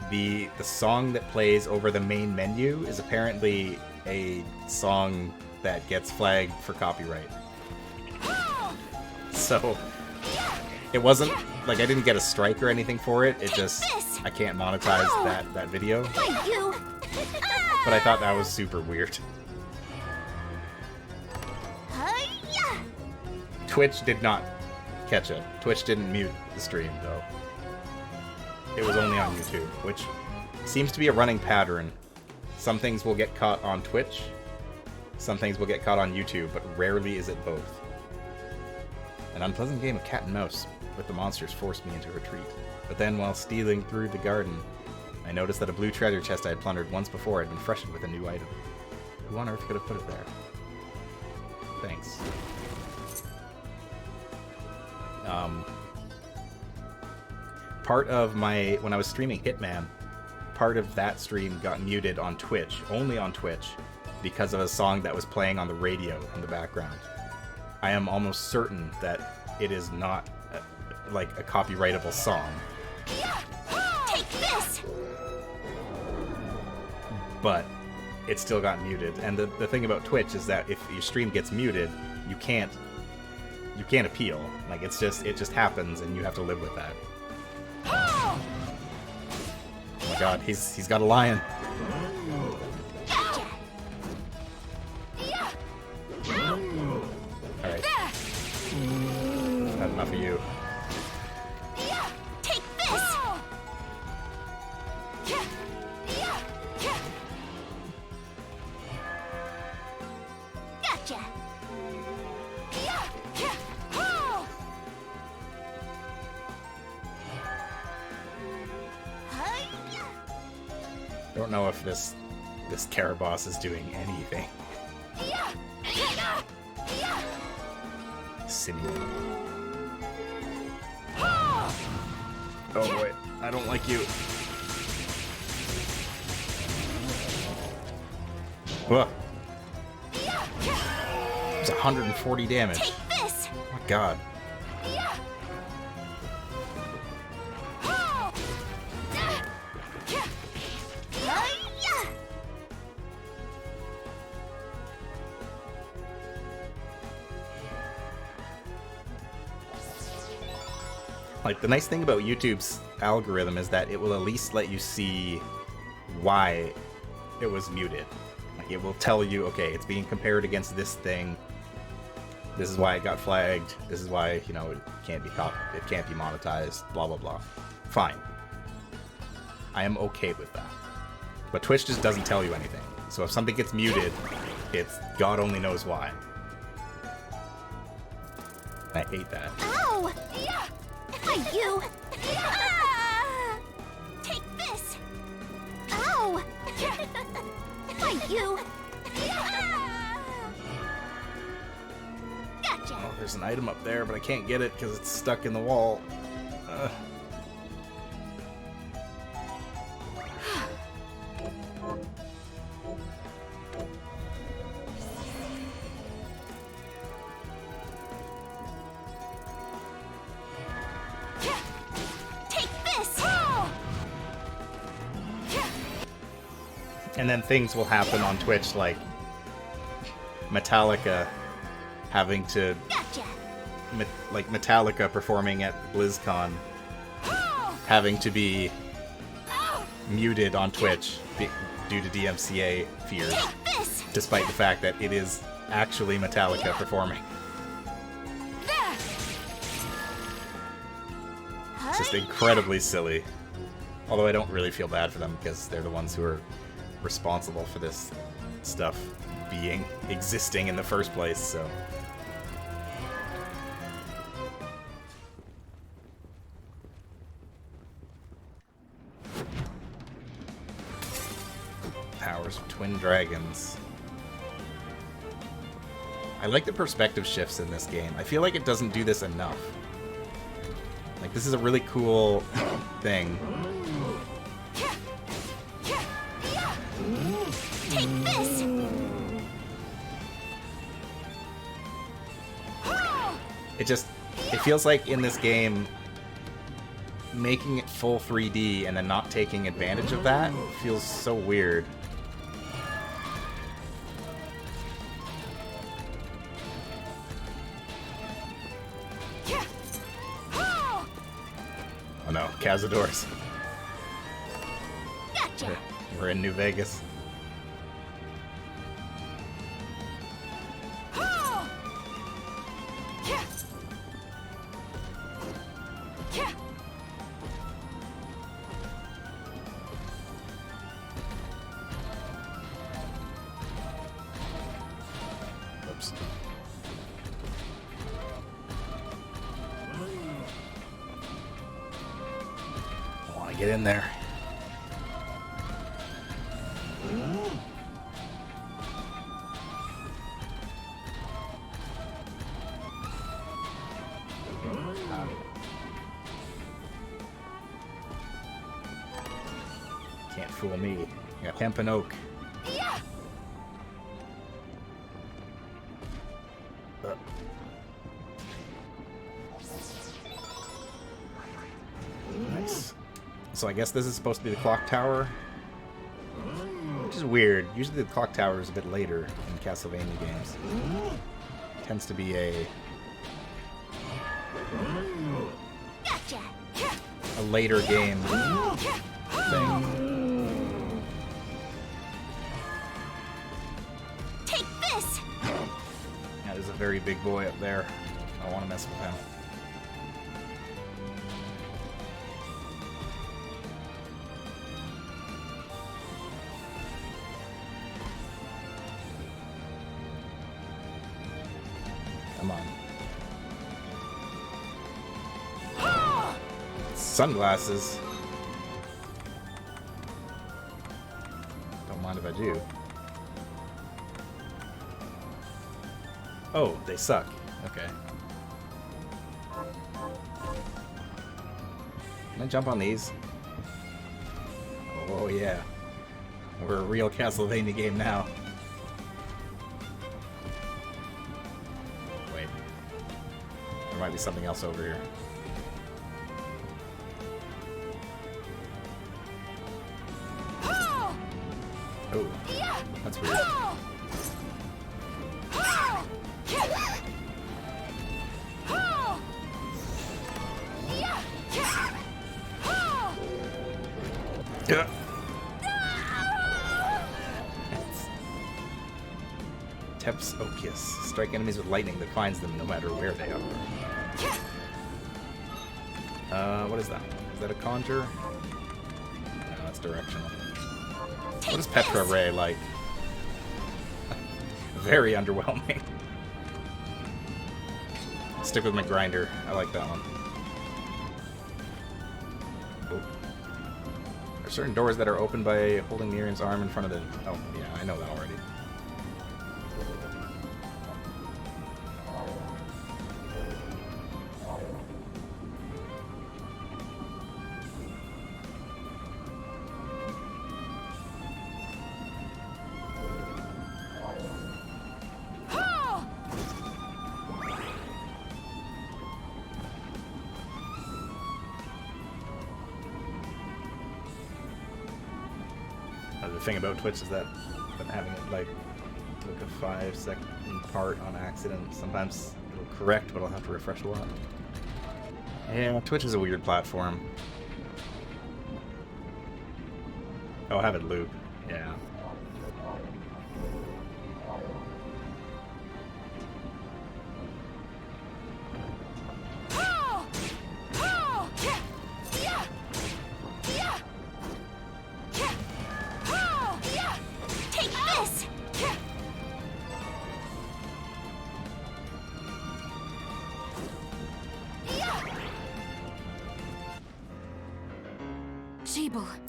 the song that plays over the main menu is apparently a song that gets flagged for copyright. So it wasn't like I didn't get a strike or anything for it. It just I can't monetize that video. Why you? But I thought that was super weird. Hi-ya! Twitch did not catch it. Twitch didn't mute the stream, though. It was only on YouTube, which seems to be a running pattern. Some things will get caught on Twitch, some things will get caught on YouTube, but rarely is it both. An unpleasant game of cat and mouse with the monsters forced me into retreat. But then, while stealing through the garden, I noticed that a blue treasure chest I had plundered once before had been freshened with a new item. Who on earth could have put it there? Thanks. Part of my... When I was streaming Hitman, part of that stream got muted on Twitch, only on Twitch, because of a song that was playing on the radio in the background. I am almost certain that it is not like a copyrightable song. Take this! But it still got muted. And the thing about Twitch is that if your stream gets muted, you can't appeal. Like it just happens and you have to live with that. Oh my god, he's got a lion. Alright. Not enough of you. Take this! Gotcha! Don't know if this Caraboss is doing anything. Simulator. Oh boy, I don't like you. Whoa. It's 140 damage. Take this. Oh my god. Like, the nice thing about YouTube's algorithm is that it will at least let you see why it was muted. Like, it will tell you, okay, it's being compared against this thing. This is why it got flagged. This is why, you know, it can't be monetized, blah, blah, blah. Fine. I am okay with that. But Twitch just doesn't tell you anything. So if something gets muted, it's God only knows why. I hate that. Ow! Why you? Ah! Take this! Ow! Why you? Ah! Gotcha! Oh, there's an item up there, but I can't get it because it's stuck in the wall. And then things will happen on Twitch, like Metallica having to, like Metallica performing at BlizzCon, having to be muted on Twitch due to DMCA fears, despite the fact that it is actually Metallica performing. It's just incredibly silly. Although I don't really feel bad for them because they're the ones who are responsible for this stuff existing in the first place, so. Powers of Twin Dragons. I like the perspective shifts in this game. I feel like it doesn't do this enough. Like, this is a really cool thing. Take this! It feels like in this game, making it full 3D and then not taking advantage of that feels so weird. Oh no, Cazadors. Gotcha. We're in New Vegas. Oops. I want to get in there. Can't fool me. I got hemp and oak. Nice. So I guess this is supposed to be the clock tower, which is weird. Usually the clock tower is a bit later in Castlevania games. It tends to be a later game thing. Take this! Yeah, there's a very big boy up there. I don't want to mess with him. Come on. Sunglasses. Don't mind if I do. Oh, they suck. Okay. Can I jump on these? Oh yeah. We're a real Castlevania game now. might be something else over here. Oh, that's weird. Yeah. Teps Ocius. Strike enemies with lightning that finds them no matter where they are. What is that? Is that a conjure? No, that's directional. What is Petra Ray like? Very underwhelming. Stick with my grinder. I like that one. Oh. There are certain doors that are opened by holding Miriam's arm in front of the... Oh, yeah, I know that already. The thing about Twitch is that I've been having it like a 5-second part on accident. Sometimes it'll correct, but I'll have to refresh a lot. Yeah, Twitch is a weird platform. Oh, have it loop. Yeah.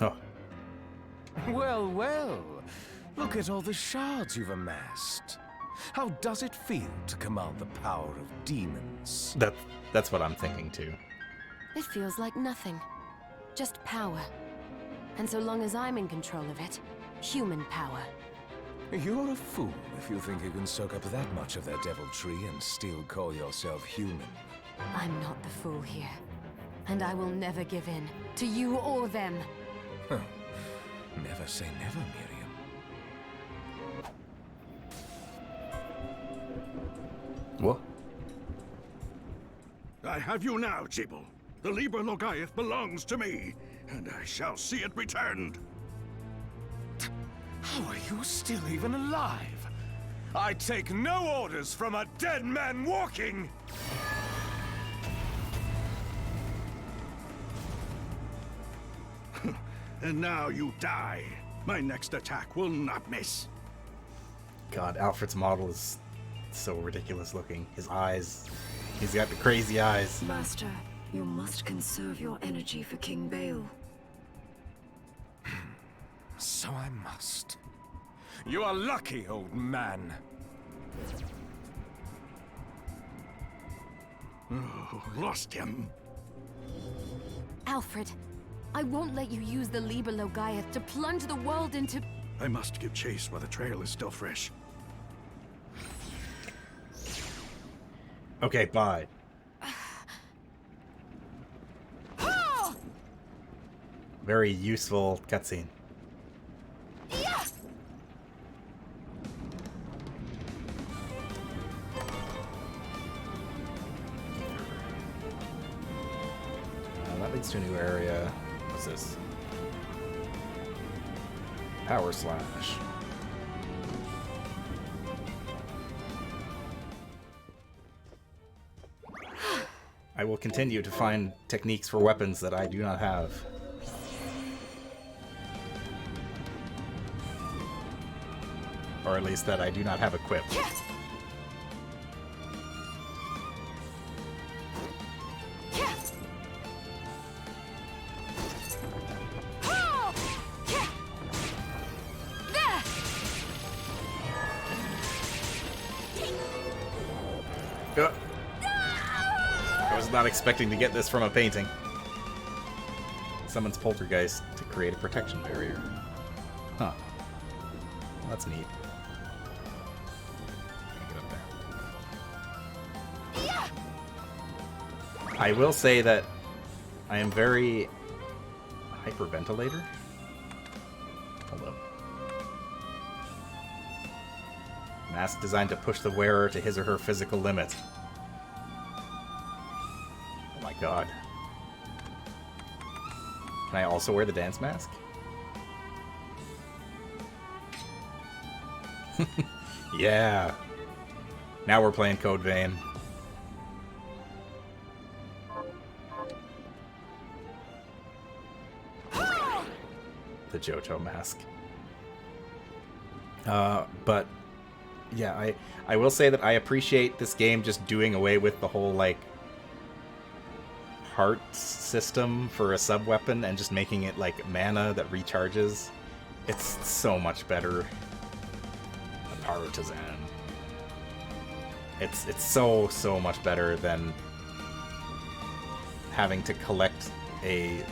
Oh. Well, well. Look at all the shards you've amassed. How does it feel to command the power of demons? That's what I'm thinking too. It feels like nothing. Just power. And so long as I'm in control of it, human power. You're a fool if you think you can soak up that much of their deviltry and still call yourself human. I'm not the fool here. And I will never give in, to you or them. Huh. Never say never, Miriam. What? I have you now, Jibble. The Liber Logaeth belongs to me, and I shall see it returned. How are you still even alive? I take no orders from a dead man walking! And now you die. My next attack will not miss. God, Alfred's model is so ridiculous looking. His eyes, he's got the crazy eyes. Master, you must conserve your energy for King Bale. So I must. You are lucky, old man. Oh, lost him. Alfred, I won't let you use the Liber Logaeth to plunge the world into... I must give chase while the trail is still fresh. Okay, bye. Very useful cutscene. That leads to a new area. What's this? Power Slash. I will continue to find techniques for weapons that I do not have. Or at least that I do not have equipped. I was not expecting to get this from a painting. Summons Poltergeist to create a protection barrier. Huh. Well, that's neat. Get up there. I will say that I am very hyperventilator. Hold up. Mask designed to push the wearer to his or her physical limit. Oh my god. Can I also wear the dance mask? Yeah. Now we're playing Code Vein. The JoJo mask. But yeah, I will say that I appreciate this game just doing away with the whole like heart system for a sub weapon and just making it like mana that recharges. It's so much better. A partisan. It's so much better than having to collect a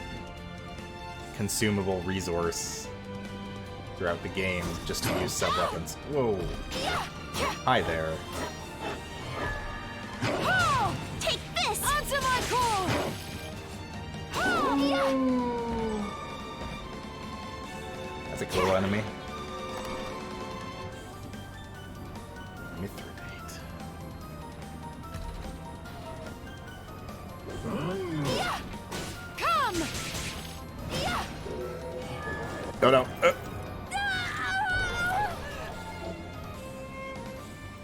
consumable resource throughout the game just to use sub weapons. Whoa. Hi there. Oh, take this! Answer my call! That's a cool enemy. Mithrite. Come! No, no.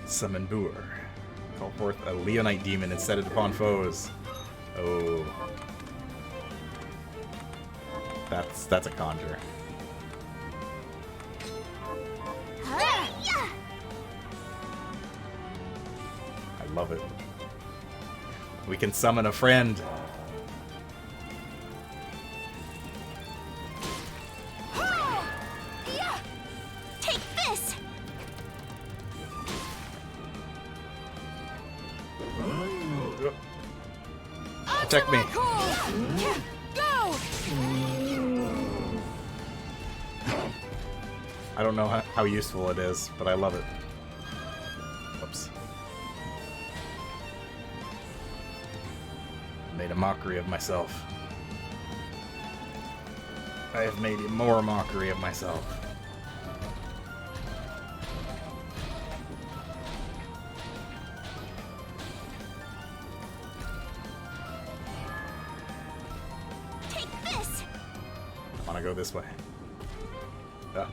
Summon Boor. Call forth a Leonite demon and set it upon foes. Oh. That's a conjure. I love it. We can summon a friend. Take this! Protect me. Go! I don't know how useful it is, but I love it. Whoops. Made a mockery of myself. I have made more mockery of myself. Take this! I want to go this way. Ah.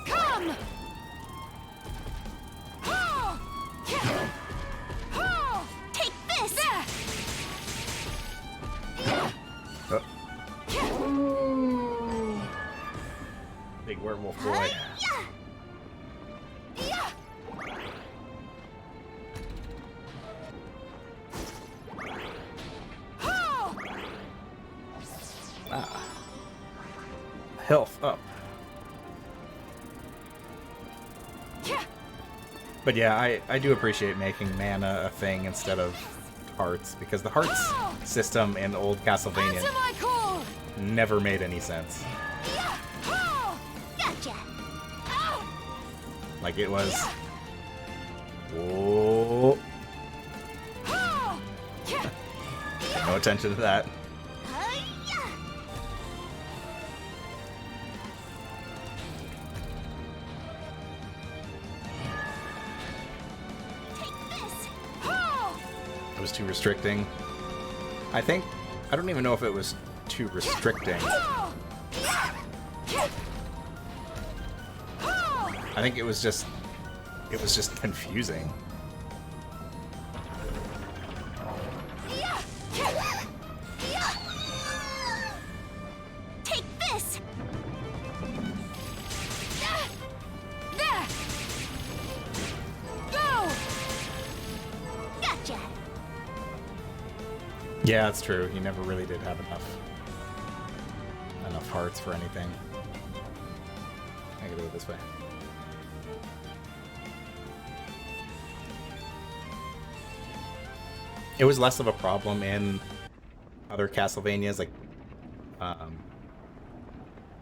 Come! Take this! Big werewolf boy. Ah. Health up. But yeah, I do appreciate making mana a thing instead of hearts, because the hearts system in old Castlevania never made any sense. Gotcha. Like it was... Whoa. Pay no attention to that. It was too restricting. I don't even know if it was too restricting. I think it was just confusing. Take this! Go! Gotcha. Yeah, that's true. He never really did have enough hearts for anything. I gotta go this way. It was less of a problem in other Castlevanias, like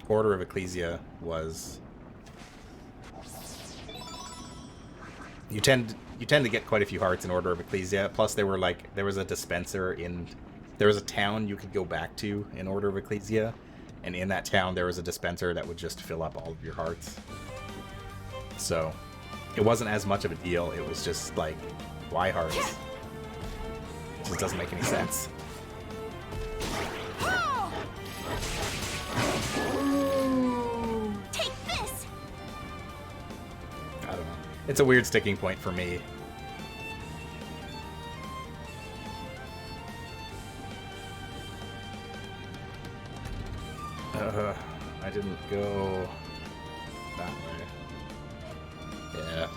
Order of Ecclesia was... You tend to get quite a few hearts in Order of Ecclesia. Plus, there was a dispenser in... There was a town you could go back to in Order of Ecclesia. And in that town, there was a dispenser that would just fill up all of your hearts. So, it wasn't as much of a deal. It was just like, why hearts? It just doesn't make any sense. Take this. I don't know. It's a weird sticking point for me. I didn't go that way. Yeah.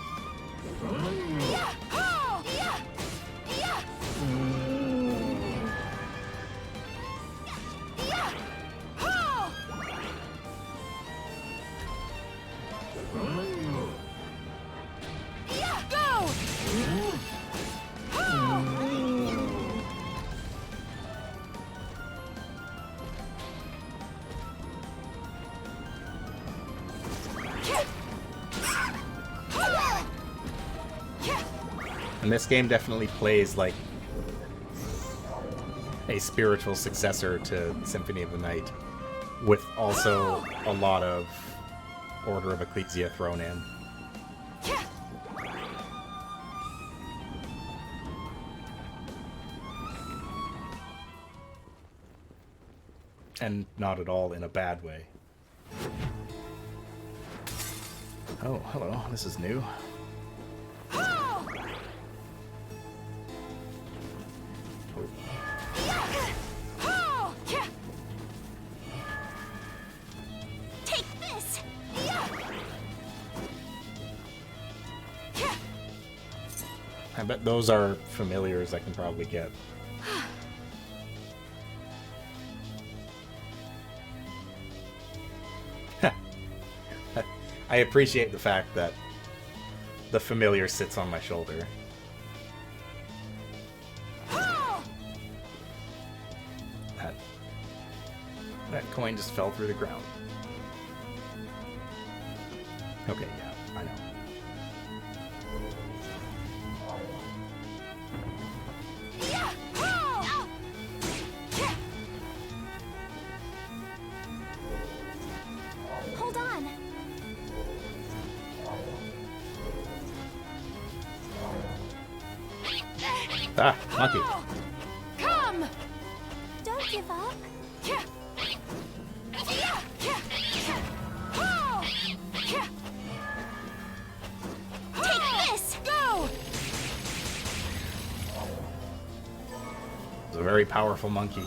And this game definitely plays like a spiritual successor to Symphony of the Night, with also a lot of Order of Ecclesia thrown in. And not at all in a bad way. Oh, hello. This is new. Take this. I bet those are familiars I can probably get. I appreciate the fact that the familiar sits on my shoulder. That coin just fell through the ground. Okay, yeah, I know. Hold on. Ah, monkey. Come. Don't give up. Take this. Go. It's a very powerful monkey.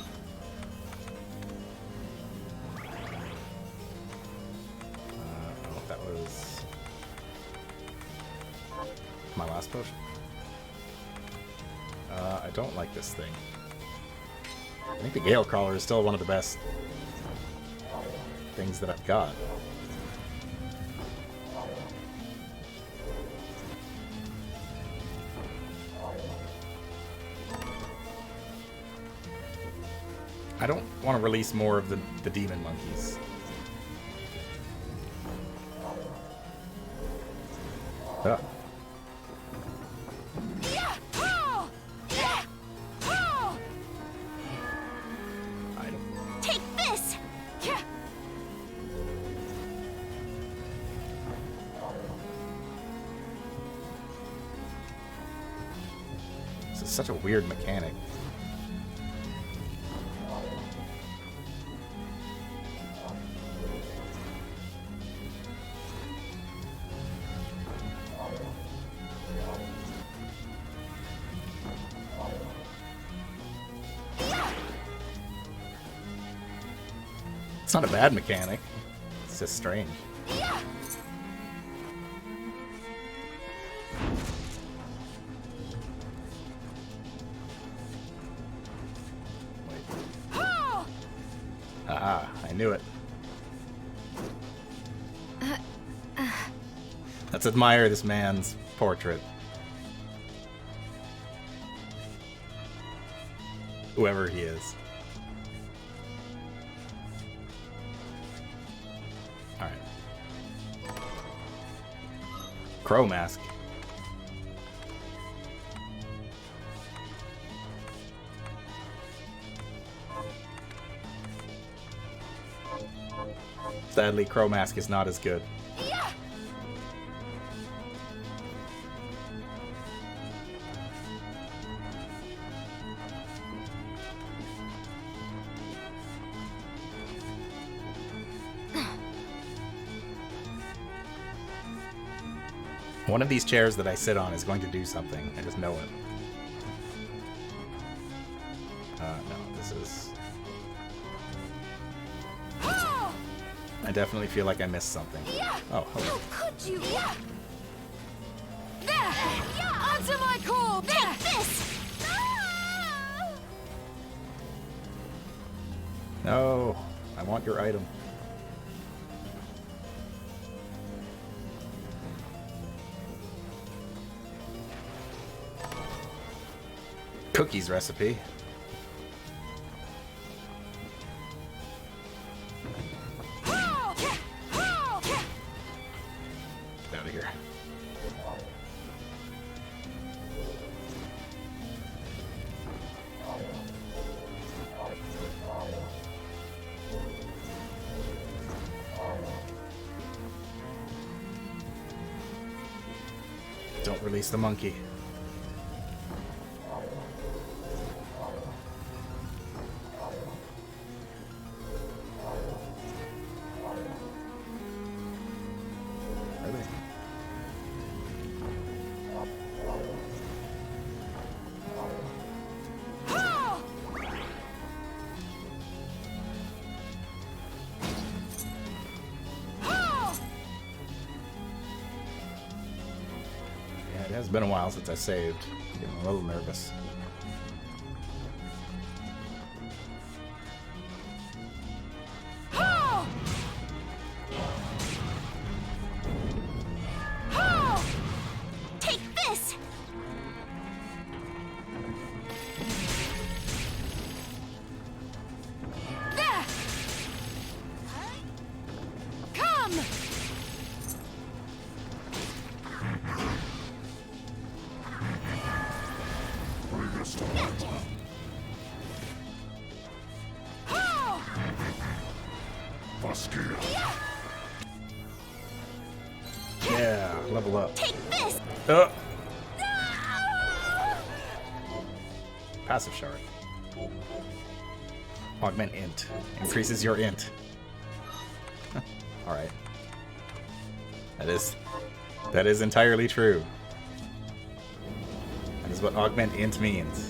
Oh, that was my last potion. I don't like this thing. I think the Gale Crawler is still one of the best things that I've got. I don't want to release more of the demon monkeys. Ah. Take this. This is such a weird mechanic. It's not a bad mechanic. It's just strange. Ah, I knew it. Let's admire this man's portrait. Whoever he is. crow mask. Sadly, crow mask is not as good. One of these chairs that I sit on is going to do something. I just know it. No, this is... I definitely feel like I missed something. Oh, hello. How could you? There! Onto my core! Take this! No, I want your item. Cookies recipe. Get out of here. Don't release the monkey. It's been a while since I saved. Getting a little nervous. Take this! There! Come! Yeah, level up. Take this! Passive shard. Augment int. Increases your int. Alright. That is entirely true. That is what augment int means.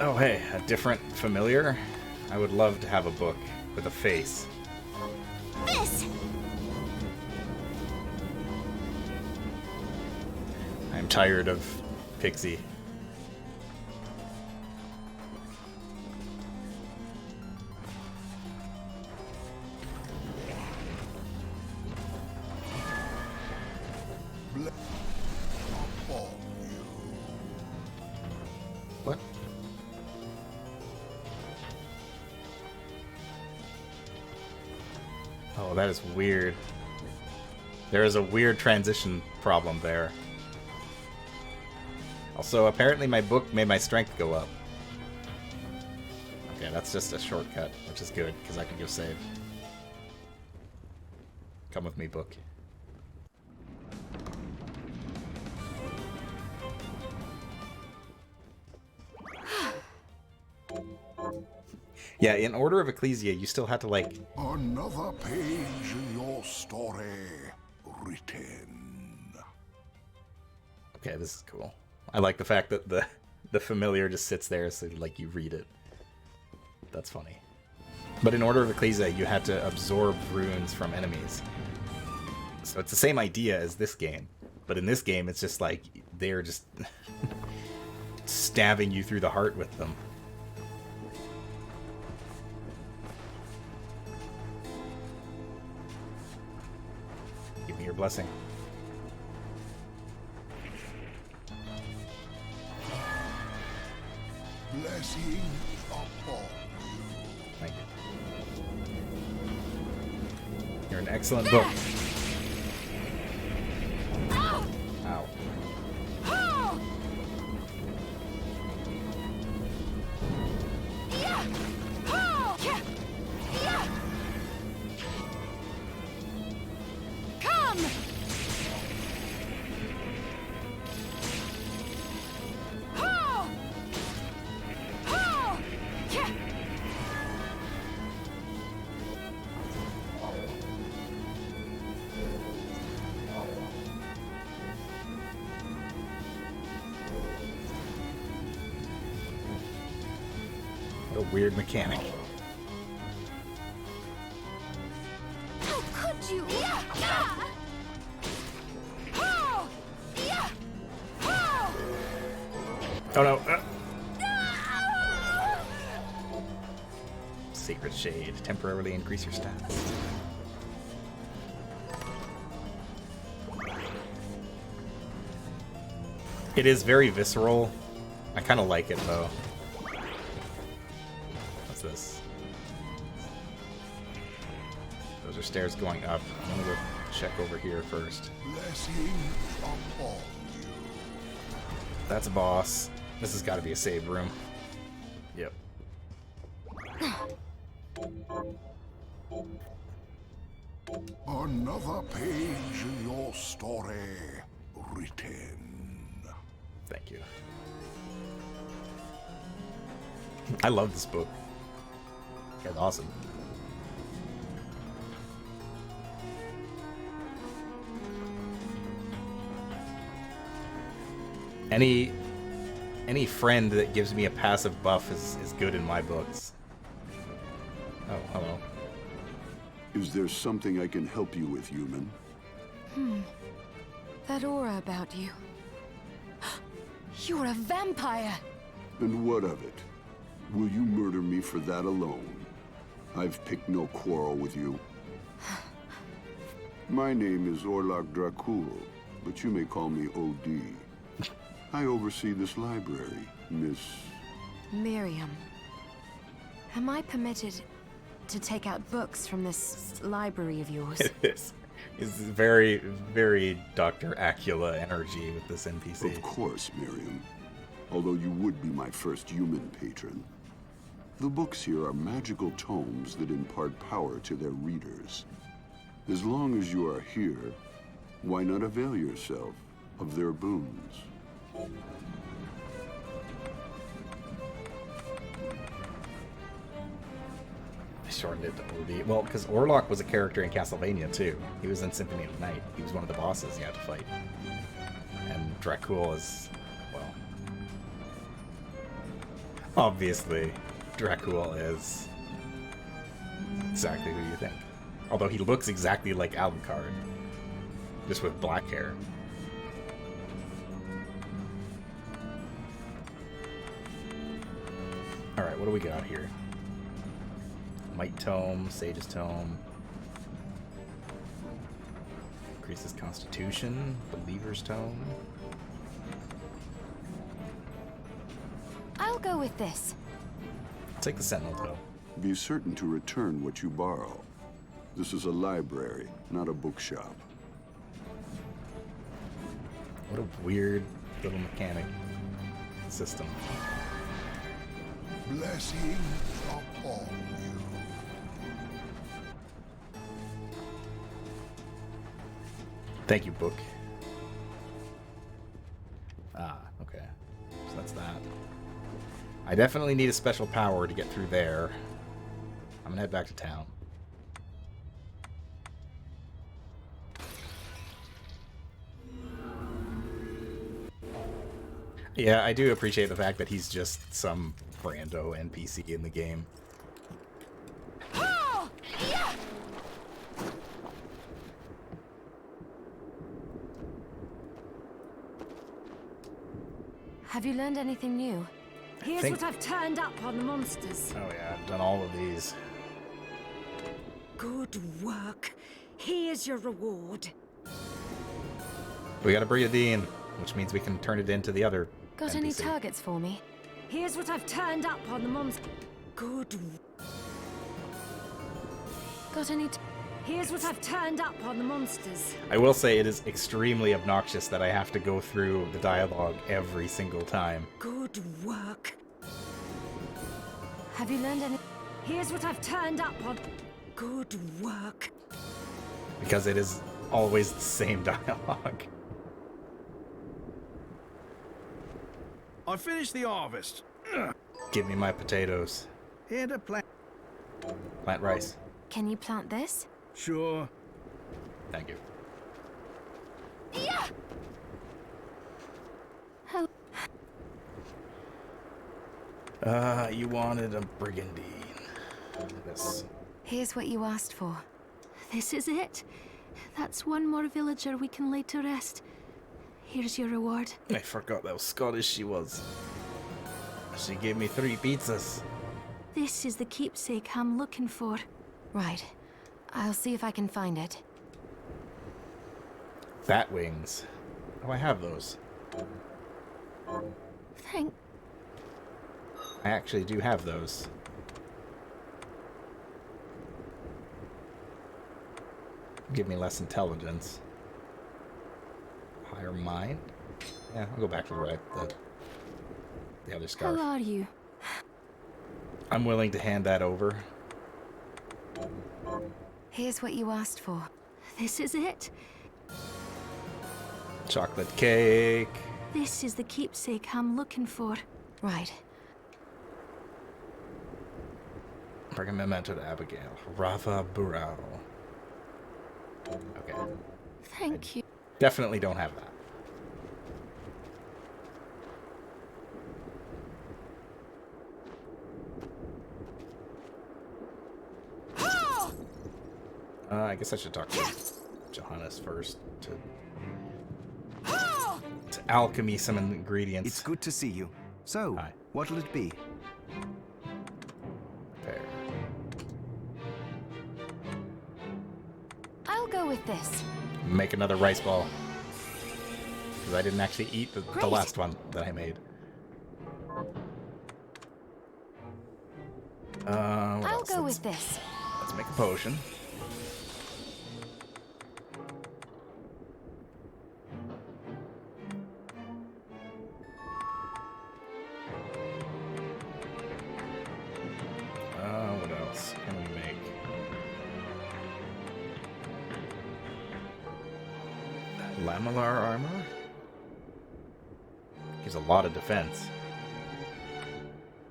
Oh hey, a different familiar? I would love to have a book with a face. This! I'm tired of Pixie. What? Oh, that is weird. There is a weird transition problem there. Also, apparently my book made my strength go up. Okay, that's just a shortcut, which is good, because I can go save. Come with me, book. Yeah, in Order of Ecclesia, you still had to, like... Another page in your story written. Okay, this is cool. I like the fact that the familiar just sits there so, like, you read it. That's funny. But in Order of Ecclesia, you had to absorb runes from enemies. So it's the same idea as this game. But in this game, it's just like, they're just stabbing you through the heart with them. Give me your blessing. Blessings upon Thank you. You're an excellent book. Ow. Come! What a weird mechanic. How could you? Oh no. Sacred Shade. Temporarily increase your stats. It is very visceral. I kind of like it though. What's this? Those are stairs going up. I'm gonna go check over here first. blessings upon you. That's a boss. This has got to be a save room. Yep. Another page in your story written. Thank you. I love this book. It's awesome. Any friend that gives me a passive buff is good in my books. Oh, hello. Is there something I can help you with, human? That aura about you. You're a vampire! And what of it? Will you murder me for that alone? I've picked no quarrel with you. My name is Orlok Dracul, but you may call me OD. I oversee this library, Miss... Miriam. Am I permitted to take out books from this library of yours? It is. It's very, very Dr. Acula energy with this NPC. Of course, Miriam. Although you would be my first human patron. The books here are magical tomes that impart power to their readers. As long as you are here, why not avail yourself of their boons? I shortened it to OD. Well, because Orlok was a character in Castlevania too. He was in Symphony of the Night. He was one of the bosses you had to fight. And Dracul is, well, obviously, Dracul is exactly who you think. Although he looks exactly like Alucard, just with black hair. Alright, what do we got here? Might Tome, Sage's Tome. Increases Constitution, Believer's Tome. I'll go with this. Take the Sentinel Tome. Be certain to return what you borrow. This is a library, not a bookshop. What a weird little mechanic system. Blessings upon you. Thank you, book. Ah, okay. So that's that. I definitely need a special power to get through there. I'm gonna head back to town. Yeah, I do appreciate the fact that he's just some rando NPC in the game. Have you learned anything new? Here's what I've turned up on the monsters. Oh yeah, I've done all of these. Good work. Here's your reward. We got a Briadine, which means we can turn it into the other Got NPC. any targets for me? Here's what I've turned up on the monster. Good. Got any? Here's what I've turned up on the monsters. I will say it is extremely obnoxious that I have to go through the dialogue every single time. Good work. Have you learned any? Here's what I've turned up on. Good work. Because it is always the same dialogue. I finished the harvest. Give me my potatoes. Here to plant. Plant rice. Can you plant this? Sure. Thank you. Yeah! You wanted a brigandine. This. Here's what you asked for. This is it. That's one more villager we can lay to rest. Here's your reward. I forgot how Scottish she was. She gave me 3 pizzas. This is the keepsake I'm looking for. Right. I'll see if I can find it. Bat wings. Oh, I have those. Thank. I actually do have those. Give me less intelligence. Higher mind? Yeah, I'll go back to the other scarf. How are you? I'm willing to hand that over. Here's what you asked for. This is it. Chocolate cake. This is the keepsake I'm looking for. Right. Bring a memento to Abigail. Rava Burrell. Okay. Thank you. Definitely don't have that. I guess I should talk to Johannes first to alchemy some ingredients. It's good to see you. So, Hi. what'll it be? There. I'll go with this. Make another rice ball. Because I didn't actually eat the Great. last one that I made. What I'll else? go with this. Let's make a potion. What else can we make? Lamellar armor? Gives a lot of defense.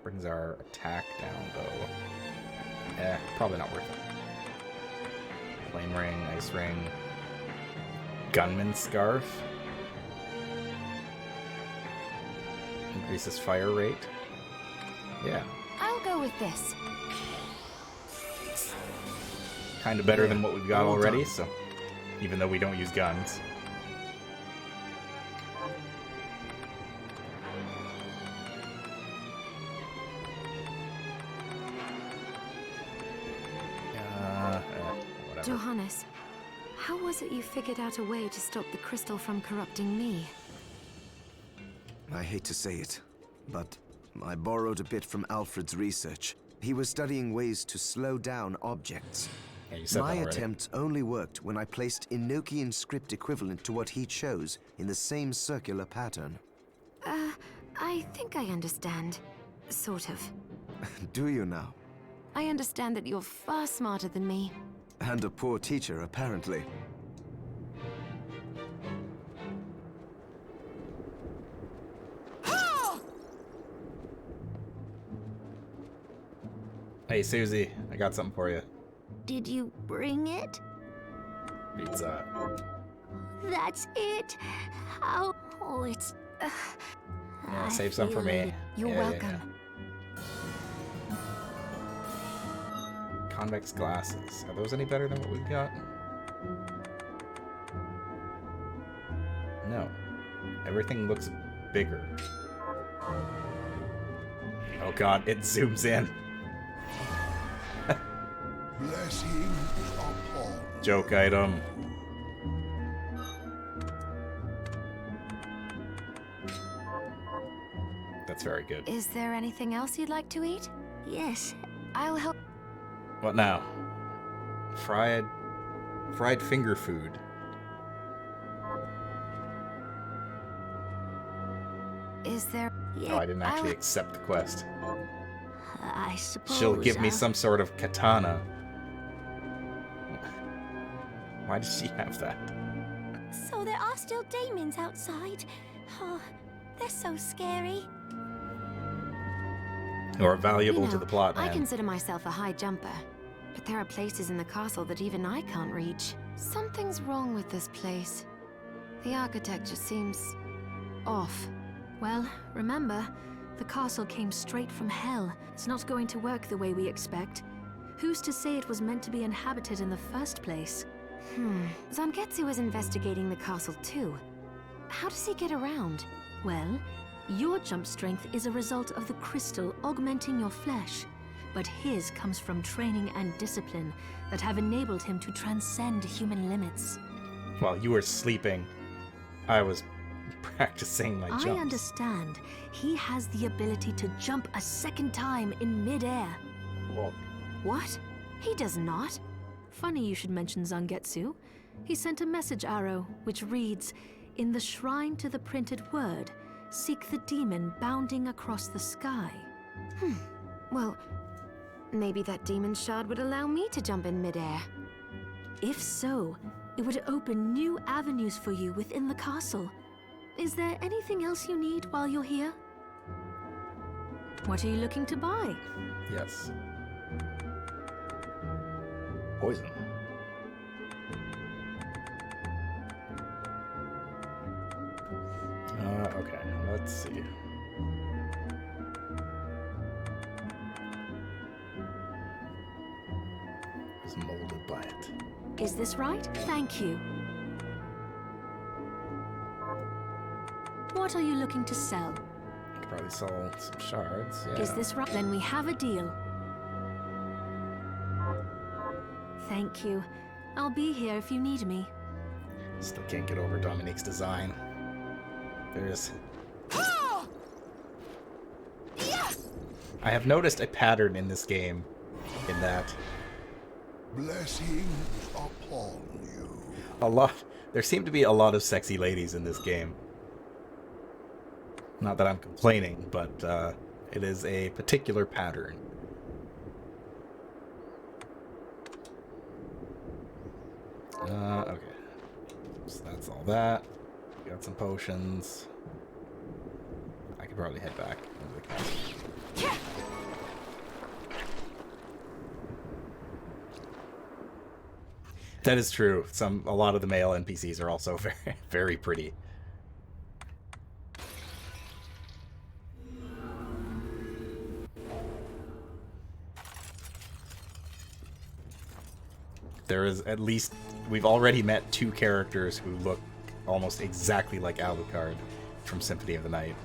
Brings our attack down, though. Probably not worth it. Flame ring, ice ring. Gunman scarf. Increases fire rate. Yeah. I'll go with this. Kind of better than what we've got Well already, done. so even though we don't use guns. Whatever. Johannes, how was it you figured out a way to stop the crystal from corrupting me? I hate to say it, but I borrowed a bit from Alfred's research. He was studying ways to slow down objects. Yeah, you said My that already. attempt only worked when I placed Enochian script equivalent to what he chose in the same circular pattern. I think I understand. Sort of. Do you now? I understand that you're far smarter than me. And a poor teacher, apparently. Hey, Susie, I got something for you. Did you bring it? Pizza. That's it? How? Oh, it's... Yeah, save some for me. You're Yeah, welcome. yeah. Convex glasses. Are those any better than what we've got? No. Everything looks bigger. Oh god, it zooms in. Blessings upon Joke item. That's very good. Is there anything else you'd like to eat? Yes. I'll help. What now? Fried finger food. Is there... Oh, I didn't actually accept the quest. I suppose She'll give me some sort of katana. Why does she have that? So there are still demons outside. Oh, they're so scary. Or valuable to the plot, I man. consider myself a high jumper, but there are places in the castle that even I can't reach. Something's wrong with this place. The architecture seems... off. Well, remember, the castle came straight from hell. It's not going to work the way we expect. Who's to say it was meant to be inhabited in the first place? Zangetsu is investigating the castle too. How does he get around? Well, your jump strength is a result of the crystal augmenting your flesh, but his comes from training and discipline that have enabled him to transcend human limits. While you were sleeping, I was practicing my jumps. I understand. He has the ability to jump a second time in mid-air. Well, what? He does not. Funny you should mention Zangetsu. He sent a message arrow, which reads, "In the shrine to the printed word, seek the demon bounding across the sky." Well, maybe that demon shard would allow me to jump in midair. If so, it would open new avenues for you within the castle. Is there anything else you need while you're here? What are you looking to buy? yes. Poison. Okay, let's see. Was molded by it. Is this right? Thank you. What are you looking to sell? I could probably sell some shards, yeah. Is this right? Then we have a deal. Thank you. I'll be here if you need me. Still can't get over Dominique's design. There's... I have noticed a pattern in this game, in that... Blessings upon you. There seem to be a lot of sexy ladies in this game. Not that I'm complaining, but it is a particular pattern. Okay. So that's all that. Got some potions. I could probably head back into the castle. That is true. A lot of the male NPCs are also very, very pretty. There is at least... We've already met 2 characters who look almost exactly like Alucard from Symphony of the Night.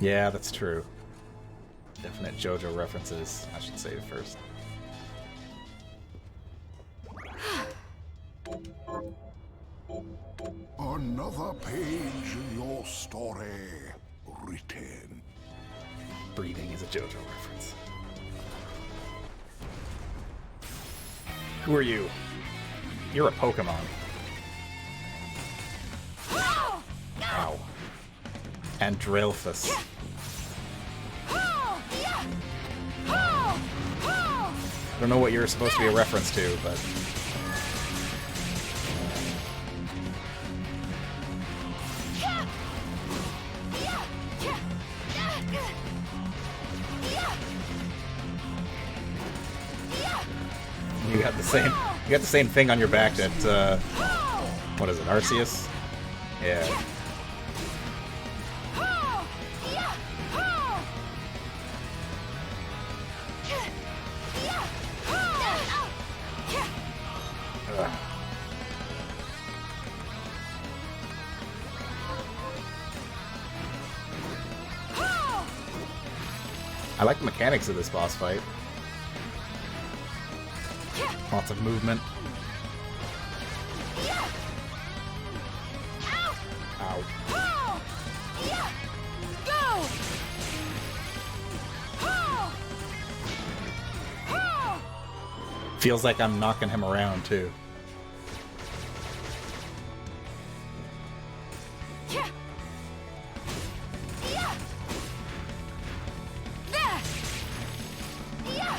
Yeah, that's true. Definite JoJo references. I should save first. Another page in your story written. Breathing is a JoJo reference. Who are you? You're a Pokemon. Ow. Andrelphus. I don't know what you're supposed to be a reference to, but... You got the same thing on your back that, what is it, Arceus? Yeah. Ugh. I like the mechanics of this boss fight. Lots of movement. Feels like I'm knocking him around too.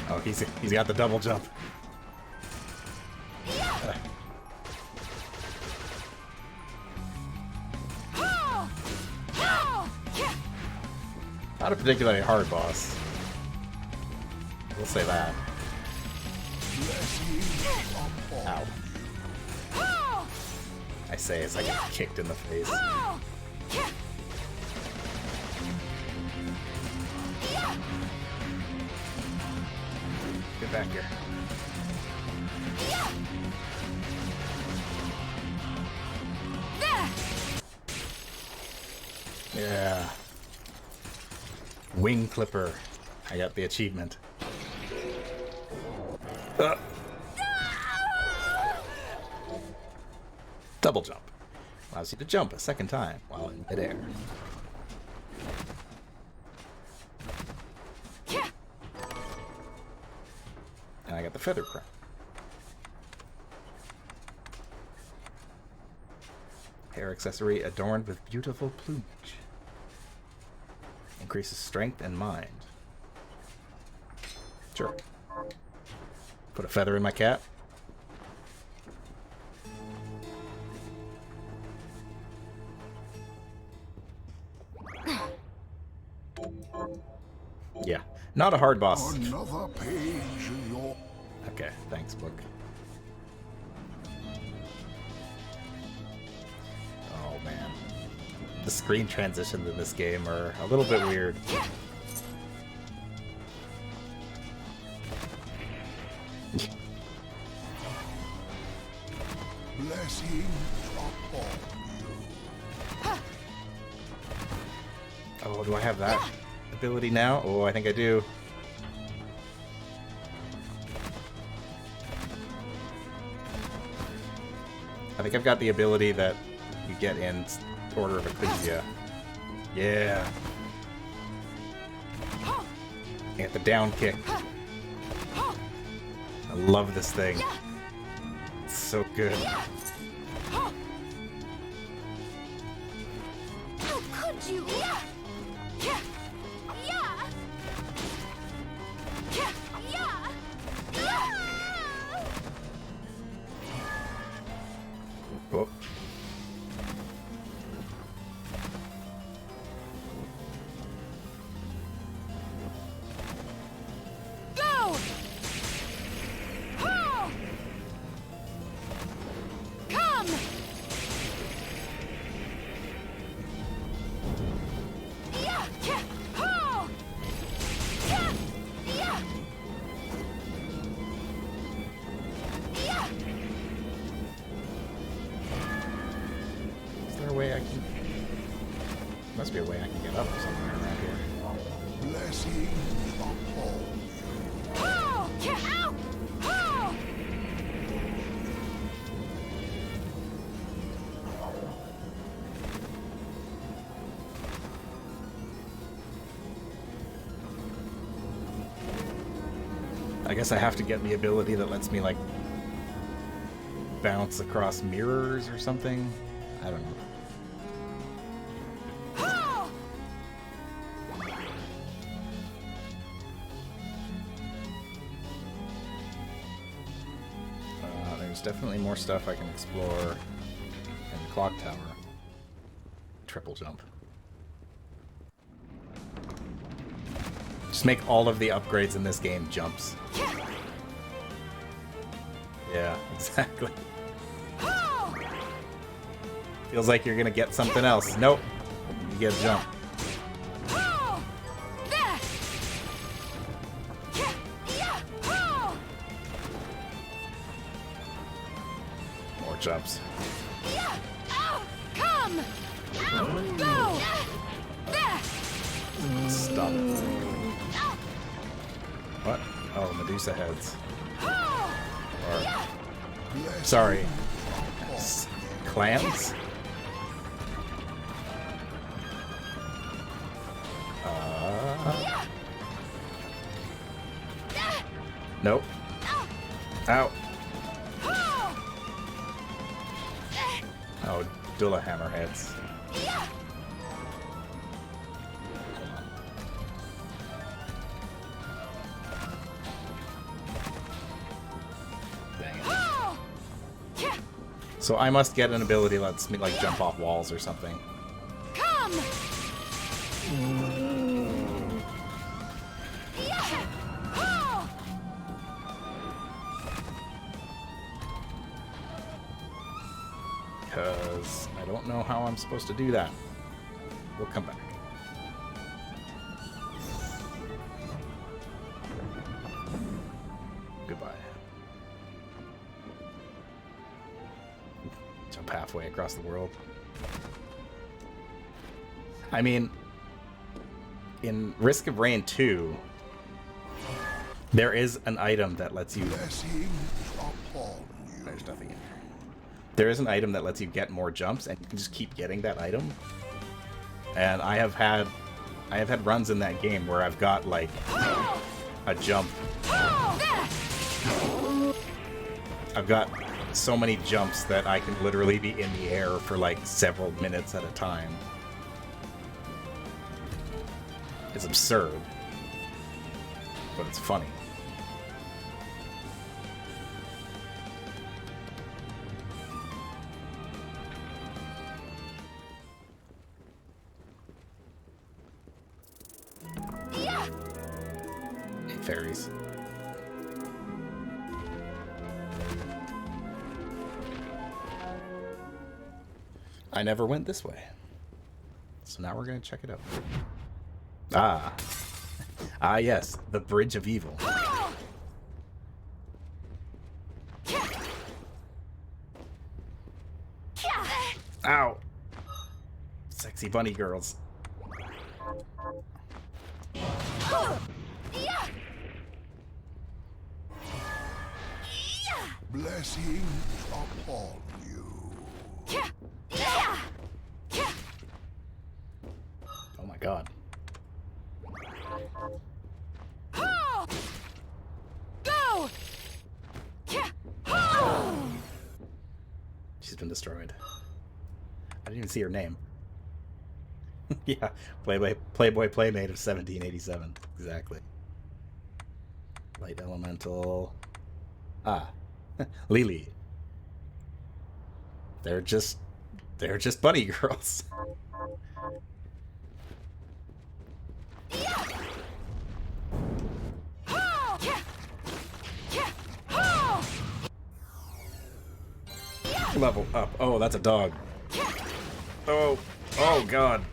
Oh, he's got the double jump. Not a particularly hard boss. We'll say that. Ow. I say as I get kicked in the face. Get back here. Yeah. Wing Clipper. I got the achievement. Double jump. Allows you to jump a second time while in midair. And I got the feather crown. Hair accessory adorned with beautiful plumage. Increases strength and mind. Sure. Put a feather in my cap. Yeah, not a hard boss. Another page in your... Okay, thanks, book. Oh man, the screen transitions in this game are a little bit weird. Blessings upon you. Oh, do I have that ability now? Oh, I think I do. I think I've got the ability that you get in Order of Ecclesia. Yeah. I get the down kick. I love this thing. It's so good. How could you? Oh. Go! Come! Is there a way I can... Must be a way I can get up or something around here. Blessings upon I guess I have to get the ability that lets me, like, bounce across mirrors or something. I don't know. There's definitely more stuff I can explore in the clock tower. Triple jump. Just make all of the upgrades in this game jumps. Yeah, exactly. Feels like you're gonna get something else. Nope. You get a jump. More jumps. Come! Go! Stop it. What? Oh, Medusa heads. Or, sorry. Clams? Nope. Ow. Oh, Dula hammerheads. Dang it. So I must get an ability that lets me like jump off walls or something. Come! Because I don't know how I'm supposed to do that. We'll come back. Goodbye. Jump halfway across the world. I mean, in Risk of Rain 2, there is an item that lets you... There's nothing in here. There is an item that lets you get more jumps, and you can just keep getting that item. And I have had runs in that game where I've got like a jump. I've got so many jumps that I can literally be in the air for like several minutes at a time. It's absurd, but it's funny. Hey, fairies. I never went this way, so now we're gonna check it out. Ah. Ah, yes. The Bridge of Evil. Ow. Sexy bunny girls. Blessing upon you. Oh my god. Go! She's been destroyed. I didn't even see her name. Yeah, Playboy Playmate of 1787. Exactly. Light Elemental. Ah. Lily. They're just bunny girls. Level up. Oh, that's a dog. Oh. Oh, God.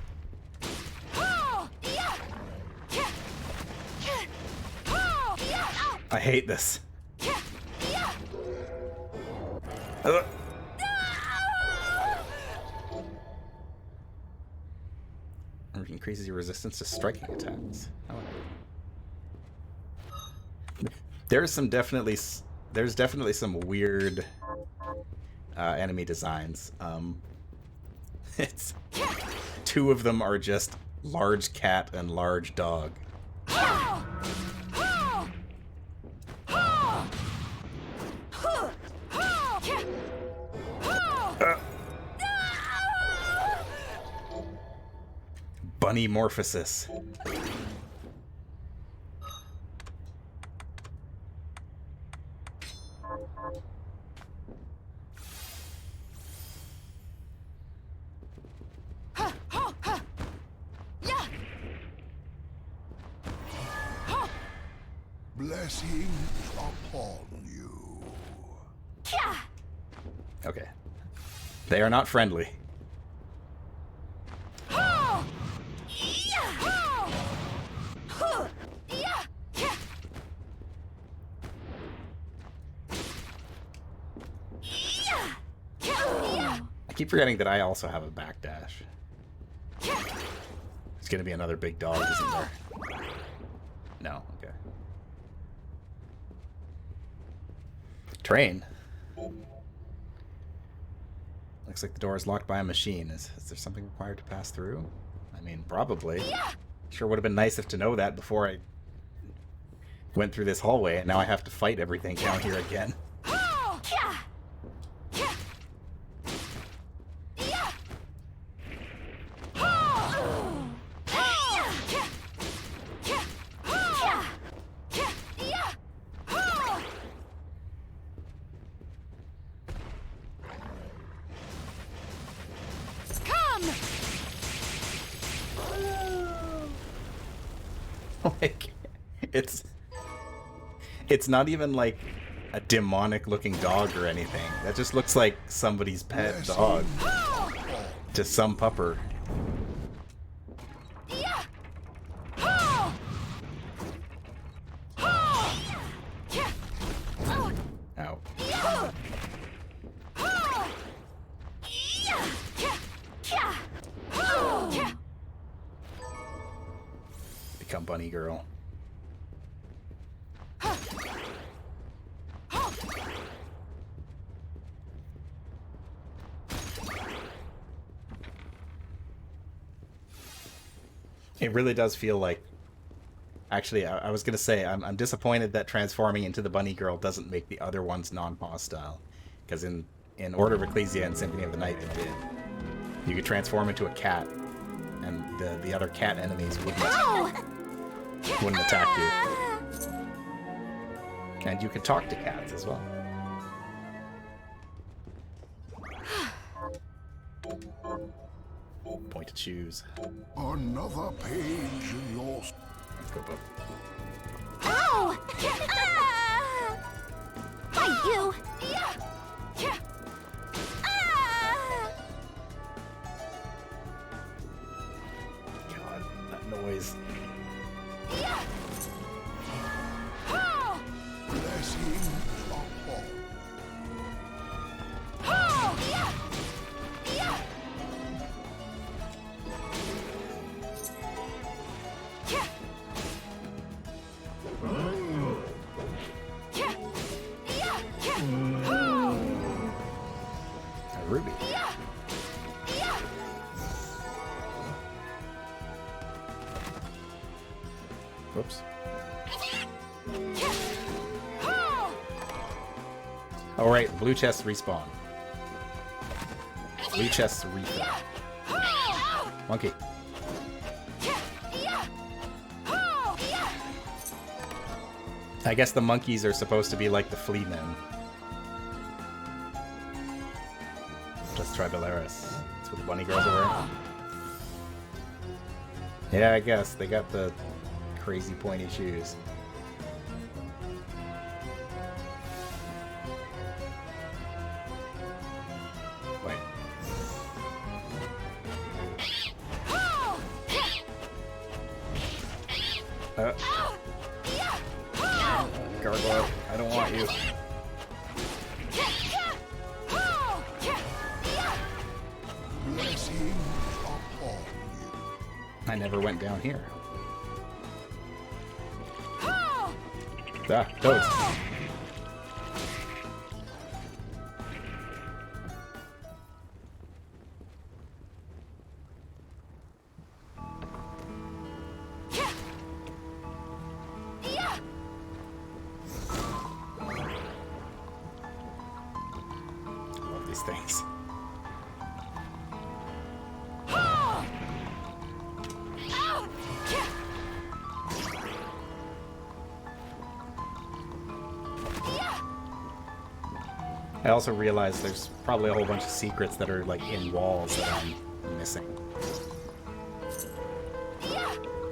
I hate this. It increases your resistance to striking attacks. I like it. There's definitely some weird enemy designs. It's two of them are just large cat and large dog. Bunny morphosis. Blessing upon you. Okay. They are not friendly. I keep forgetting that I also have a backdash. There's gonna be another big dog, isn't there? No, okay. Train. Looks like the door is locked by a machine. Is there something required to pass through? I mean, probably. Sure would have been nice if to know that before I went through this hallway, and now I have to fight everything down here again. Like, it's not even like a demonic looking dog or anything. That just looks like somebody's pet dog. Just some pupper. Ow. Become bunny girl. It really does feel like... Actually, I was going to say, I'm disappointed that transforming into the bunny girl doesn't make the other ones non-hostile. Because in Order of Ecclesia and Symphony of the Night, it did. You could transform into a cat, and the other cat enemies wouldn't attack you. And you could talk to cats as well. Pointed shoes. Another page in your... Let's go, Bob. Ow! Hi, you! God, that noise. Blessings upon A ruby. Whoops. Oh right, blue chests respawn. Blue chests refill. Monkey. I guess the monkeys are supposed to be like the flea men. Just try Belarus. That's what the bunny girls are wearing. Yeah, I guess. They got the crazy pointy shoes. Wait. Gargoyle, I don't want you. blessings upon you. I never went down here. Ah, toads. Love these things. I also realized there's probably a whole bunch of secrets that are like in walls that I'm missing.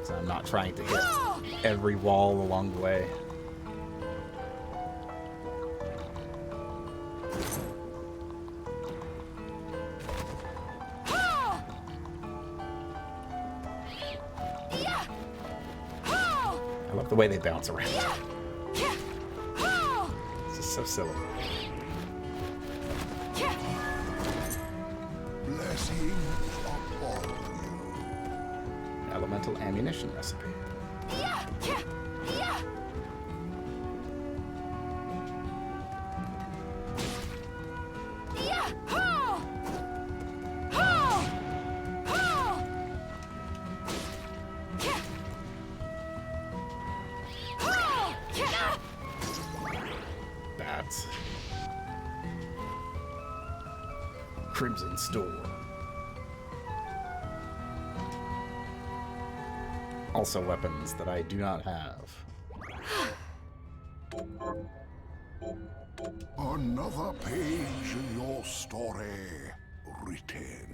So I'm not trying to hit every wall along the way. I love the way they bounce around. It's just so silly. Blessings upon you. Elemental ammunition recipe. Crimson Store. Also weapons that I do not have. Another page in your story written.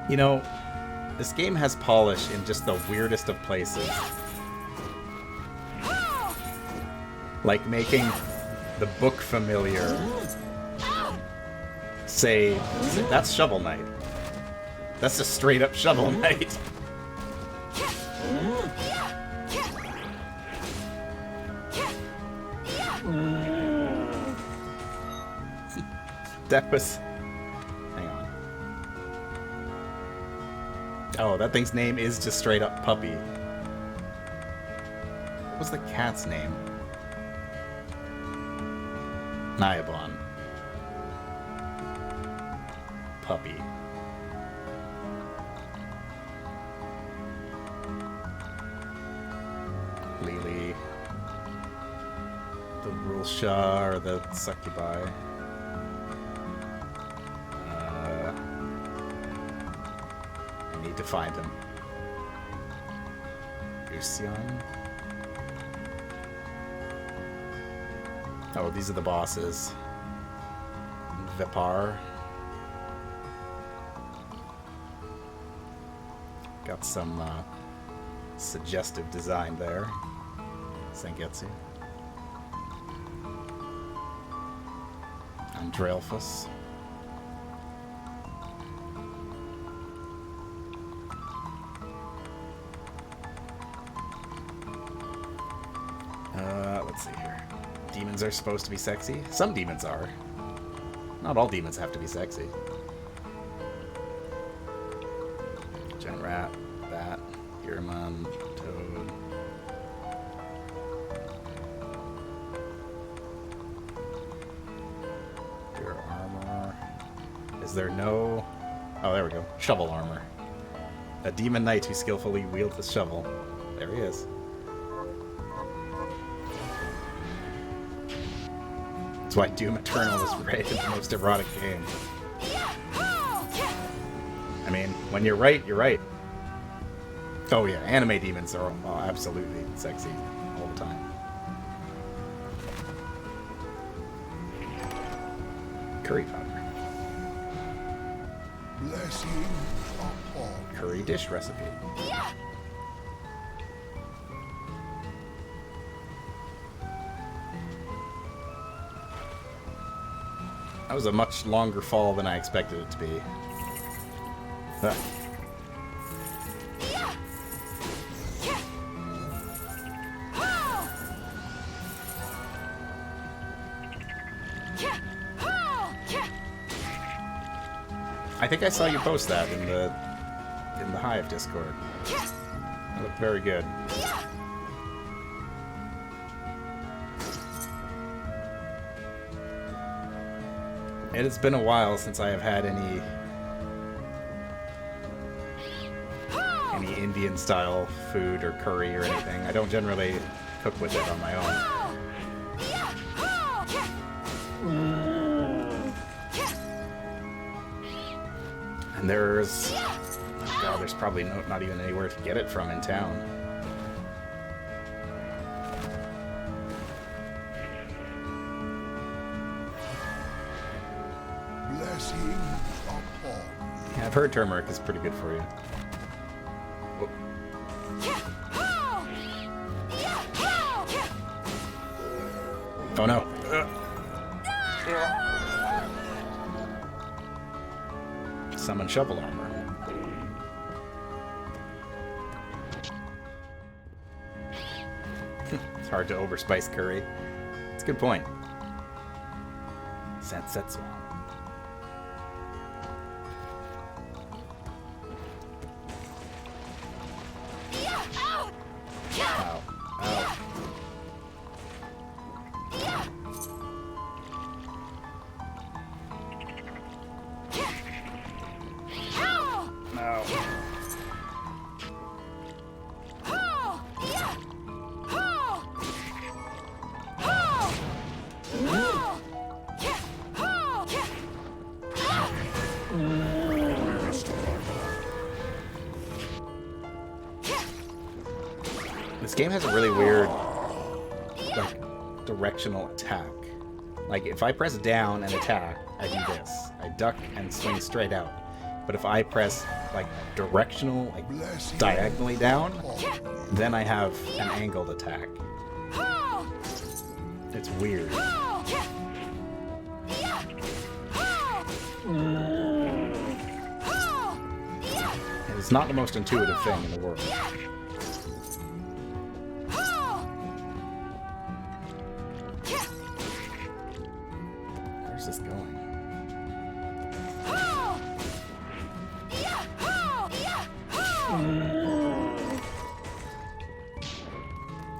You know, this game has polish in just the weirdest of places. Like making the book familiar. Say, that's Shovel Knight. That's just straight up Shovel Knight. That was... Hang on. Oh, that thing's name is just straight up Puppy. What was the cat's name? Niabon. Puppy. Lily. The Rulsha or the Succubi. I need to find him. Gusion. Oh, these are the bosses. Vipar. Got some suggestive design there. Sengetsu. Andraelphus. Let's see here. Demons are supposed to be sexy. Some demons are. Not all demons have to be sexy. Giant rat, bat, Giramon, toad. Pure armor. Is there no... Oh, there we go. Shovel armor. A demon knight who skillfully wields the shovel. There he is. That's why Doom Eternal is rated the most erotic game. I mean, when you're right, you're right. Oh yeah, anime demons are absolutely sexy all the time. Curry powder. Blessing upon Curry dish recipe. That was a much longer fall than I expected it to be. Ah. I think I saw you post that in the Hive Discord. It looked very good. It has been a while since I have had any Indian style food or curry or anything. I don't generally cook with it on my own. And there's probably not even anywhere to get it from in town. Yeah, I've heard turmeric is pretty good for you. Oh no. Summon shovel armor. It's hard to overspice curry. It's a good point. Sansetsu. game has a really weird, like, directional attack. Like, if I press down and attack, I do this. I duck and swing straight out. But if I press, like, directional, like, diagonally down, then I have an angled attack. It's weird. It's not the most intuitive thing in the world. Where's this going?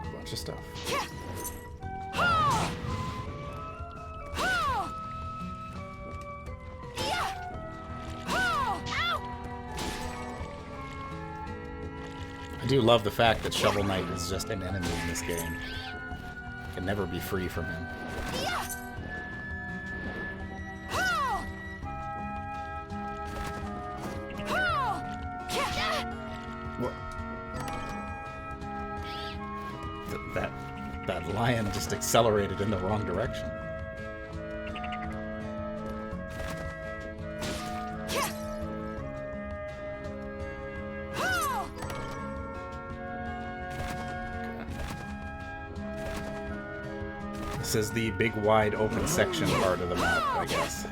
A bunch of stuff. I do love the fact that Shovel Knight is just an enemy in this game. I can never be free from him. What? That lion just accelerated in the wrong direction. This is the big, wide, open section part of the map, I guess.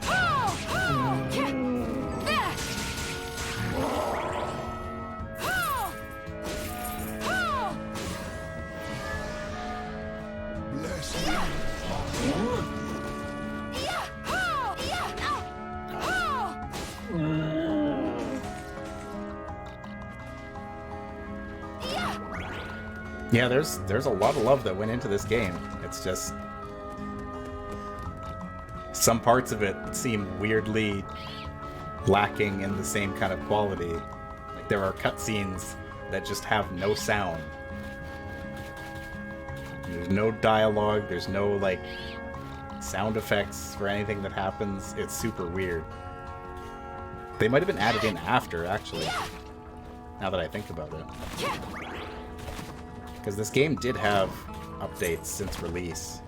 Yeah, there's a lot of love that went into this game. It's just some parts of it seem weirdly lacking in the same kind of quality. Like, there are cutscenes that just have no sound. There's no dialogue, there's no, like, sound effects for anything that happens. It's super weird. They might have been added in after, actually, now that I think about it. Because this game did have updates since release.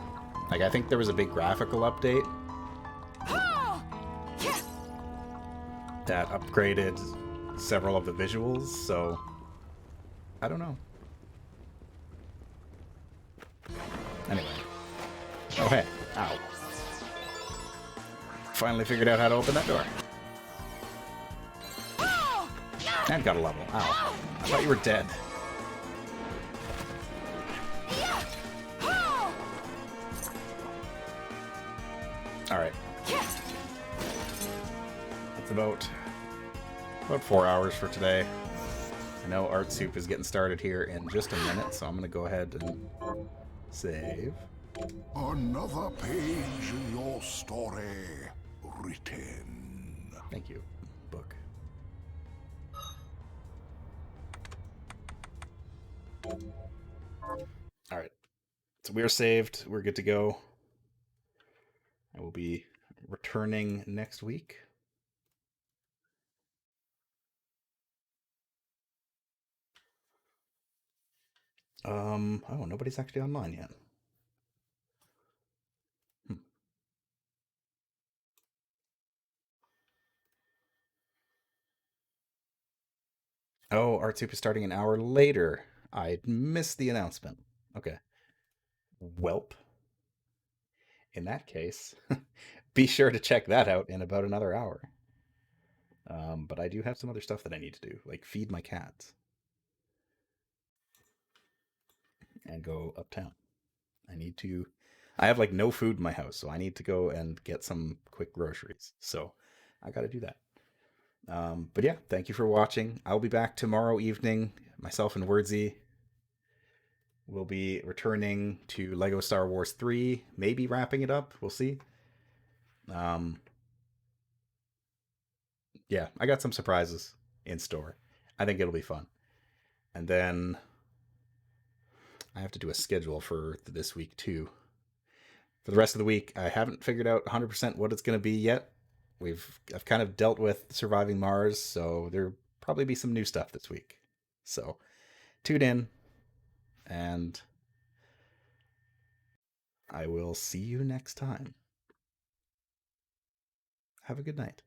Like, I think there was a big graphical update that upgraded several of the visuals, so I don't know. Anyway. Oh, hey. Ow. Finally figured out how to open that door. And got a level. Ow. I thought you were dead. Alright. It's about 4 hours for today. I know Art Soup is getting started here in just a minute, so I'm going to go ahead and save. Another page in your story written. Thank you, book. Alright. So we're saved. We're good to go. I will be returning next week. Oh, nobody's actually online yet. Oh, Art Soup is starting an hour later. I missed the announcement. Okay. Welp. In that case, be sure to check that out in about another hour. But I do have some other stuff that I need to do, like feed my cats. And go uptown. I have like no food in my house, so I need to go and get some quick groceries. So I got to do that. But yeah, thank you for watching. I'll be back tomorrow evening. Myself and Wordsy will be returning to Lego Star Wars 3, maybe wrapping it up. We'll see. Yeah, I got some surprises in store. I think it'll be fun. And then I have to do a schedule for this week too. For the rest of the week, I haven't figured out 100% what it's going to be yet. I've kind of dealt with surviving Mars, so there'll probably be some new stuff this week. So tune in, and I will see you next time. Have a good night.